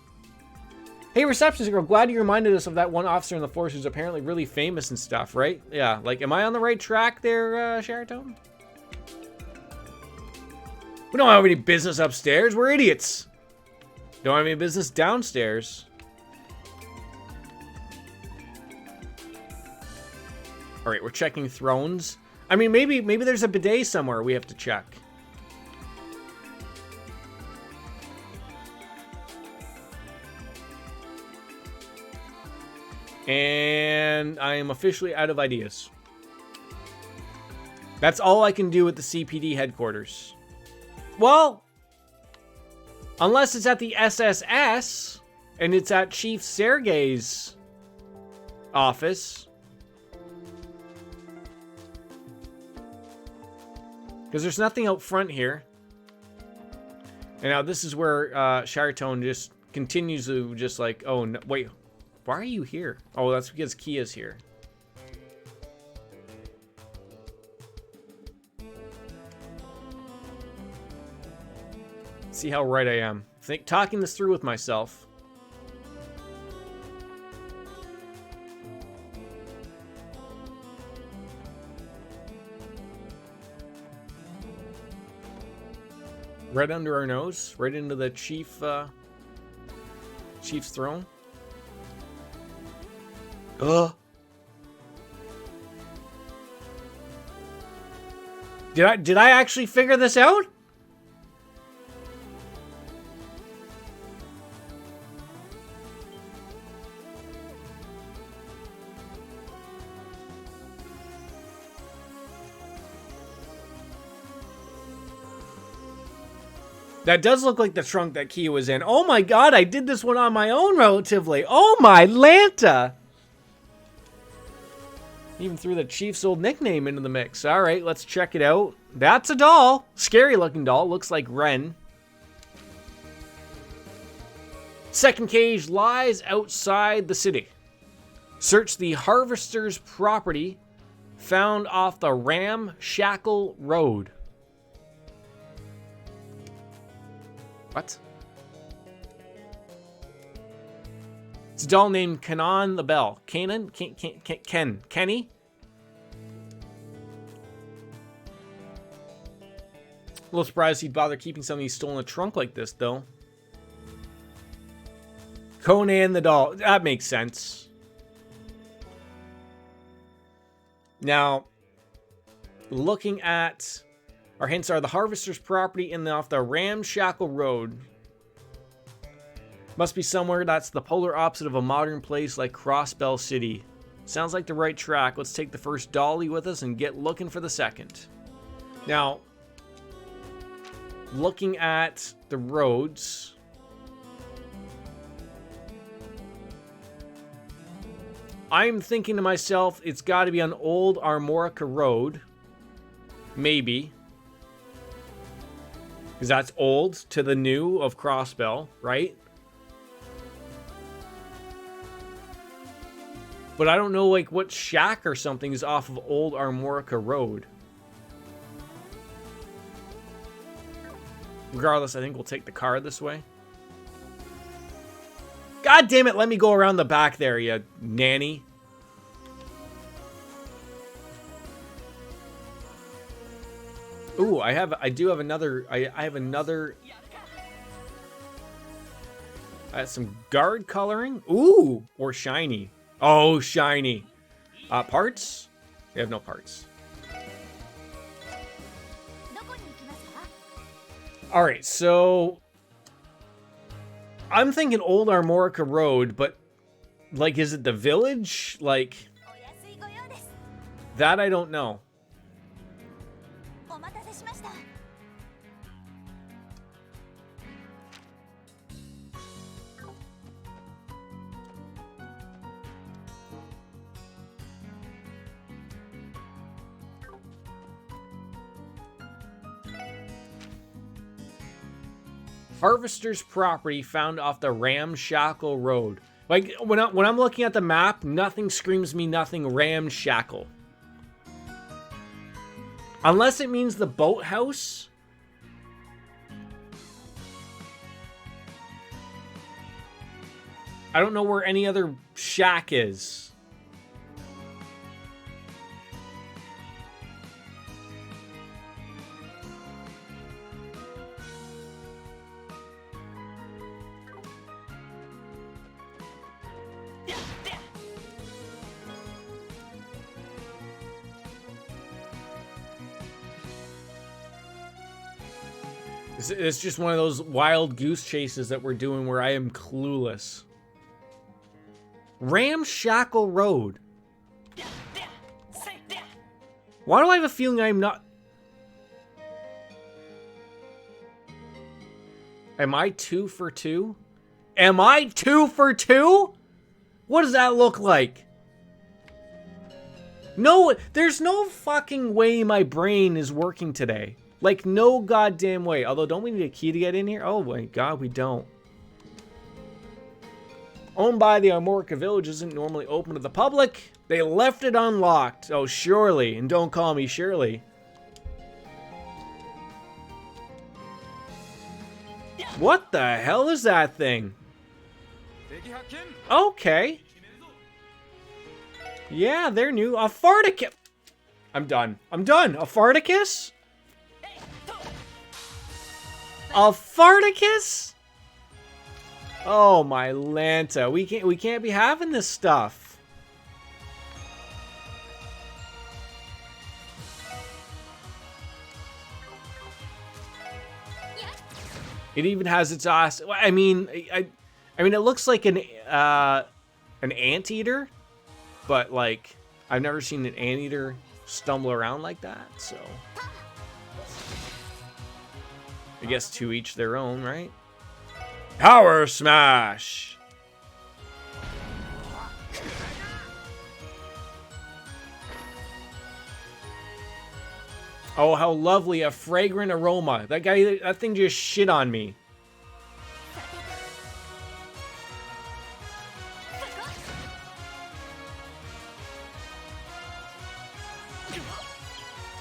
Hey, receptionist girl, glad you reminded us of that one officer in the force who's apparently really famous and stuff, right? Yeah, like, am I on the right track there, Sheraton? We don't have any business upstairs. We're idiots. Don't have any business downstairs. All right, we're checking thrones. I mean, maybe there's a bidet somewhere we have to check. And I am officially out of ideas. That's all I can do at the CPD headquarters. Well, unless it's at the SSS and it's at Chief Sergei's office. Because there's nothing out front here. And now this is where Sheraton just continues to just like, oh, no, wait. Why are you here? Oh, that's because Kia's here. See how right I am. Talking this through with myself. Right under our nose, right into the chief's throne. Did I actually figure this out? That does look like the trunk that Kia was in. Oh my god, I did this one on my own relatively. Oh my Lanta! Even threw the Chief's old nickname into the mix. All right, let's check it out. That's a doll. Scary looking doll. Looks like Ren. Second cage lies outside the city. Search the Harvester's property found off the Ramshackle Road. What? It's a doll named Kanan the Bell. Kanan? Kenny? A little surprised he'd bother keeping something he stole in a trunk like this, though. Conan the doll. That makes sense. Now, looking at Our hints are the Harvester's property and off the Ramshackle Road. Must be somewhere that's the polar opposite of a modern place like Crossbell City. Sounds like the right track. Let's take the first dolly with us and get looking for the second. Now, looking at the roads, I'm thinking to myself, it's got to be on Old Armorica Road. Maybe. Because that's old to the new of Crossbell, right? But I don't know, like, what shack or something is off of Old Armorica Road. Regardless, I think we'll take the car this way. God damn it, let me go around the back there, you nanny. Ooh, I have some guard coloring. Ooh, or shiny. Oh, shiny. Parts? We have no parts. Alright, so I'm thinking Old Armorica Road, but like, is it the village? Like, that I don't know. Harvester's property found off the Ramshackle Road. Like, when I'm looking at the map, nothing screams me nothing Ramshackle. Unless it means the boathouse. I don't know where any other shack is. It's just one of those wild goose chases that we're doing where I am clueless. Ramshackle Road. Why do I have a feeling I'm not... Am I 2 for 2? Am I 2 for 2? What does that look like? No, there's no fucking way my brain is working today. Like, no goddamn way. Although, don't we need a key to get in here? Oh my god, we don't. Owned by the Armorica Village isn't normally open to the public. They left it unlocked. Oh, surely. And don't call me Shirley. What the hell is that thing? Okay. Yeah, they're new. A Farticus. I'm done. I'm done. A Farticus? A Farticus? Oh my Lanta. We can't be having this stuff. It even has its ass. I mean, I mean, it looks like an anteater, but like I've never seen an anteater stumble around like that. So I guess to each their own, right? Power Smash! Oh, how lovely, a fragrant aroma. That thing just shit on me.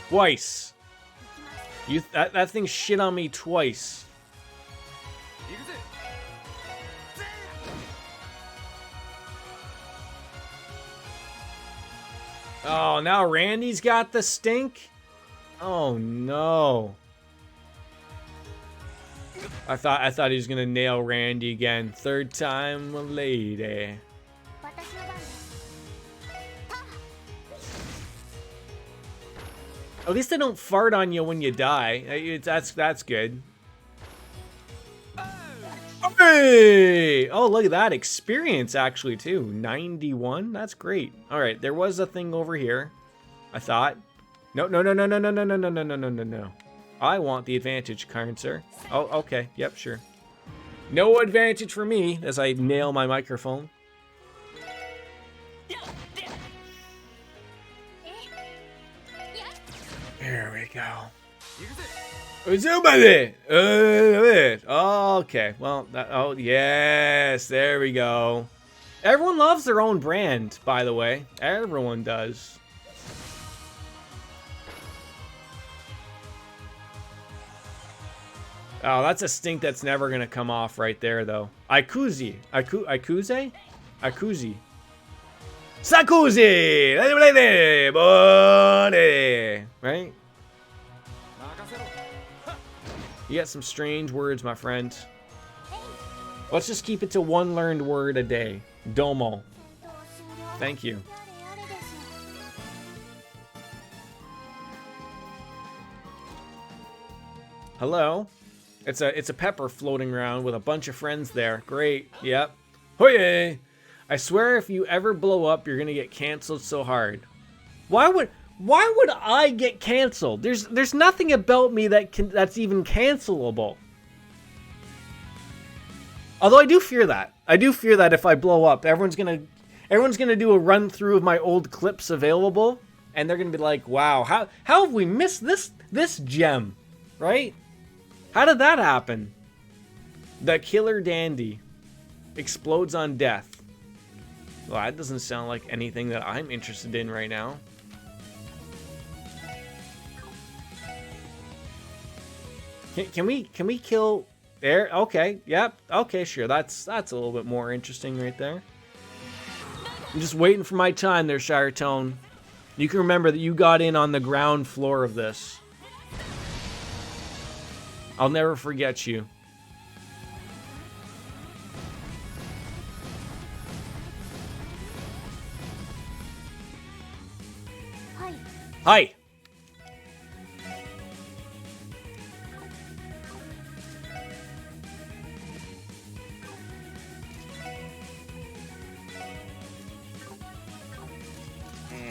Twice. That thing shit on me twice. Oh, now Randy's got the stink? Oh no. I thought he was gonna nail Randy again. Third time a lady. At least they don't fart on you when you die. That's good. Hey! Oh, look at that. Experience, actually, too. 91? That's great. All right, there was a thing over here, I thought. No. I want the advantage, kind sir. Oh, okay. Yep, sure. No advantage for me as I nail my microphone. There we go. Somebody. Okay. Well, oh yes, there we go. Everyone loves their own brand, by the way. Everyone does. Oh, that's a stink that's never gonna come off right there, though. Ikuzi. Ikuze? Ikuzi. Sakuzi! Right? You got some strange words, my friend. Let's just keep it to one learned word a day. Domo. Thank you. Hello? It's a pepper floating around with a bunch of friends there. Great. Yep. Hoye! I swear if you ever blow up, you're gonna get canceled so hard. Why would I get canceled? There's nothing about me that's even cancelable. Although I do fear that. I do fear that if I blow up, everyone's gonna do a run through of my old clips available, and they're gonna be like, "Wow, how have we missed this gem?" Right? How did that happen? The killer dandy explodes on death. Well, that doesn't sound like anything that I'm interested in right now. Can we kill there? Okay, yep. Okay, sure. That's a little bit more interesting right there. I'm just waiting for my time there, Shire Tone. You can remember that you got in on the ground floor of this. I'll never forget you. Hi.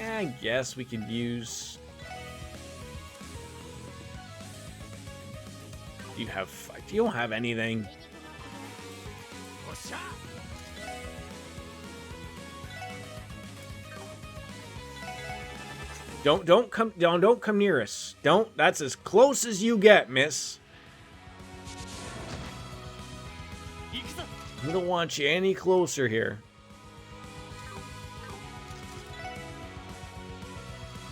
I guess we could use... You don't have anything. Don't come near us. That's as close as you get, miss. We don't want you any closer here.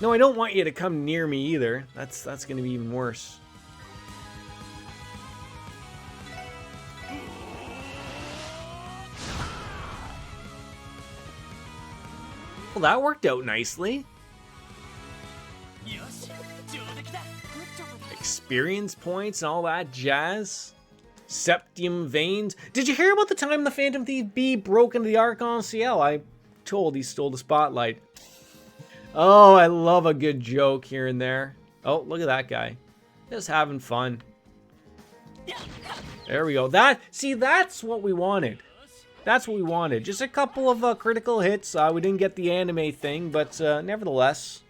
No, I don't want you to come near me either. That's going to be even worse. Well, that worked out nicely. Experience points and all that jazz. Septium veins. Did you hear about the time the Phantom Thief B broke into the Arc-en-Ciel? I told he stole the spotlight. Oh, I love a good joke here and there. Oh, look at that guy. Just having fun. There we go. That's what we wanted. That's what we wanted. Just a couple of critical hits. We didn't get the anime thing, but nevertheless.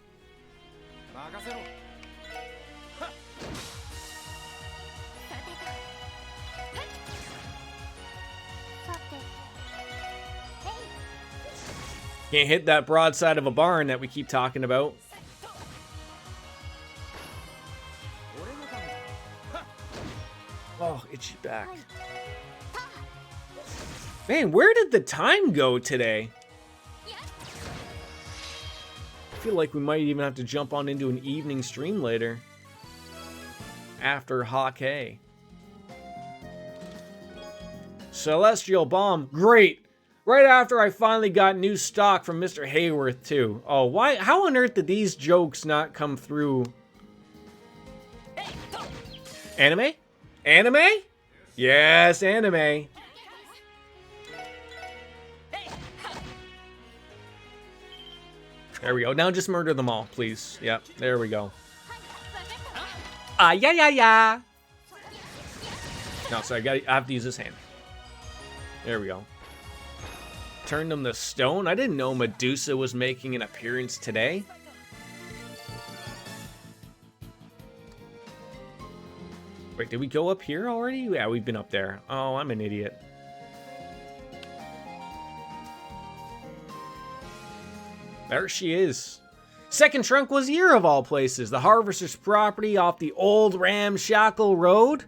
Can't hit that broadside of a barn that we keep talking about. Oh, itchy back. Man, where did the time go today? I feel like we might even have to jump on into an evening stream later. After hockey. Celestial Bomb. Great. Right after I finally got new stock from Mr. Hayworth, too. Oh, why? How on earth did these jokes not come through? Anime? Anime? Yes, anime. There we go. Now just murder them all, please. Yep, there we go. Ah, yeah, yeah, yeah. No, sorry, I have to use this hand. There we go. Turned them to stone. I didn't know Medusa was making an appearance today. Wait, did we go up here already? Yeah, we've been up there. Oh, I'm an idiot. There she is. Second trunk was here of all places. The harvester's property off the old ramshackle road.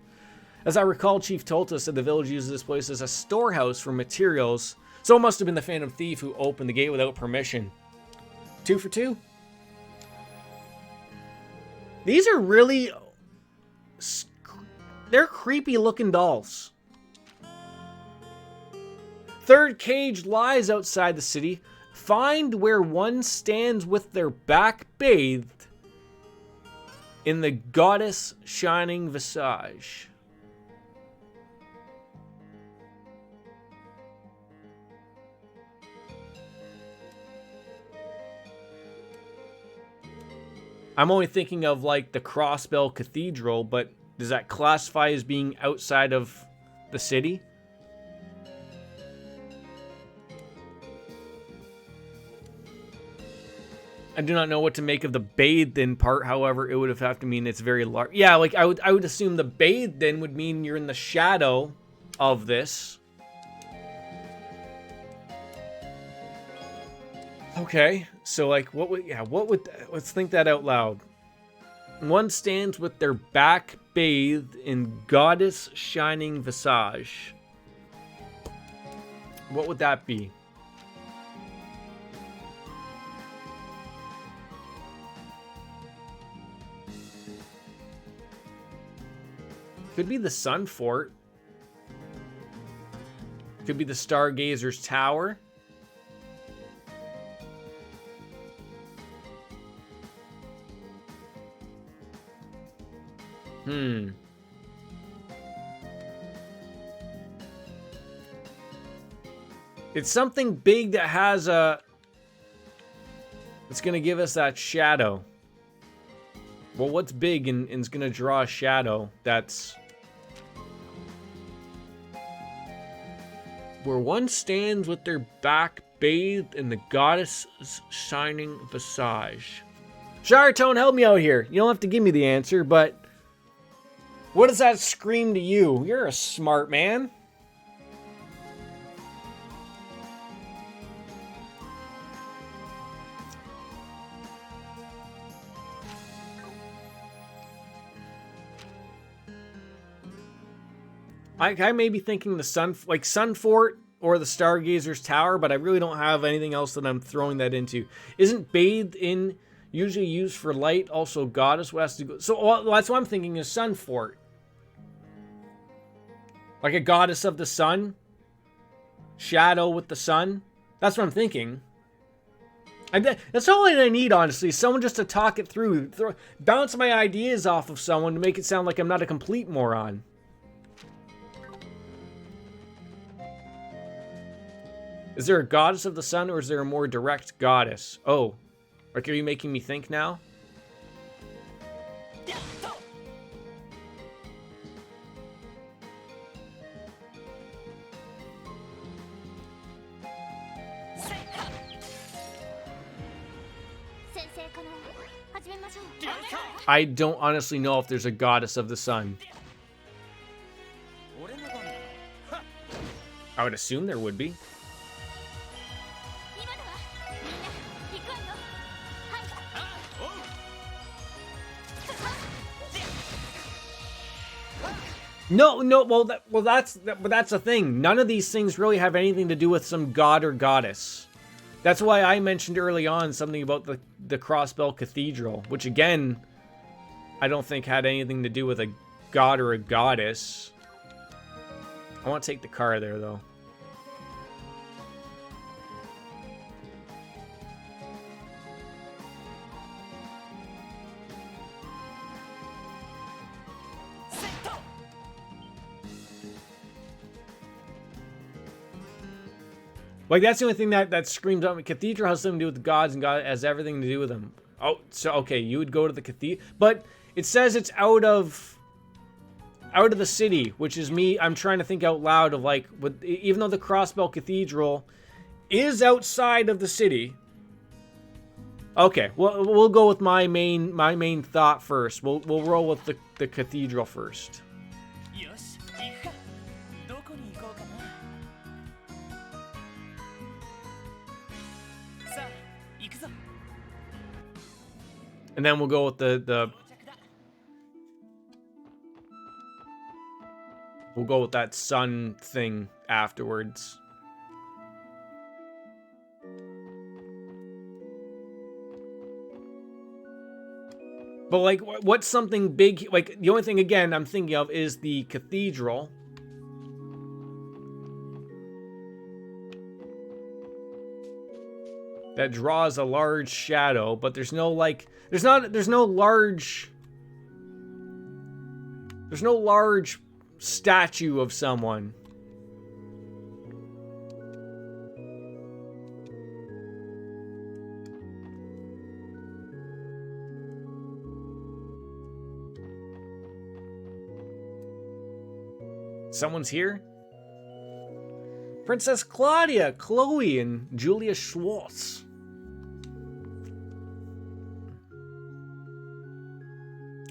As I recall, Chief Tolta said the village uses this place as a storehouse for materials. So it must have been the Phantom Thief who opened the gate without permission. 2 for 2. These are really... They're creepy looking dolls. Third cage lies outside the city. Find where one stands with their back bathed in the goddess shining visage. I'm only thinking of like the Crossbell Cathedral, but does that classify as being outside of the city? I do not know what to make of the bathed in part. However, it would have to mean it's very large. Yeah, like I would assume the bathed in would mean you're in the shadow of this. Okay, so like let's think that out loud. One stands with their back bathed in goddess shining visage. What would that be? Could be the Sun Fort. Could be the Stargazer's Tower. It's something big that has a... It's going to give us that shadow. Well, what's big and is going to draw a shadow that's... Where one stands with their back bathed in the goddess's shining visage. Shiretone, help me out here. You don't have to give me the answer, but... What does that scream to you? You're a smart man. I may be thinking the Sun Fort or the Stargazer's Tower, but I really don't have anything else that I'm throwing that into. Isn't bathed in usually used for light, also goddess west? So well, that's what I'm thinking is Sun Fort. Like a goddess of the sun? Shadow with the sun? That's what I'm thinking. That's all I need, honestly. Someone just to talk it through. Bounce my ideas off of someone to make it sound like I'm not a complete moron. Is there a goddess of the sun, or is there a more direct goddess? Oh. Like, are you making me think now? I don't honestly know if there's a goddess of the sun. I would assume there would be. No, that's the thing. None of these things really have anything to do with some god or goddess. That's why I mentioned early on something about the Crossbell Cathedral, which again, I don't think had anything to do with a god or a goddess. I want to take the car there, though. Like, that's the only thing that screams out. Cathedral has something to do with the gods, and God has everything to do with them. Oh, so okay, you would go to the cathedral, but it says it's out of the city, which is me. I'm trying to think out loud of like, even though the Crossbell Cathedral is outside of the city. Okay, well, we'll go with my main thought first. We'll roll with the cathedral first. And then we'll go with we'll go with that sun thing afterwards. But like, what's something big? Like, the only thing again I'm thinking of is the cathedral. That draws a large shadow, but there's no like, there's no large statue of someone. Someone's here? Princess Claudia, Chloe, and Julia Schwartz.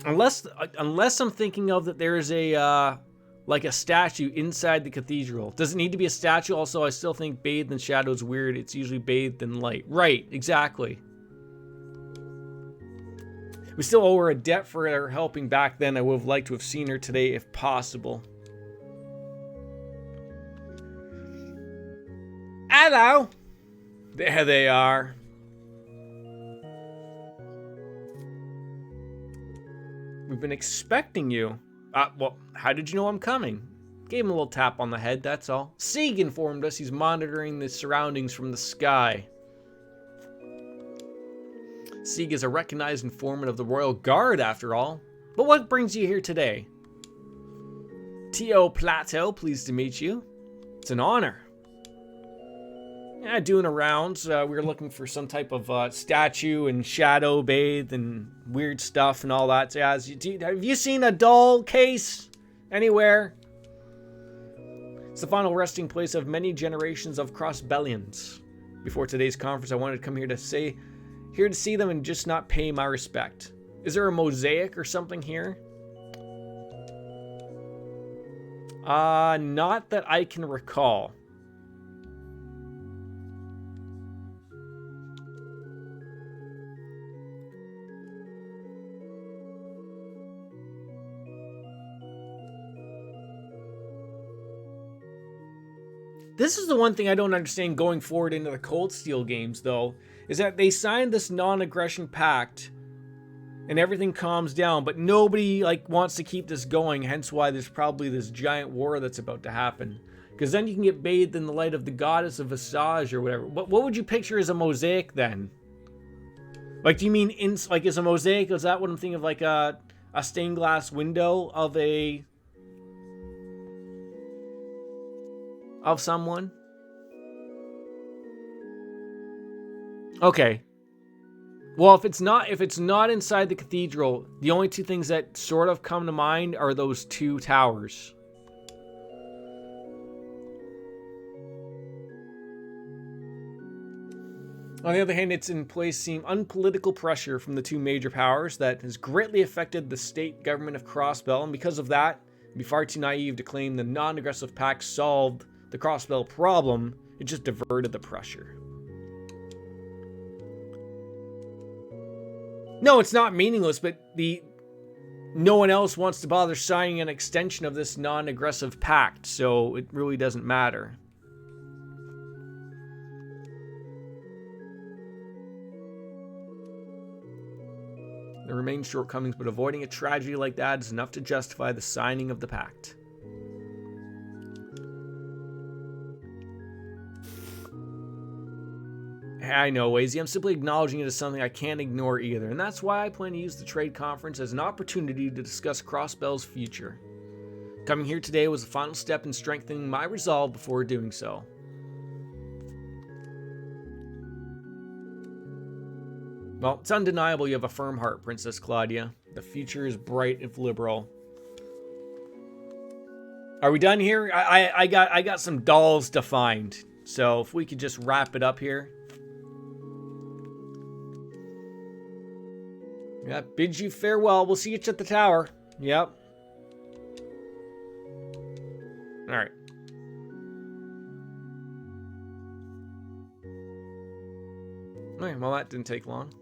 Unless I'm thinking of that there is a like a statue inside the cathedral. Does it need to be a statue? Also, I still think bathed in shadow is weird. It's usually bathed in light. Right, exactly. We still owe her a debt for her helping back then. I would have liked to have seen her today if possible. Hello! There they are. We've been expecting you. Well, how did you know I'm coming? Gave him a little tap on the head, that's all. Sieg informed us he's monitoring the surroundings from the sky. Sieg is a recognized informant of the Royal Guard, after all. But what brings you here today? T.O. Plateau, pleased to meet you. It's an honor. Yeah, doing a rounds. We were looking for some type of statue and shadow bathed and weird stuff and all that. So, yeah, have you seen a doll case anywhere? It's the final resting place of many generations of Crossbellians. Before today's conference, I wanted to come here to see them and just not pay my respect. Is there a mosaic or something here? Not that I can recall. This is the one thing I don't understand going forward into the Cold Steel games, though, is that they signed this non-aggression pact and everything calms down, but nobody wants to keep this going, hence why there's probably this giant war that's about to happen. Because then you can get bathed in the light of the goddess of Visage or whatever. What would you picture as a mosaic then? Like, do you mean is a mosaic? Is that what I'm thinking of, like a stained glass window of someone? Okay. Well, if it's not inside the cathedral, the only two things that sort of come to mind are those two towers. On the other hand, it's in place seem unpolitical pressure from the two major powers that has greatly affected the state government of Crossbell, and because of that, it'd be far too naive to claim the non-aggressive pact solved the Crossbell problem. It just diverted the pressure. No, it's not meaningless, but no one else wants to bother signing an extension of this non-aggressive pact, so it really doesn't matter. There remain shortcomings, but avoiding a tragedy like that is enough to justify the signing of the pact. I know, Wazy. I'm simply acknowledging it as something I can't ignore either, and that's why I plan to use the trade conference as an opportunity to discuss Crossbell's future. Coming here today was the final step in strengthening my resolve before doing so. Well, it's undeniable you have a firm heart, Princess Claudia. The future is bright if liberal. Are we done here? I got some dolls to find. So if we could just wrap it up here. Yeah, bid you farewell. We'll see you at the tower. Yep. All right. All right, well, that didn't take long.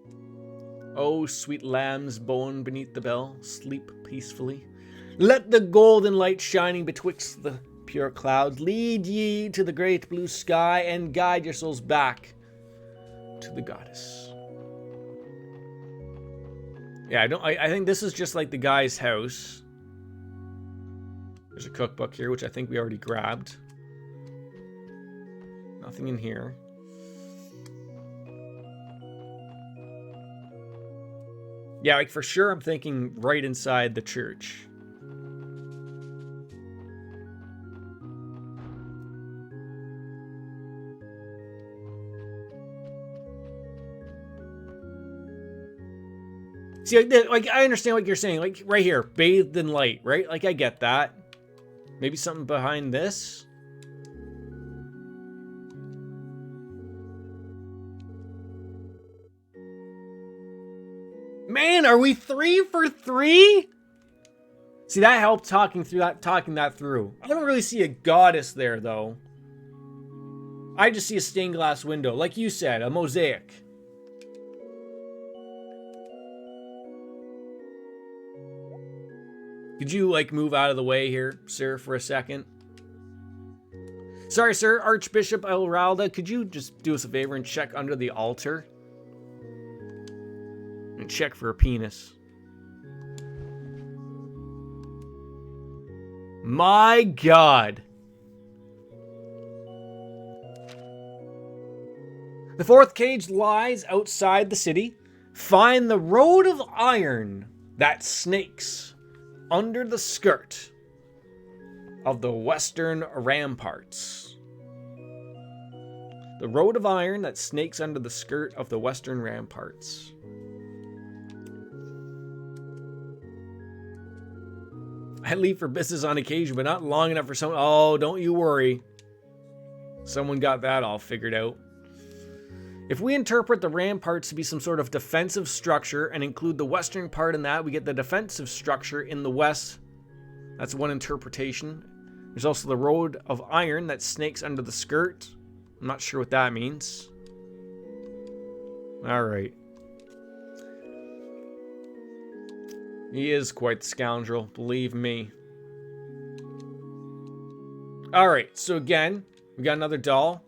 Oh, sweet lambs born beneath the bell, sleep peacefully. Let the golden light shining betwixt the pure clouds lead ye to the great blue sky and guide your souls back to the goddess. Yeah, I think this is just like the guy's house. There's a cookbook here, which I think we already grabbed. Nothing in here. Yeah, like for sure I'm thinking right inside the church. See, like I understand what you're saying. Like right here, bathed in light, right? Like I get that. Maybe something behind this. Man, are we 3 for 3? See, that helped talking that through. I don't really see a goddess there though. I just see a stained glass window, like you said, a mosaic. Could you, like, move out of the way here, sir, for a second? Sorry, sir. Archbishop Elralda, could you just do us a favor and check under the altar? And check for a penis. My God. The fourth cage lies outside the city. Find the road of iron that snakes under the skirt of the western ramparts. The road of iron that snakes under the skirt of the western ramparts. I leave for business on occasion, but not long enough for someone. Oh, don't you worry. Someone got that all figured out. If we interpret the ramparts to be some sort of defensive structure and include the western part in that, we get the defensive structure in the west. That's one interpretation. There's also the road of iron that snakes under the skirt. I'm not sure what that means. All right. He is quite the scoundrel, believe me. All right, so again, we got another doll.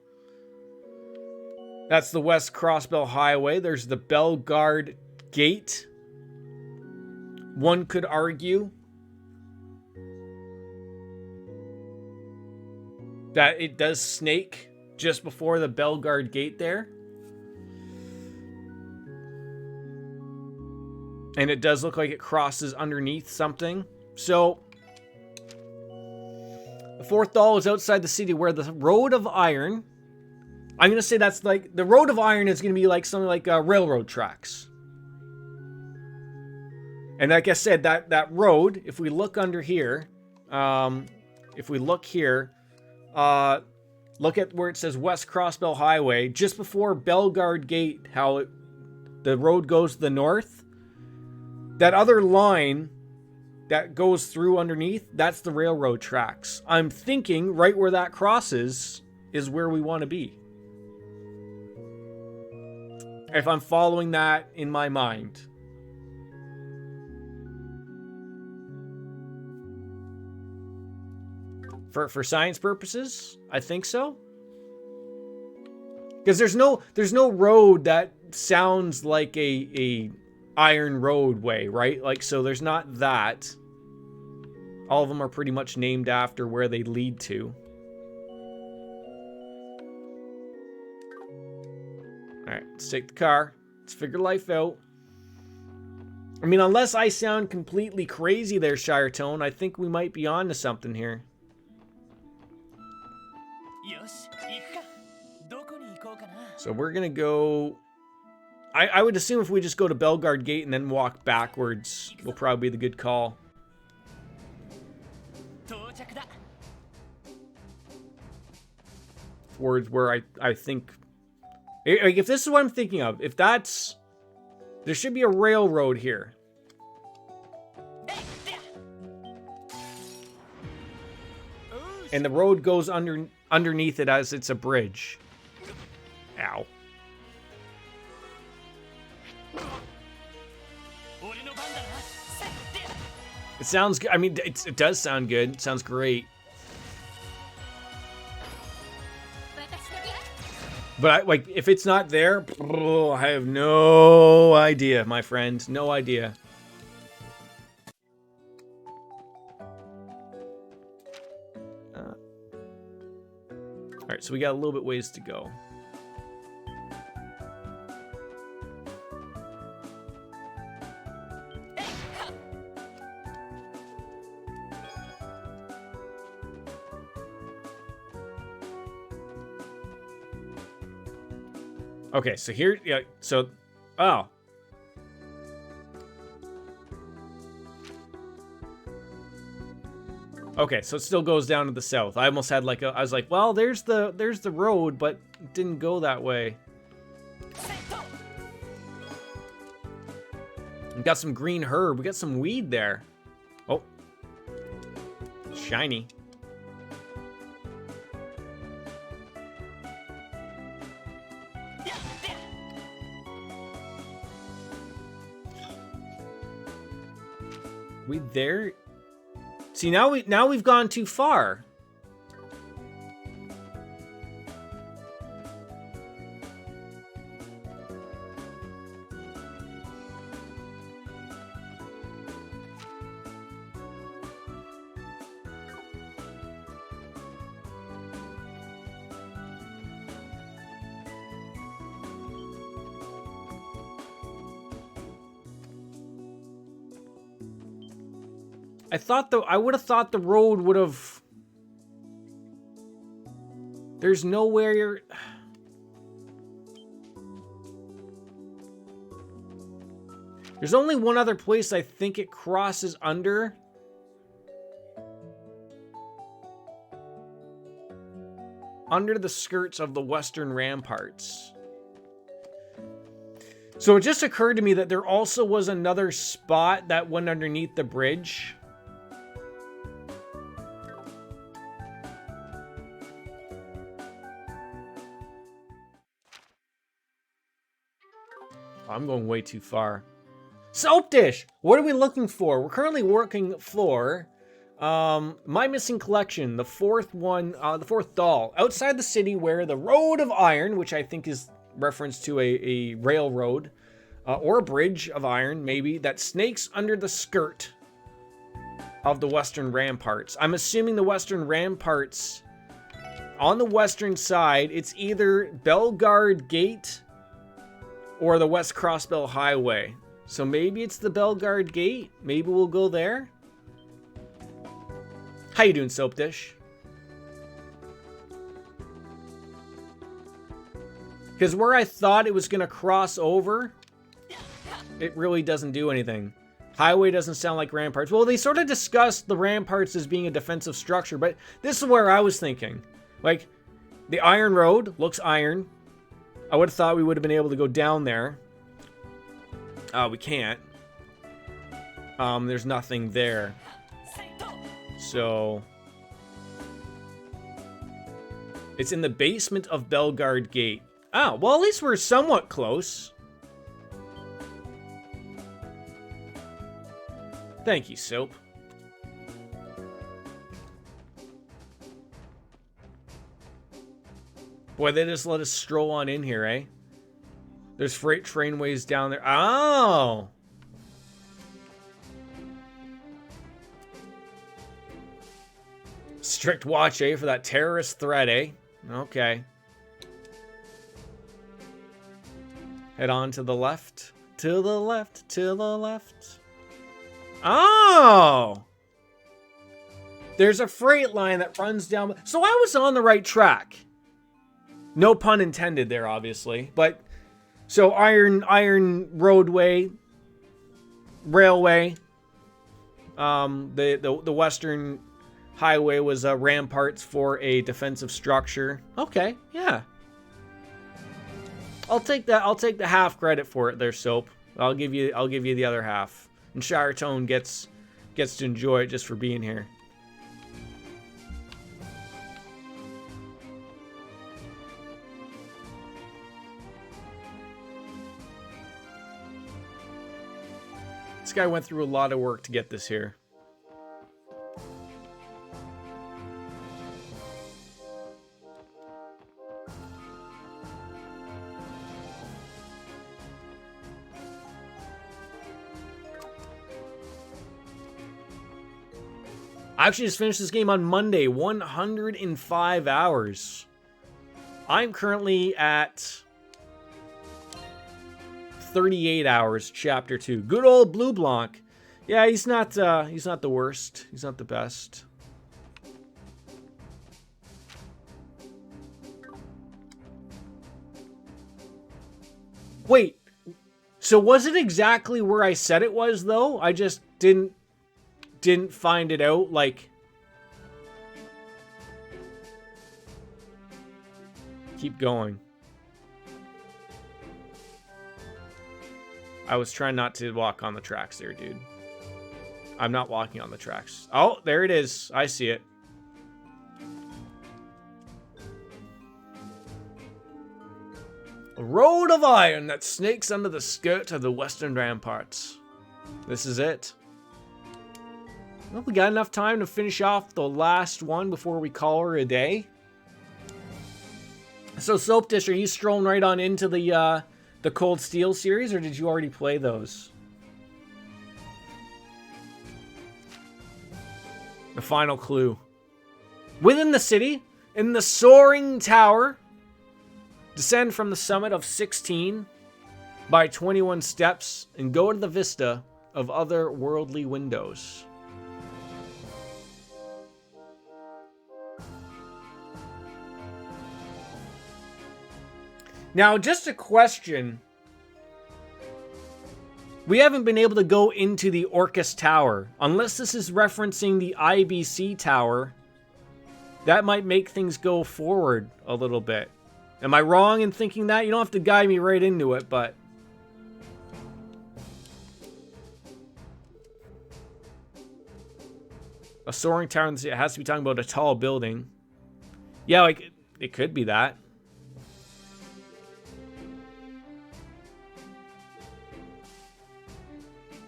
That's the West Crossbell Highway. There's the Bellegarde Gate. One could argue that it does snake just before the Bellegarde Gate there. And it does look like it crosses underneath something. So, the fourth doll is outside the city where the Road of Iron... I'm going to say that's like... The Road of Iron is going to be like something like railroad tracks. And like I said, that road, if we look under here... if we look here... look at where it says West Crossbell Highway. Just before Bellegarde Gate, how the road goes to the north. That other line that goes through underneath, that's the railroad tracks. I'm thinking right where that crosses is where we want to be. If I'm following that in my mind. For science purposes, I think so. Because there's no road that sounds like a iron roadway, right? Like, so there's not that. All of them are pretty much named after where they lead to. Alright, let's take the car. Let's figure life out. I mean, unless I sound completely crazy there, Shire Tone, I think we might be on to something here. So we're gonna go... I would assume if we just go to Belgard Gate and then walk backwards will probably be the good call. Towards where I think... Like, if this is what I'm thinking of, if that's... There should be a railroad here. And the road goes underneath it as it's a bridge. Ow. It sounds good. I mean, it does sound good. It sounds great. But like, if it's not there, I have no idea, my friend. No idea. All right, so we got a little bit ways to go. Okay, so here, yeah, so, oh. Okay, so it still goes down to the south. I almost had like I was like, well, there's the road, but it didn't go that way. We got some green herb. We got some weed there. Oh. Shiny. We there? See, now we've gone too far. I would have thought the road would have... There's nowhere you're... There's only one other place I think it crosses under. Under the skirts of the western ramparts. So it just occurred to me that there also was another spot that went underneath the bridge. I'm going way too far. Soap dish! What are we looking for? We're currently working floor. My missing collection, the fourth one, the fourth doll. Outside the city where the Road of Iron, which I think is reference to a railroad, or a bridge of iron, maybe, that snakes under the skirt of the western ramparts. I'm assuming the western ramparts, on the western side, it's either Belgard Gate or the West Crossbell Highway. So maybe it's the Belgard Gate. Maybe we'll go there. How you doing, Soap Dish? Because where I thought it was going to cross over, it really doesn't do anything. Highway doesn't sound like ramparts. Well, they sort of discussed the ramparts as being a defensive structure, but this is where I was thinking. Like, the Iron Road looks iron. I would have thought we would have been able to go down there. We can't. There's nothing there. So... It's in the basement of Belgard Gate. Oh, well, at least we're somewhat close. Thank you, Soap. Boy, they just let us stroll on in here, eh? There's freight trainways down there. Oh! Strict watch, eh? For that terrorist threat, eh? Okay. Head on to the left. To the left. To the left. Oh! There's a freight line that runs down. So I was on the right track. No pun intended there, obviously. But So iron roadway, railway. The western highway was ramparts for a defensive structure. Okay, yeah. I'll take that. I'll take the half credit for it there, Soap. I'll give you the other half. And Shire Tone gets to enjoy it just for being here. This guy went through a lot of work to get this here. I actually just finished this game on Monday, 105 hours. I'm currently at 38 hours, chapter 2. Good old Blue Blanc. Yeah, he's not the worst. He's not the best. Wait. So was it exactly where I said it was though? I just didn't find it out, like... Keep going. I was trying not to walk on the tracks there, dude. I'm not walking on the tracks. Oh, there it is. I see it. A road of iron that snakes under the skirt of the western ramparts. This is it. Well, we got enough time to finish off the last one before we call her a day. So, Soap Dish, are you strolling right on into the Cold Steel series, or did you already play those? The final clue. Within the city, in the soaring tower, descend from the summit of 16 by 21 steps and go to the vista of otherworldly windows. Now, just a question. We haven't been able to go into the Orcus Tower. Unless this is referencing the IBC Tower, that might make things go forward a little bit. Am I wrong in thinking that? You don't have to guide me right into it, but... A soaring tower, it has to be talking about a tall building. Yeah, like, it could be that.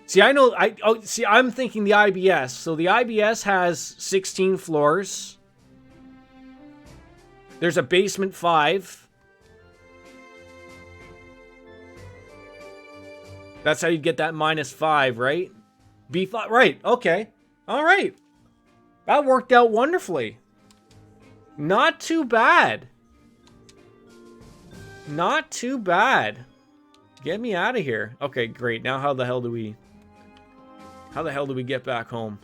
See, I'm thinking the IBS. So the IBS has 16 floors. There's a basement 5. That's how you get that -5, right? B5, right, okay. All right. That worked out wonderfully. Not too bad. Not too bad. Get me out of here. Okay, great. Now how the hell do we get back home?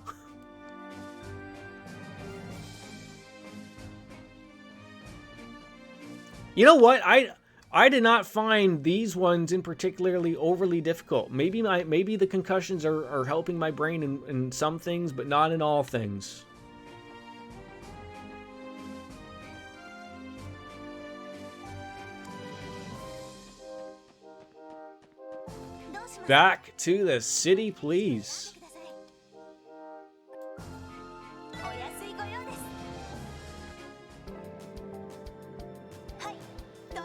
You know what? I did not find these ones in particularly overly difficult. Maybe the concussions are helping my brain in some things, but not in all things. Back to the city, please.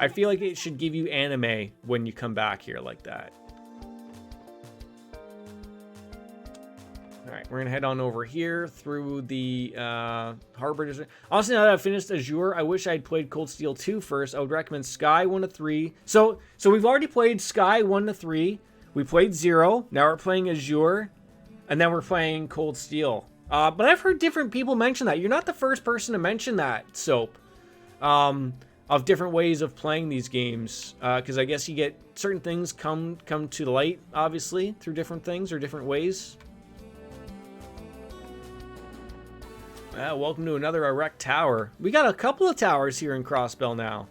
I feel like it should give you anime when you come back here like that. Alright, we're going to head on over here through the Harbor District. Honestly, now that I've finished Azure, I wish I had played Cold Steel 2 first. I would recommend Sky 1 to 3. So we've already played Sky 1 to 3. We played 0. Now we're playing Azure. And then we're playing Cold Steel. But I've heard different people mention that. You're not the first person to mention that, Soap. Of different ways of playing these games. Because I guess you get certain things come to the light, obviously, through different things or different ways. Welcome to another erect tower. We got a couple of towers here in Crossbell now.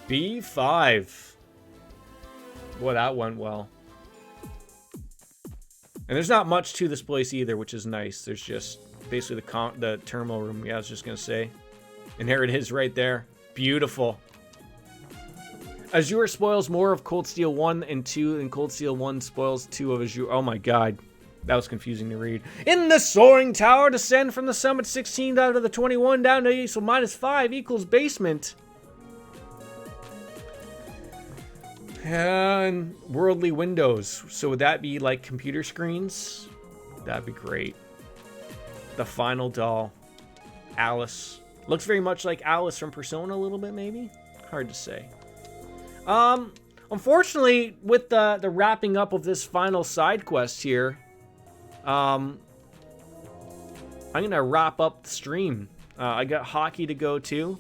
B5. Boy, that went well. And there's not much to this place either, which is nice. There's just basically the terminal room. Yeah, I was just going to say. And here it is right there. Beautiful. Azure spoils more of Cold Steel 1 and 2 than Cold Steel 1 spoils 2 of Azure. Oh my god. That was confusing to read. In the soaring tower, descend from the summit 16 down to the 21 down to 8, so -5 equals basement. And worldly windows. So would that be like computer screens? That'd be great. The final doll. Alice. Looks very much like Alice from Persona a little bit, maybe? Hard to say. Unfortunately, with the wrapping up of this final side quest here, I'm gonna wrap up the stream. I got hockey to go to.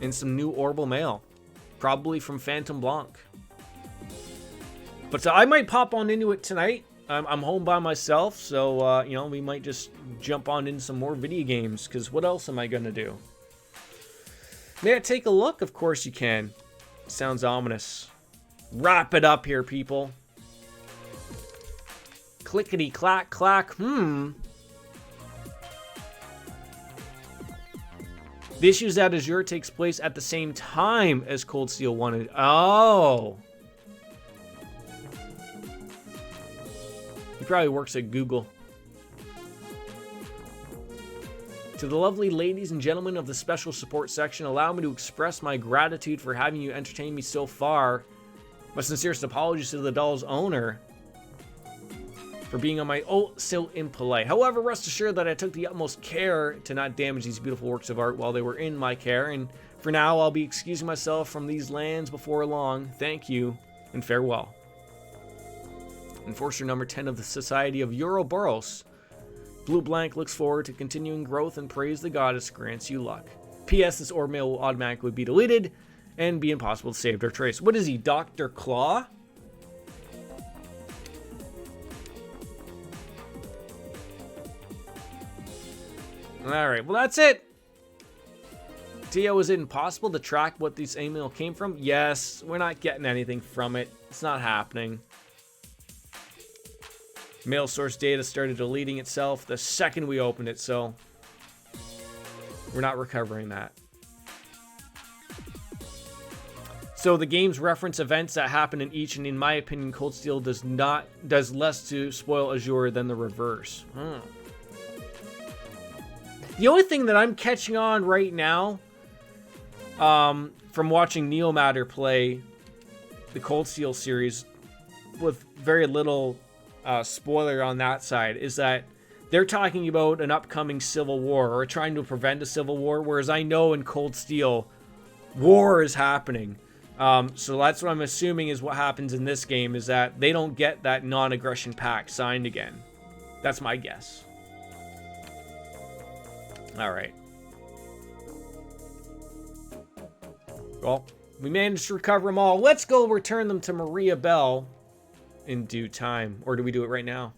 And some new Orbital mail. Probably from Phantom Blanc. But I might pop on into it tonight. I'm home by myself, so, you know, we might just jump on in some more video games, because what else am I going to do? May I take a look? Of course you can. Sounds ominous. Wrap it up here, people. Clickety clack clack. The issues at Azure takes place at the same time as Cold Steel 1. Oh. He probably works at Google. To the lovely ladies and gentlemen of the special support section, allow me to express my gratitude for having you entertain me so far. My sincerest apologies to the doll's owner for being on my so impolite. However, rest assured that I took the utmost care to not damage these beautiful works of art while they were in my care, and for now I'll be excusing myself from these lands before long. Thank you, and farewell. Enforcer number 10 of the Society of Ouroboros. Blue Blank looks forward to continuing growth and prays the goddess grants you luck. P.S. This orb mail will automatically be deleted and be impossible to save or trace. What is he, Dr. Claw? Alright, well that's it. Tio, is it impossible to track what this email came from? Yes, we're not getting anything from it. It's not happening. Mail source data started deleting itself the second we opened it, so we're not recovering that. So the games reference events that happen in each, and in my opinion, Cold Steel does less to spoil Azure than the reverse. The only thing that I'm catching on right now, from watching Neomatter play the Cold Steel series with very little spoiler on that side, is that they're talking about an upcoming civil war or trying to prevent a civil war, whereas I know in Cold Steel, war is happening. So that's what I'm assuming is what happens in this game, is that they don't get that non-aggression pact signed again. That's my guess. Alright. Well, we managed to recover them all. Let's go return them to Maria Bell in due time. Or do we do it right now?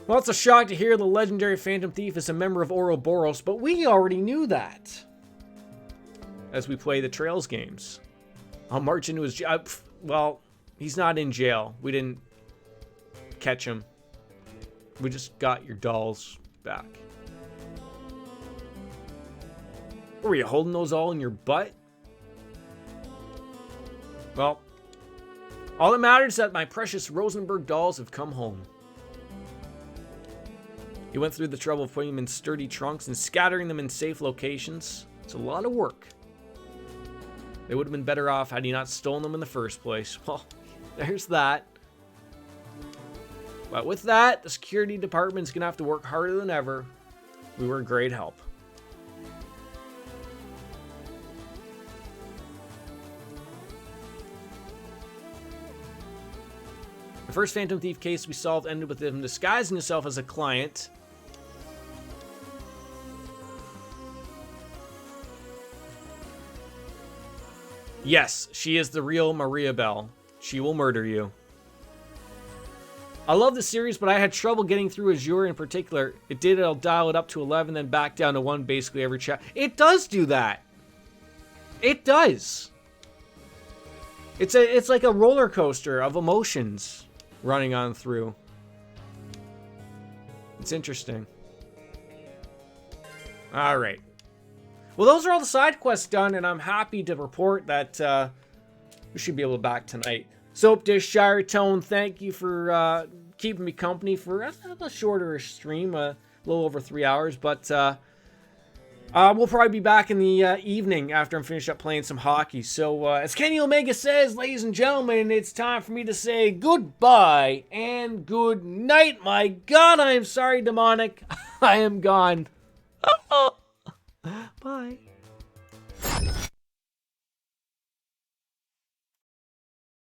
Well, it's a shock to hear the legendary Phantom Thief is a member of Ouroboros, but we already knew that as we play the Trails games. I'll march into his jail. Well, he's not in jail. We didn't catch him. We just got your dolls back. Were you holding those all in your butt? Well, all that matters is that my precious Rosenberg dolls have come home. He went through the trouble of putting them in sturdy trunks and scattering them in safe locations. It's a lot of work. They would have been better off had he not stolen them in the first place. Well, there's that. But with that, the security department's gonna have to work harder than ever. We were a great help. The first Phantom Thief case we solved ended with him disguising himself as a client. Yes, she is the real Maria Bell. She will murder you. I love the series, but I had trouble getting through Azure in particular. It'll dial it up to 11, then back down to 1 basically every chat. It does do that. It does. It's like a roller coaster of emotions running on through. It's interesting. All right. Well, those are all the side quests done, and I'm happy to report that we should be able to back tonight. Soap Dish, Shire Tone, thank you for keeping me company for a shorter stream, a little over 3 hours, but we'll probably be back in the evening after I'm finished up playing some hockey. So, as Kenny Omega says, ladies and gentlemen, it's time for me to say goodbye and good night. My God, I am sorry, Demonic. I am gone.